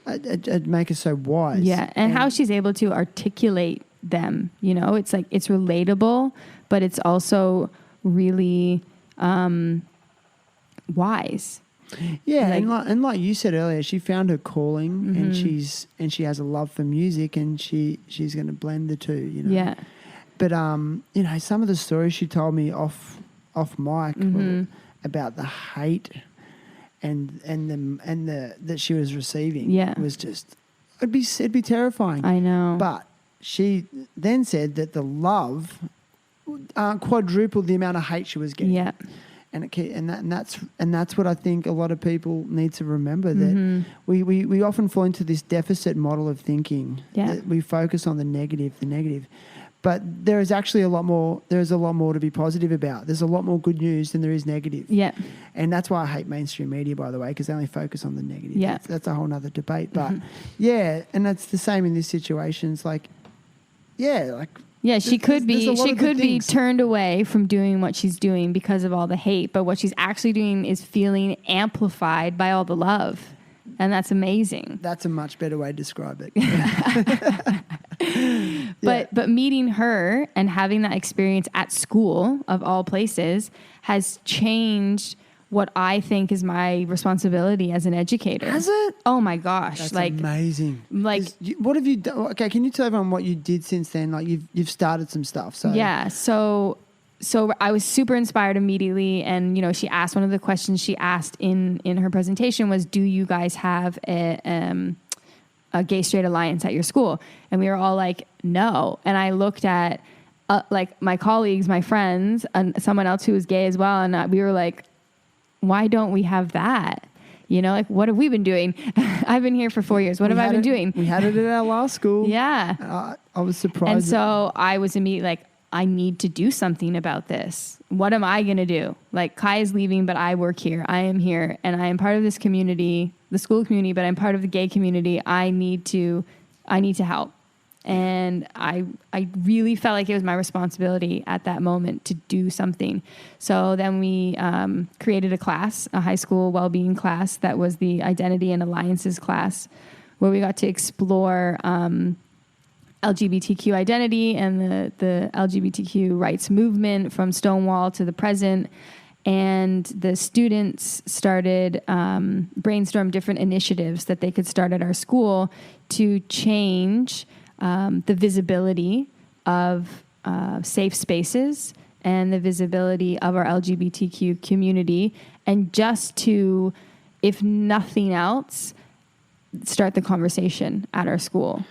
it make her so wise. Yeah, and how she's able to articulate them. It's like, it's relatable, but it's also really wise. Yeah, and like you said earlier, she found her calling, and she has a love for music, and she's going to blend the two. Yeah. But some of the stories she told me off mic about the hate and the that she was receiving was just it'd be terrifying. I know. But she then said that the love quadrupled the amount of hate she was getting. Yeah. And that's what I think a lot of people need to remember, that we often fall into this deficit model of thinking. Yeah. That we focus on the negative. But there is actually a lot more to be positive about. There's a lot more good news than there is negative. Yeah. And that's why I hate mainstream media, by the way, because they only focus on the negative. Yeah. That's a whole nother debate. But and that's the same in this situation. It's like, she could be things. turned away from doing what she's doing because of all the hate, but what she's actually doing is feeling amplified by all the love. And that's amazing. That's a much better way to describe it. But meeting her and having that experience at school, of all places, has changed what I think is my responsibility as an educator. Has it? Oh my gosh. That's amazing. What have you done? Okay, can you tell everyone what you did since then? Like you've started some stuff. So So I was super inspired immediately, and she asked, one of the questions she asked in her presentation was, do you guys have a gay straight alliance at your school? And we were all like, no. And I looked at my colleagues, my friends, and someone else who was gay as well, and we were like, why don't we have that? What have we been doing? I've been here for 4 years. What have I been doing? We had it at our last school. Yeah. I was surprised. And so I was immediately like, I need to do something about this. What am I going to do? Like, Kai is leaving, but I work here. I am here, and I am part of this community, the school community, but I'm part of the gay community. I need to help. And I really felt like it was my responsibility at that moment to do something. So then we created a class, a high school well-being class that was the Identity and Alliances class, where we got to explore LGBTQ identity and the LGBTQ rights movement from Stonewall to the present. And the students started brainstorm different initiatives that they could start at our school to change the visibility of safe spaces and the visibility of our LGBTQ community, and just to, if nothing else, start the conversation at our school,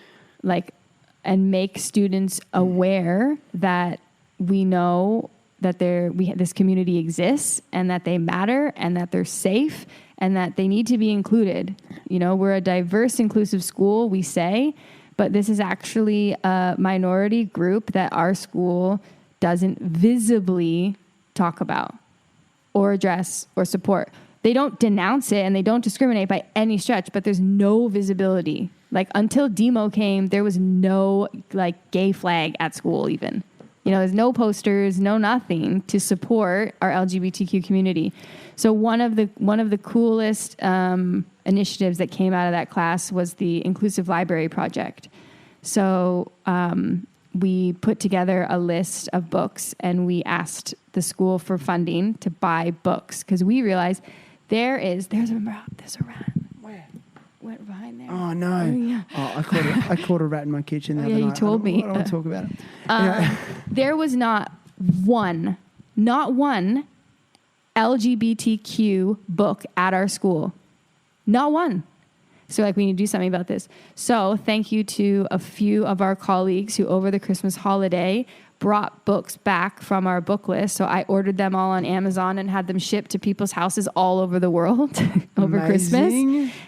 and make students aware that we know that this community exists, and that they matter, and that they're safe, and that they need to be included. We're a diverse, inclusive school, we say, but this is actually a minority group that our school doesn't visibly talk about or address or support. They don't denounce it and they don't discriminate by any stretch, but there's no visibility. Until demo came, there was no gay flag at school even. There's no posters, no nothing to support our LGBTQ community. So one of the coolest initiatives that came out of that class was the Inclusive Library Project. So we put together a list of books, and we asked the school for funding to buy books, because we realized there's a rat. Where? Went behind there. Oh no! Oh, yeah. I caught a rat in my kitchen the other night. You told me. I don't want to talk about it. There was not one LGBTQ book at our school. Not one. So we need to do something about this. So thank you to a few of our colleagues who over the Christmas holiday brought books back from our book list. So I ordered them all on Amazon and had them shipped to people's houses all over the world over Christmas.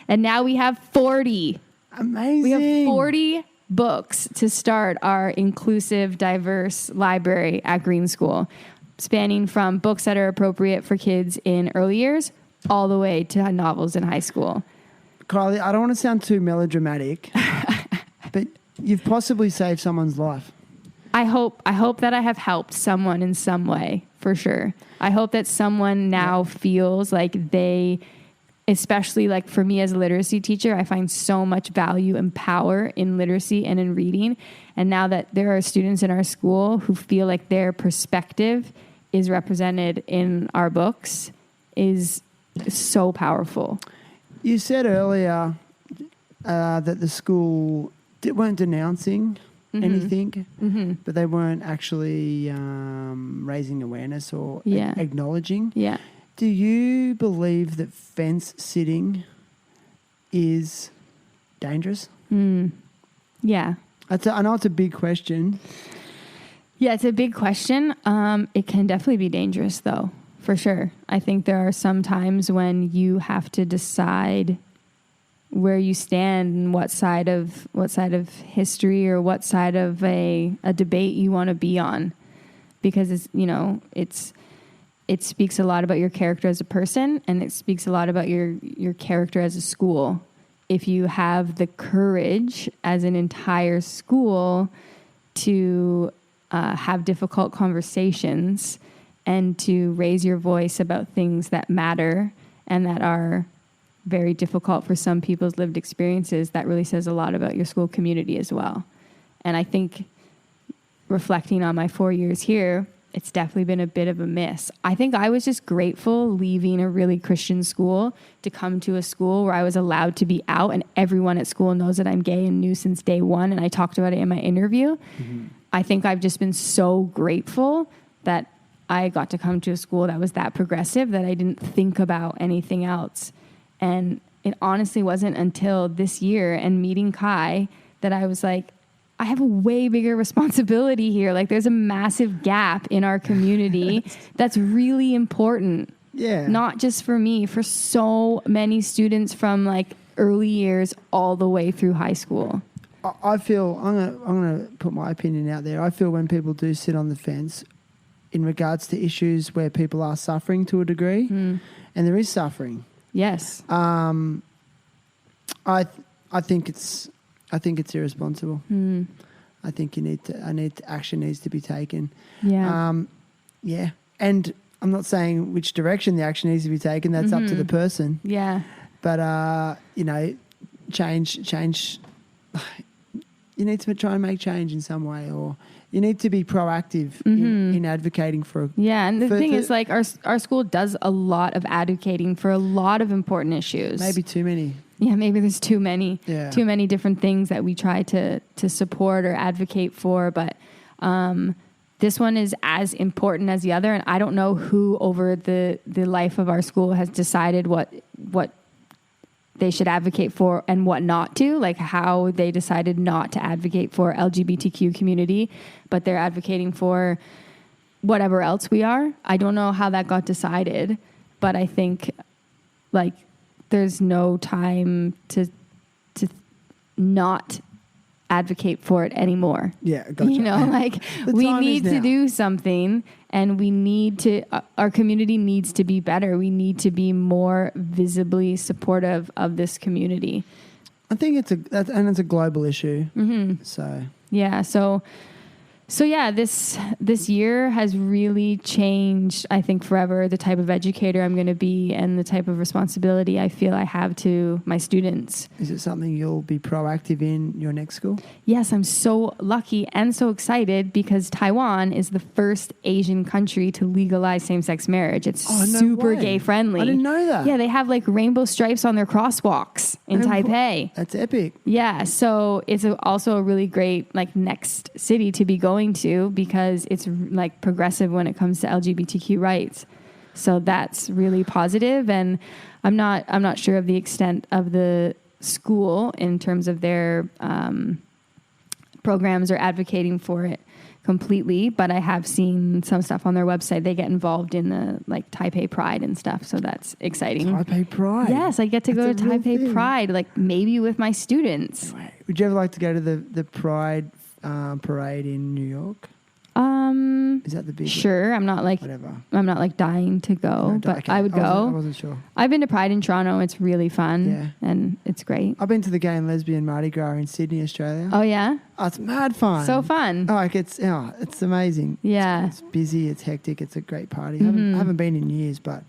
And now we have 40. Amazing. We have 40 books to start our inclusive, diverse library at Green School, spanning from books that are appropriate for kids in early years all the way to novels in high school. Kylie, I don't want to sound too melodramatic, but you've possibly saved someone's life. I hope that I have helped someone in some way, for sure. I hope that someone now feels like they, especially for me as a literacy teacher, I find so much value and power in literacy and in reading. And now that there are students in our school who feel like their perspective is represented in our books, is is so powerful. You said earlier that the school weren't denouncing anything, but they weren't actually raising awareness or acknowledging. Yeah. Do you believe that fence sitting is dangerous? Yeah. I know it's a big question. Yeah, it's a big question. It can definitely be dangerous, though, for sure. I think there are some times when you have to decide where you stand and what side of history or what side of a debate you want to be on, because it speaks a lot about your character as a person, and it speaks a lot about your character as a school. If you have the courage as an entire school to have difficult conversations and to raise your voice about things that matter and that are very difficult for some people's lived experiences, that really says a lot about your school community as well. And I think reflecting on my 4 years here, it's definitely been a bit of a miss. I think I was just grateful leaving a really Christian school to come to a school where I was allowed to be out, and everyone at school knows that I'm gay and knew since day one, and I talked about it in my interview. I think I've just been so grateful that I got to come to a school that was that progressive that I didn't think about anything else. And it honestly wasn't until this year and meeting Kai that I was like, I have a way bigger responsibility here. Like, there's a massive gap in our community that's really important. Yeah. Not just for me, for so many students from like early years all the way through high school. I feel, I'm gonna put my opinion out there. I feel when people do sit on the fence in regards to issues where people are suffering to a degree, and there is suffering. Yes. I think it's irresponsible. I think action needs to be taken. Yeah. Yeah. And I'm not saying which direction the action needs to be taken. That's up to the person. Yeah. But change. You need to try and make change in some way, or you need to be proactive in advocating for. Yeah, and the thing is, like, our school does a lot of advocating for a lot of important issues. Maybe too many. Yeah, maybe there's too many. Yeah. Too many different things that we try to support or advocate for, but this one is as important as the other, and I don't know who over the life of our school has decided what they should advocate for and what not to, like how they decided not to advocate for LGBTQ community, but they're advocating for whatever else we are. I don't know how that got decided, but I think like there's no time to not advocate for it anymore. Yeah, gotcha. You know, like we need to do something, and we need to, our community needs to be better. We need to be more visibly supportive of this community. I think it's a global issue. So yeah, so yeah, this year has really changed, I think, forever, the type of educator I'm going to be and the type of responsibility I feel I have to my students. Is it something you'll be proactive in your next school? Yes, I'm so lucky and so excited because Taiwan is the first Asian country to legalize same-sex marriage. It's super gay friendly. I didn't know that. Yeah, they have like rainbow stripes on their crosswalks in Taipei. That's epic. Yeah, so it's also a really great like next city to be going to because it's like progressive when it comes to LGBTQ rights. So that's really positive, and I'm not sure of the extent of the school in terms of their programs or advocating for it completely, but I have seen some stuff on their website. They get involved in the like Taipei Pride and stuff, so that's exciting. Taipei Pride? Yes, I get to go to Taipei Pride, like maybe with my students. Would you ever like to go to the Pride parade in New York? Is that the big? Sure. I'm not like dying to go, but okay. I would go. I wasn't sure. I've been to Pride in Toronto. It's really fun. Yeah. And it's great. I've been to the Gay and Lesbian Mardi Gras in Sydney, Australia. Oh yeah? Oh, it's mad fun. So fun. Oh, like it's amazing. Yeah. It's busy, it's hectic, it's a great party. I haven't been in years, but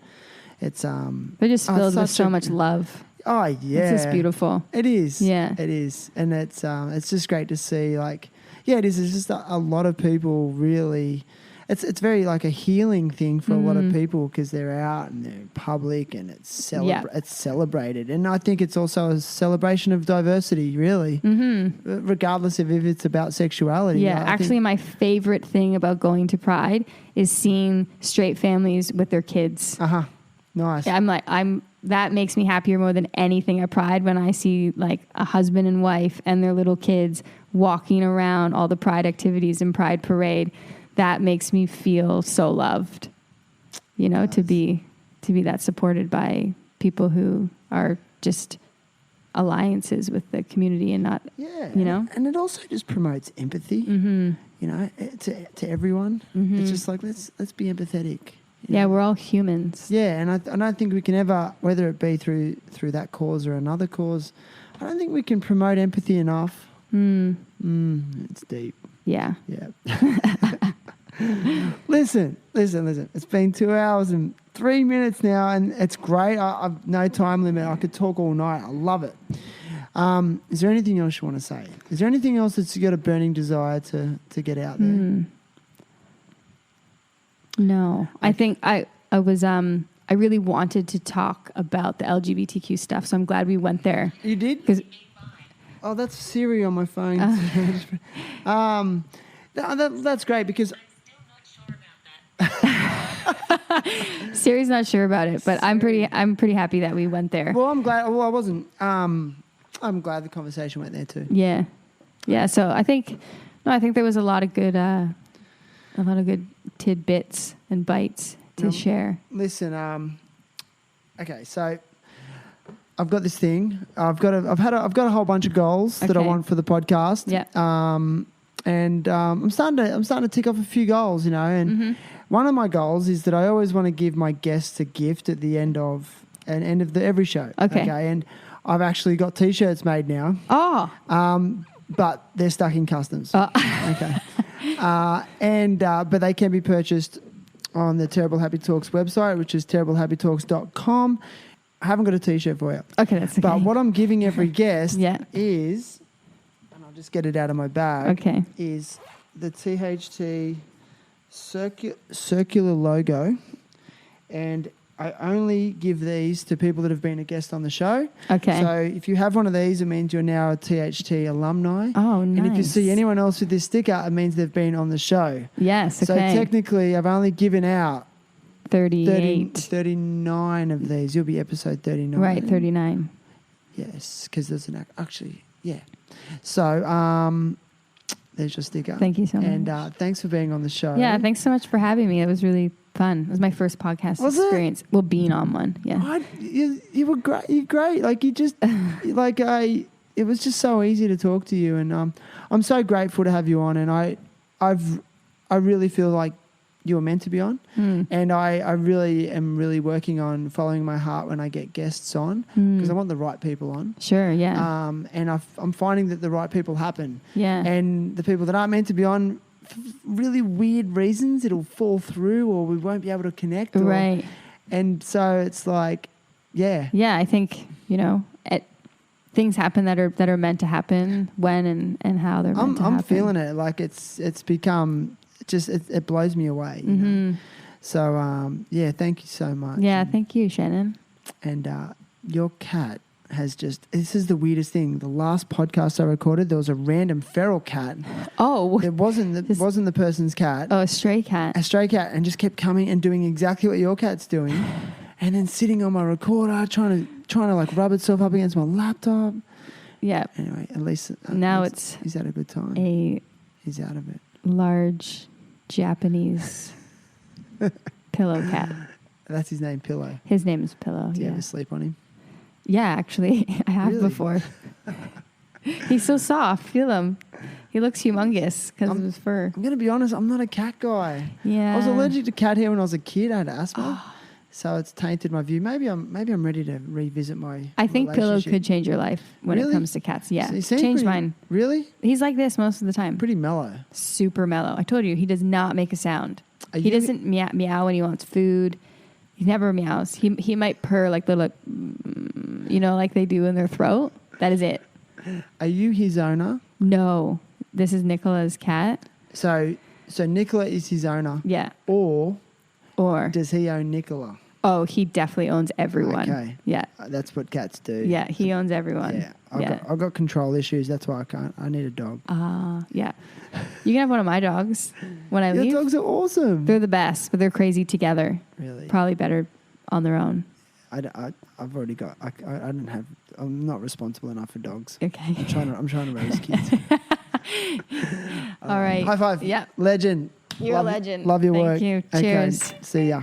it's they're just filled with so much love. Oh yeah. It's just beautiful. It is. Yeah. It is. And it's just great to see, like, yeah, it is. It's just a lot of people really it's very like a healing thing for a lot of people because they're out and they're in public and it's celebrated. And I think it's also a celebration of diversity, really, regardless of if it's about sexuality. Yeah, actually, my favorite thing about going to Pride is seeing straight families with their kids. Nice. That makes me happier more than anything at Pride when I see like a husband and wife and their little kids walking around all the Pride activities and Pride parade. That makes me feel so loved, to be that supported by people who are just alliances with the community and not, And it also just promotes empathy, to everyone. It's just like, let's be empathetic. Yeah, we're all humans. Yeah, and I don't think we can ever, whether it be through that cause or another cause, I don't think we can promote empathy enough. It's deep. Yeah. Yeah. Listen. It's been 2 hours and 3 minutes now, and it's great. I've no time limit. I could talk all night. I love it. Is there anything else you want to say? Is there anything else that's got a burning desire to get out there? No, I think I really wanted to talk about the LGBTQ stuff, so I'm glad we went there. You did? Oh, that's Siri on my phone. That's great because Siri's not sure about it, but I'm pretty happy that we went there. Well, I'm glad. Well, I wasn't. I'm glad the conversation went there too. Yeah. So I think there was a lot of good tidbits and bites to share. Listen, okay, so I've got this thing. I've got a whole bunch of goals that I want for the podcast. Yeah. And I'm starting to tick off a few goals, and one of my goals is that I always want to give my guests a gift at the end of every show. Okay. And I've actually got T-shirts made now. Oh. But they're stuck in customs. Oh. Okay. But they can be purchased on the Terrible Happy Talks website, which is terriblehappytalks.com. I haven't got a T-shirt for you. Okay, that's okay. But what I'm giving every guest is, and I'll just get it out of my bag, is the THT circular logo. And I only give these to people that have been a guest on the show. Okay. So if you have one of these, it means you're now a THT alumni. Oh, nice. And if you see anyone else with this sticker, it means they've been on the show. Yes, okay. So technically, I've only given out 39 of these. You'll be episode 39. Right, 39. Yes, because there's So there's your sticker. Thank you so much. And thanks for being on the show. Yeah, thanks so much for having me. It was really fun. It was my first podcast experience. Well, being on one. Yeah. You were great. You're great. Like you just it was just so easy to talk to you, and I'm so grateful to have you on. And I really feel like you were meant to be on, and I really am working on following my heart when I get guests on because I want the right people on. Sure, yeah. And I'm finding that the right people happen. Yeah. And the people that aren't meant to be on, for really weird reasons, it'll fall through or we won't be able to connect. Right. And so it's like, yeah. Yeah, I think, things happen that are meant to happen when and how they're meant to happen. I'm feeling it. Like it's become just, it blows me away. You know? So, thank you so much. Yeah, thank you, Shannon. And your cat has this is the weirdest thing. The last podcast I recorded, there was a random feral cat. Oh. It wasn't the person's cat. Oh, a stray cat. A stray cat, and just kept coming and doing exactly what your cat's doing. And then sitting on my recorder, trying to like rub itself up against my laptop. Yeah. Anyway, at least he's had a good time. He's out of it. Large Japanese pillow cat. That's his name, Pillow. His name is Pillow. Do you ever sleep on him? Yeah, actually, I have before. He's so soft. Feel him. He looks humongous because of his fur. I'm going to be honest, I'm not a cat guy. Yeah. I was allergic to cat hair when I was a kid. I had asthma. So it's tainted my view. Maybe I'm ready to revisit my I think Pillow could change your life when it comes to cats. Yeah. So change mine. Really? He's like this most of the time. Pretty mellow. Super mellow. I told you, he does not make a sound. He doesn't meow when he wants food. He never meows. He might purr like little, like they do in their throat. That is it. Are you his owner? No. This is Nicola's cat. So So Nicola is his owner. Yeah. Or Or does he own Nicola? oh, he definitely owns everyone. Okay. Yeah. That's what cats do. Yeah, he owns everyone. Yeah. I've got control issues. That's why I can't. I need a dog. Yeah. You can have one of my dogs when I Your leave. dogs are awesome. They're the best, but they're crazy together. Really? Probably better on their own. I've already got. I don't have. I'm not responsible enough for dogs. Okay. I'm trying to raise kids. All right. High five. Yeah. Legend. You're a legend. Love your Thank work. you. Okay. Cheers. See ya.